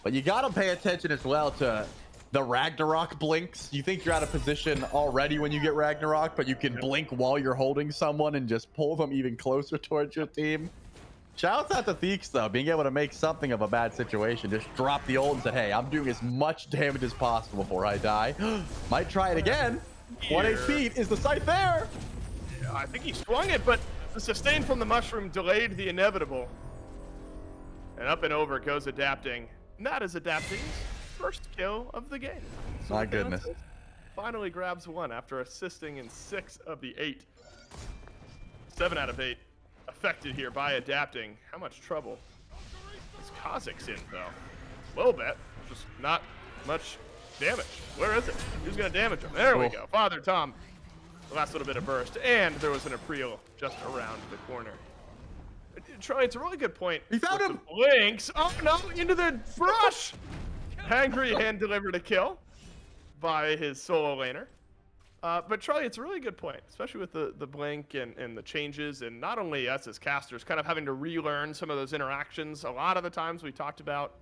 But you gotta pay attention as well to the Ragnarok blinks. You think you're out of position already when you get Ragnarok, but you can blink while you're holding someone and just pull them even closer towards your team. Shouts out to Theeks, though, being able to make something of a bad situation. Just drop the ult and say, hey, I'm doing as much damage as possible before I die. Might try it again. 1 HP. Is the sight there? Yeah, I think he swung it, but the sustain from the mushroom delayed the inevitable. And up and over goes Adapting. And that is Adapting's first kill of the game. So my goodness. Finally grabs 1 after assisting in 6 of the 8. 7 out of 8 affected here by Adapting. How much trouble is Kha'Zix in, though? A little bit, just not much damage. Where is it? Who's gonna damage him? There we go. Father Tom. The last little bit of burst, and there was an April just around the corner. Troy, it's a really good point. He found him. Blinks. Oh no, into the brush. Angry hand delivered a kill by his solo laner. But Charlie, it's a really good point, especially with the blink and the changes, and not only us as casters kind of having to relearn some of those interactions. A lot of the times we talked about,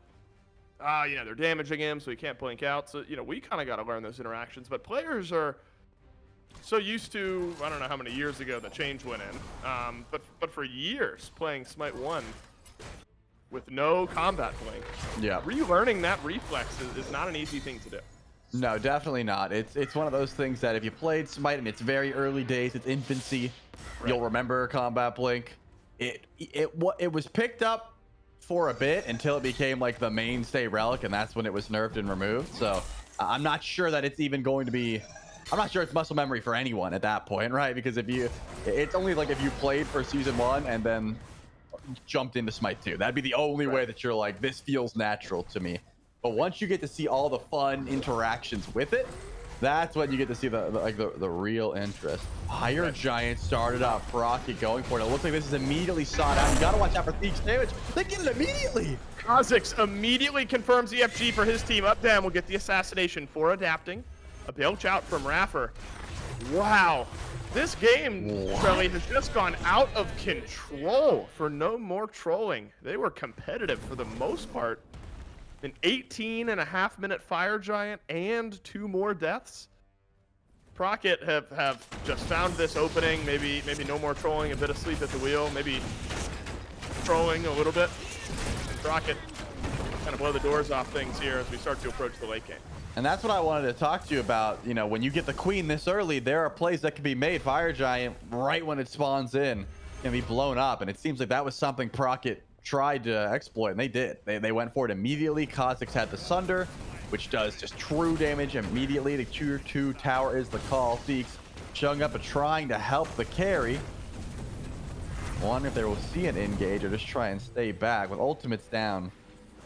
you know, they're damaging him, so he can't blink out. So, you know, we kind of got to learn those interactions. But players are so used to, I don't know how many years ago the change went in, but for years playing Smite 1 with no combat blink, yeah, relearning that reflex is not an easy thing to do. No, definitely not. It's one of those things that if you played Smite in its very early days, its infancy, you'll remember combat blink. It was picked up for a bit until it became like the mainstay relic, and that's when it was nerfed and removed. So I'm not sure that it's even going to be. I'm not sure it's muscle memory for anyone at that point, right? Because it's only like if you played for season 1 and then jumped into Smite 2. That'd be the only way that you're like, this feels natural to me. But once you get to see all the fun interactions with it, that's when you get to see the real interest. Fire Giant started out Rocket going for it. It looks like this is immediately sought out. You gotta watch out for Theek's damage. They get it immediately. Kha'Zix immediately confirms EFG for his team. Up down will get the assassination for Adapting. A belch out from Raffer. Wow. This game, Trelly, has just gone out of control for No More Trolling. They were competitive for the most part. An 18.5-minute Fire Giant and 2 more deaths. Procket have just found this opening. Maybe No More Trolling, a bit of sleep at the wheel. Maybe trolling a little bit. And Procket kind of blow the doors off things here as we start to approach the late game. And that's what I wanted to talk to you about. You know, when you get the Queen this early, there are plays that can be made. Fire Giant, right when it spawns in, can be blown up. And it seems like that was something Procket tried to exploit, and they did. They went for it immediately. Kha'Zix had the Sunder, which does just true damage immediately. The Tier 2 tower is the call. Theeks showing up and trying to help the carry. Wonder if they will see an engage or just try and stay back. With ultimates down,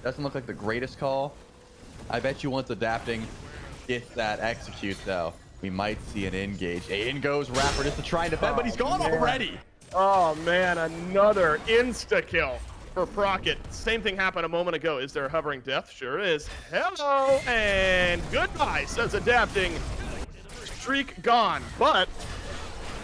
doesn't look like the greatest call. I bet you once Adapting gets that execute, though, we might see an engage. In goes Rapper just to try and defend, but he's gone already. Oh man, another insta-kill for Procket. Same thing happened a moment ago. Is there a hovering death? Sure is. Hello and goodbye, says Adapting. Streak gone, but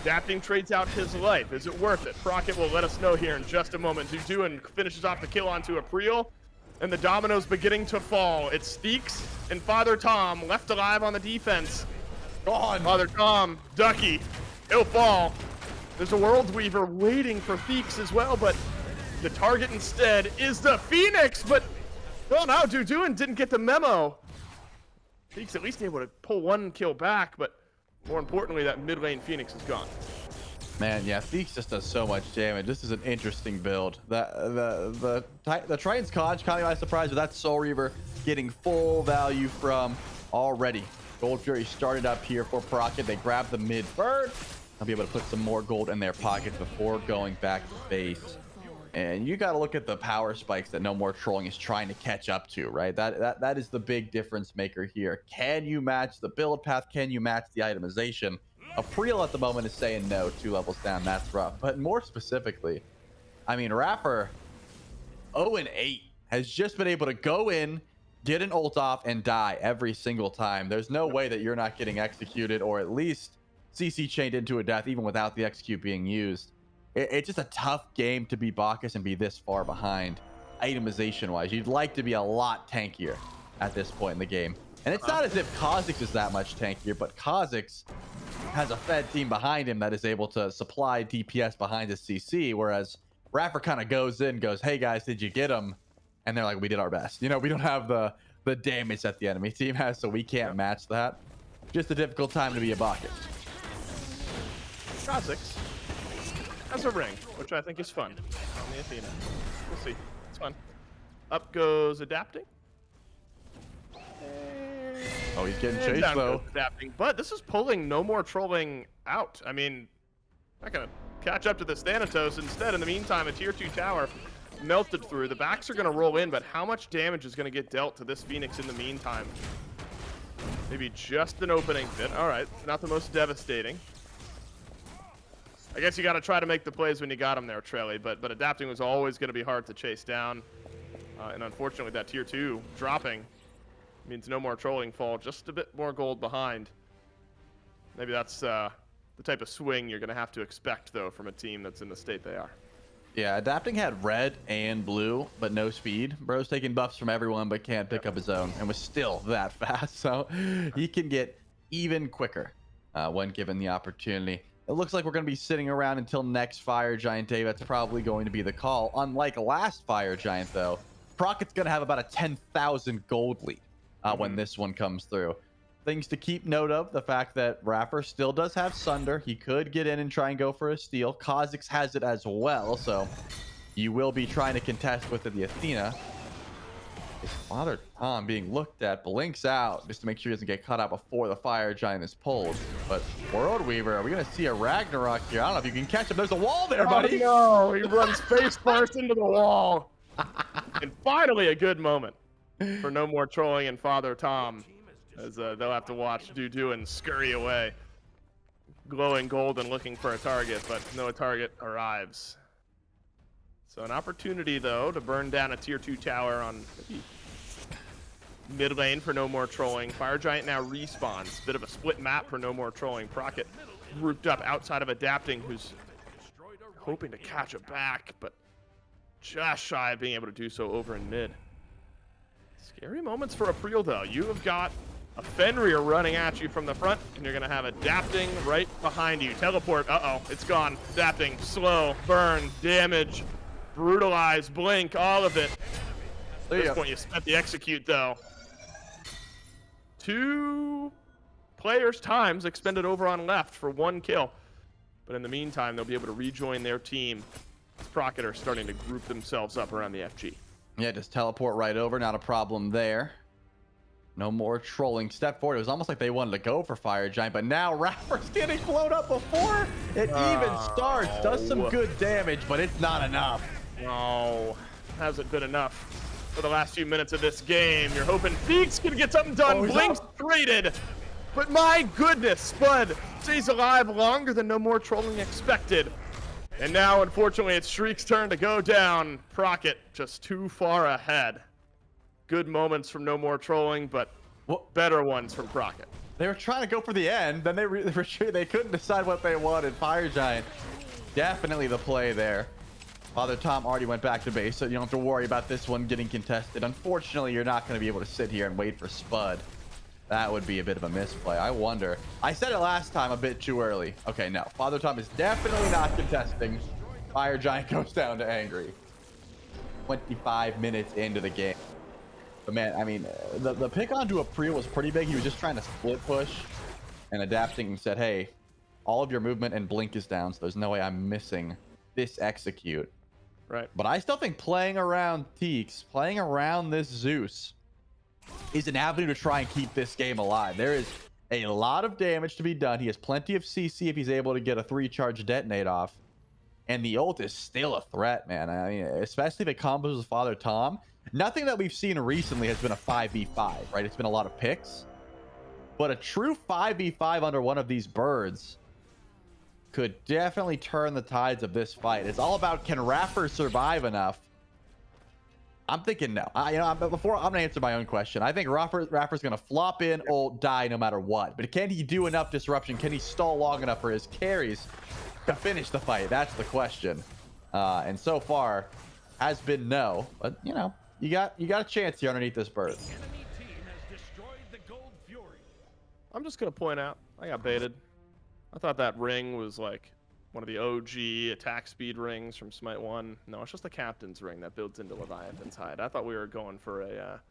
Adapting trades out his life. Is it worth it? Procket will let us know here in just a moment. Zuduin finishes off the kill onto April, and the dominoes beginning to fall. It's Theeks and Father Tom left alive on the defense. Gone. Father Tom, Ducky, he'll fall. There's a World Weaver waiting for Theeks as well, but the target instead is the Phoenix. But oh no, Zuduin didn't get the memo. Theeks at least able to pull 1 kill back, but more importantly, that mid lane Phoenix is gone. Man, yeah, Theeks just does so much damage. This is an interesting build. The Triton's Conch kind of by surprise with that Soul Reaver getting full value from already. Gold Fury started up here for Procket. They grab the mid bird. I'll be able to put some more gold in their pockets before going back to base. And you got to look at the power spikes that No More Trolling is trying to catch up to, right? That is the big difference maker here. Can you match the build path? Can you match the itemization? April at the moment is saying no, 2 levels down. That's rough. But more specifically, I mean, Raffer 0-8 has just been able to go in, get an ult off, and die every single time. There's no way that you're not getting executed, or at least CC chained into a death, even without the execute being used. It's just a tough game to be Bacchus and be this far behind itemization wise. You'd like to be a lot tankier at this point in the game. And it's not as if Kha'Zix is that much tankier, but Kha'Zix has a fed team behind him that is able to supply DPS behind his CC, whereas Raffer kind of goes in, goes, hey guys, did you get him? And they're like, we did our best. You know, we don't have the damage that the enemy team has, so we can't match that. Just a difficult time to be a Bacchus. Kha'Zix has a ring, which I think is fun on the Athena. We'll see. It's fun. Up goes Adapting. Oh, he's getting chased Down though. goes Adapting, but this is pulling No More Trolling out. I mean, not gonna catch up to this Thanatos. Instead, in the meantime, a tier 2 tower melted through. The backs are gonna roll in, but how much damage is gonna get dealt to this Phoenix in the meantime? Maybe just an opening bit. All right, not the most devastating. I guess you got to try to make the plays when you got him there, Trelly, but Adapting was always going to be hard to chase down. And unfortunately, that tier 2 dropping means No More Trolling fall just a bit more gold behind. Maybe that's the type of swing you're going to have to expect, though, from a team that's in the state they are. Yeah, Adapting had red and blue, but no speed. Bro's taking buffs from everyone, but can't pick up his own, and was still that fast. So he can get even quicker when given the opportunity. It looks like we're going to be sitting around until next Fire Giant day. That's probably going to be the call. Unlike last Fire Giant, though, Procket's going to have about a 10,000 gold lead when this one comes through. Things to keep note of, the fact that Raffer still does have Sunder. He could get in and try and go for a steal. Kha'Zix has it as well, so you will be trying to contest with the Athena. His father Tom being looked at, blinks out just to make sure he doesn't get caught out before the Fire Giant is pulled. But World Weaver, are we going to see a Ragnarok here? I don't know if you can catch him. There's a wall there, buddy. Oh, no, he runs face first into the wall. And finally, a good moment for No More Trolling and Father Tom, as they'll have to watch Doo and scurry away, glowing gold and looking for a target, but no target arrives. So an opportunity, though, to burn down a tier 2 tower on mid lane for No More Trolling. Fire Giant now respawns. Bit of a split map for No More Trolling. Procket grouped up outside of Adapting, who's hoping to catch it back, but just shy of being able to do so over in mid. Scary moments for April, though. You have got a Fenrir running at you from the front, and you're going to have Adapting right behind you. Teleport. Uh-oh, it's gone. Adapting. Slow. Burn. Damage. Brutalize, blink, all of it. At this point, you spent the execute, though. 2 players' times expended over on left for 1 kill. But in the meantime, they'll be able to rejoin their team. Procket are starting to group themselves up around the FG. Yeah, just teleport right over. Not a problem there. No More Trolling. Step forward. It was almost like they wanted to go for Fire Giant, but now Raffer's getting blown up before it even starts. Does some good damage, but it's not enough. No, hasn't been enough for the last few minutes of this game. You're hoping Feeks can get something done. Blinks traded. But my goodness, Spud stays alive longer than No More Trolling expected. And now, unfortunately, it's Shriek's turn to go down. Procket just too far ahead. Good moments from No More Trolling, but better ones from Procket. They were trying to go for the end, then they couldn't decide what they wanted. Fire Giant, definitely the play there. Father Tom already went back to base, so you don't have to worry about this one getting contested. Unfortunately, you're not going to be able to sit here and wait for Spud. That would be a bit of a misplay. I wonder. I said it last time a bit too early. Okay, no. Father Tom is definitely not contesting. Fire Giant goes down to Angry. 25 minutes into the game. But man, I mean, the pick onto April was pretty big. He was just trying to split push and Adapting and said, hey, all of your movement and blink is down, so there's no way I'm missing this execute. Right. But I still think playing around Teeks, playing around this Zeus, is an avenue to try and keep this game alive. There is a lot of damage to be done. He has plenty of CC if he's able to get a 3-charge detonate off. And the ult is still a threat, man. I mean, especially if it combos with Father Tom. Nothing that we've seen recently has been a 5v5, right? It's been a lot of picks. But a true 5v5 under one of these birds could definitely turn the tides of this fight. It's all about, can Raffer survive enough? I'm thinking no. Before I'm gonna answer my own question, I think Raffer's gonna flop in, ult, die no matter what. But can he do enough disruption? Can he stall long enough for his carries to finish the fight? That's the question. And so far, has been no. But you know, you got a chance here underneath this bird. I'm just gonna point out, I got baited. I thought that ring was like one of the OG attack speed rings from Smite 1. No, it's just the captain's ring that builds into Leviathan's hide. I thought we were going for a,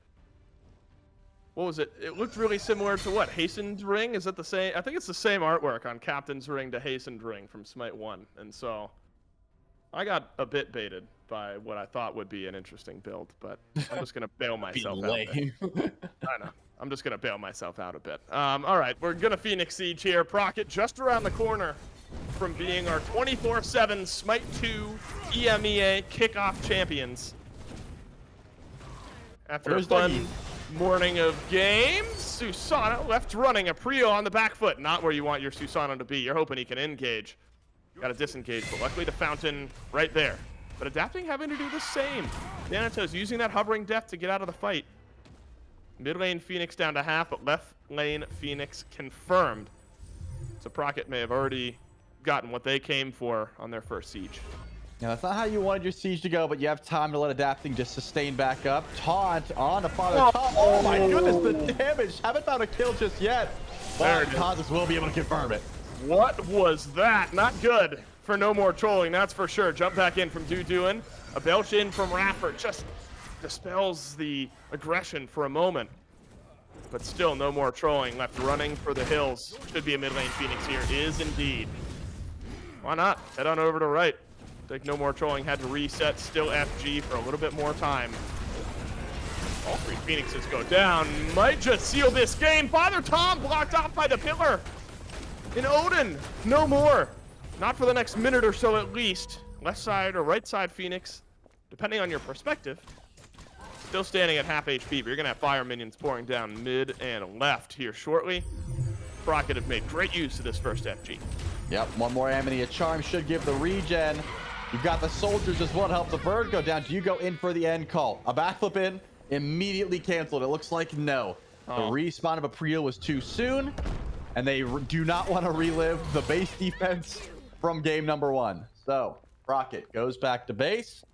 what was it? It looked really similar to what? Hastened ring? Is it the same? I think it's the same artwork on captain's ring to Hastened ring from Smite 1. And so I got a bit baited by what I thought would be an interesting build, but I'm just going to bail myself out. I know. I'm just going to bail myself out a bit. All right, we're going to Phoenix Siege here. Procket just around the corner from being our 24/7 Smite 2 EMEA kickoff champions. After a fun morning of games, Susana left running a Prio on the back foot. Not where you want your Susana to be. You're hoping he can engage. Got to disengage, but luckily the fountain right there. But Adapting having to do the same. Thanatos using that hovering death to get out of the fight. Mid lane Phoenix down to half, but left lane Phoenix confirmed. So Procket may have already gotten what they came for on their first siege. Now, that's not how you wanted your siege to go, but you have time to let Adapting just sustain back up. Taunt on the Father Tom. Oh my goodness, the damage. Haven't found a kill just yet. But Causes will be able to confirm it. What was that? Not good for No More Trolling, that's for sure. Jump back in from Duduin. A belch in from Raffer just dispels the aggression for a moment. But still, No More Trolling left running for the hills. Should be a mid lane Phoenix here. Is indeed. Why not? Head on over to right. I think No More Trolling had to reset. Still FG for a little bit more time. All three Phoenixes go down. Might just seal this game. Father Tom blocked off by the pillar. In Odin, no more. Not for the next minute or so at least. Left side or right side Phoenix, depending on your perspective. Still standing at half HP, but you're going to have fire minions pouring down mid and left here shortly. Rocket have made great use of this first FG. Yep, one more Amity. A charm should give the regen. You've got the soldiers as well to help the bird go down. Do you go in for the end call? A backflip in, immediately canceled. It looks like no. The respawn of a Prio was too soon, and they do not want to relive the base defense from game number 1. So, Rocket goes back to base.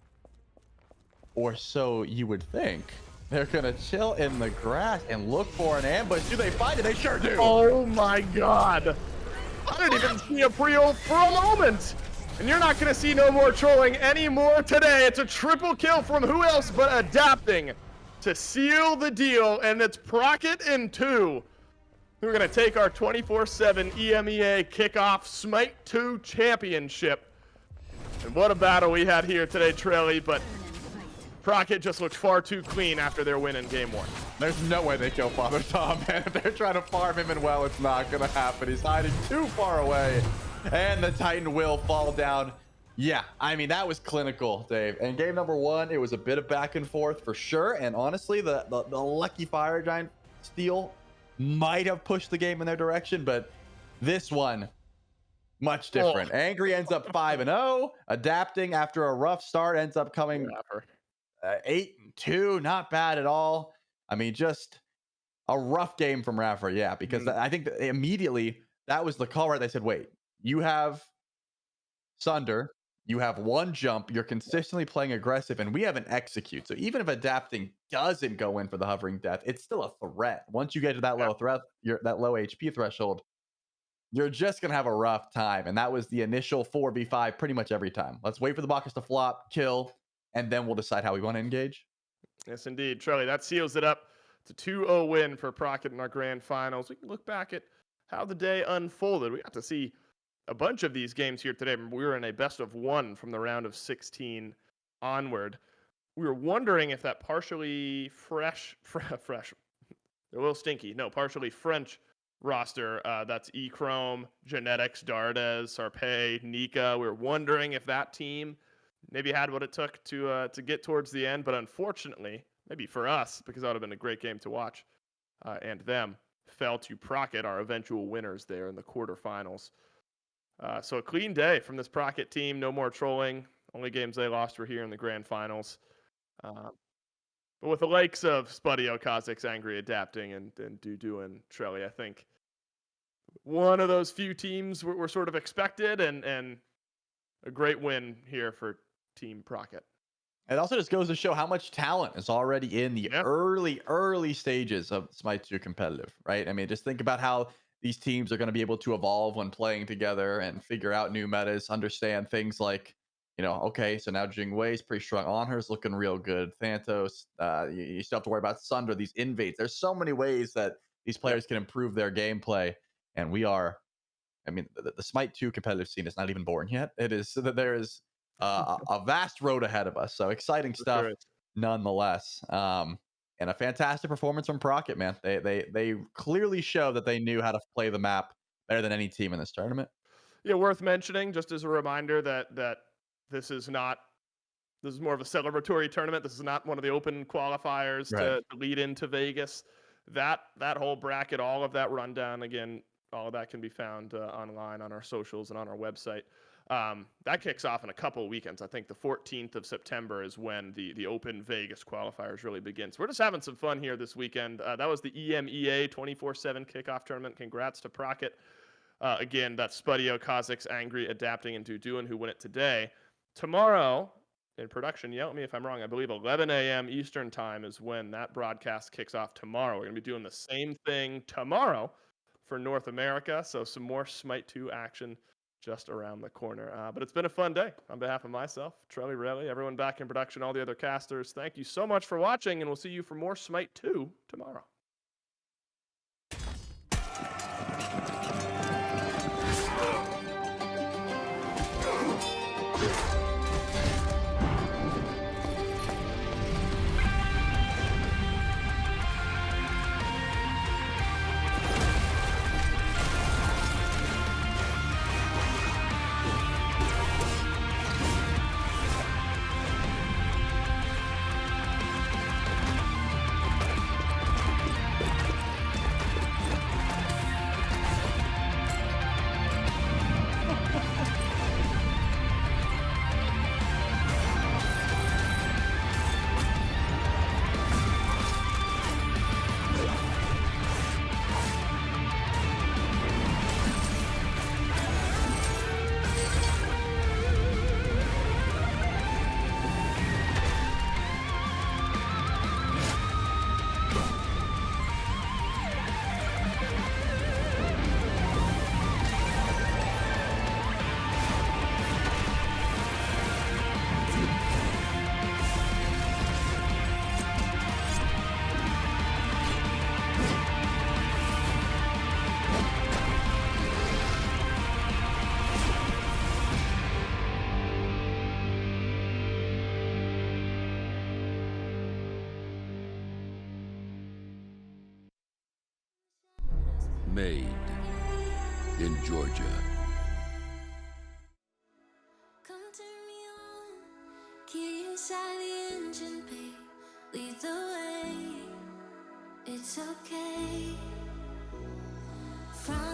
Or so you would think. They're gonna chill in the grass and look for an ambush. Do they find it? They sure do. Oh my god. I didn't even see a Prio for a moment. And you're not gonna see No More Trolling anymore today. It's a triple kill from who else but Adapting to seal the deal. And it's Procket in 2. We're gonna take our 24/7 EMEA kickoff Smite 2 championship. And what a battle we had here today, Trelly, but Procket just looked far too clean after their win in game 1. There's no way they kill Father Tom, man. If they're trying to farm him, and well, it's not going to happen. He's hiding too far away, and the Titan will fall down. Yeah, I mean, that was clinical, Dave. And game number 1, it was a bit of back and forth for sure. And honestly, the lucky Fire Giant steal might have pushed the game in their direction, but this one, much different. Angry ends up 5-0. Adapting after a rough start ends up coming 8-2, not bad at all. I mean, just a rough game from Raffer, yeah, because I think that immediately that was the call, right? They said, wait, you have Sunder, you have one jump, you're consistently playing aggressive, and we have an execute. So even if Adapting doesn't go in for the hovering death, it's still a threat. Once you get to that low threat, that low HP threshold, you're just going to have a rough time. And that was the initial 4v5 pretty much every time. Let's wait for the Bacchus to flop, kill, and then we'll decide how we want to engage. Yes, indeed. Charlie, that seals it up. It's a 2-0 win for Procket in our grand finals. We can look back at how the day unfolded. We got to see a bunch of these games here today. We were in a best of 1 from the round of 16 onward. We were wondering if that partially fresh, a little stinky, no, partially French roster, that's E-Chrome, Genetics, Dardes, Sarpay, Nika. We were wondering if that team maybe had what it took to get towards the end, but unfortunately, maybe for us, because that would have been a great game to watch, and them, fell to Procket, our eventual winners there in the quarterfinals. So a clean day from this Procket team. No more trolling. Only games they lost were here in the grand finals. But with the likes of Spudio, Kha'Zix, Angry Adapting, and Dudu and Trelly, I think one of those few teams were sort of expected, and a great win here for Team Procket. It also just goes to show how much talent is already in the early stages of SMITE 2 competitive, right? I mean, just think about how these teams are going to be able to evolve when playing together and figure out new metas, understand things like, okay, so now Jingwei's pretty strong on her, is looking real good. Thantos, you still have to worry about Sunder, these invades. There's so many ways that these players can improve their gameplay. And the SMITE 2 competitive scene is not even born yet. It is so that there is a vast road ahead of us. So exciting stuff nonetheless. And a fantastic performance from Procket, man. They clearly show that they knew how to play the map better than any team in this tournament. Yeah, worth mentioning, just as a reminder that this is more of a celebratory tournament. This is not one of the open qualifiers to lead into Vegas. That whole bracket, all of that rundown, again, all of that can be found online on our socials and on our website. That kicks off in a couple of weekends. I think the 14th of September is when the Open Vegas qualifiers really begin. So we're just having some fun here this weekend. That was the EMEA 24/7 kickoff tournament. Congrats to Procket. Again, that's Spudio, Kha'Zix, Angry, Adapting, and Duduin who win it today. Tomorrow, in production, yell at me if I'm wrong, I believe 11 a.m. Eastern time is when that broadcast kicks off tomorrow. We're going to be doing the same thing tomorrow for North America. So some more SMITE 2 action just around the corner. But it's been a fun day. On behalf of myself, Trelly, Relly, everyone back in production, all the other casters, thank you so much for watching, and we'll see you for more SMITE 2 tomorrow. Made in Georgia. Come turn me on, key inside the engine bay, lead the way, it's okay. Front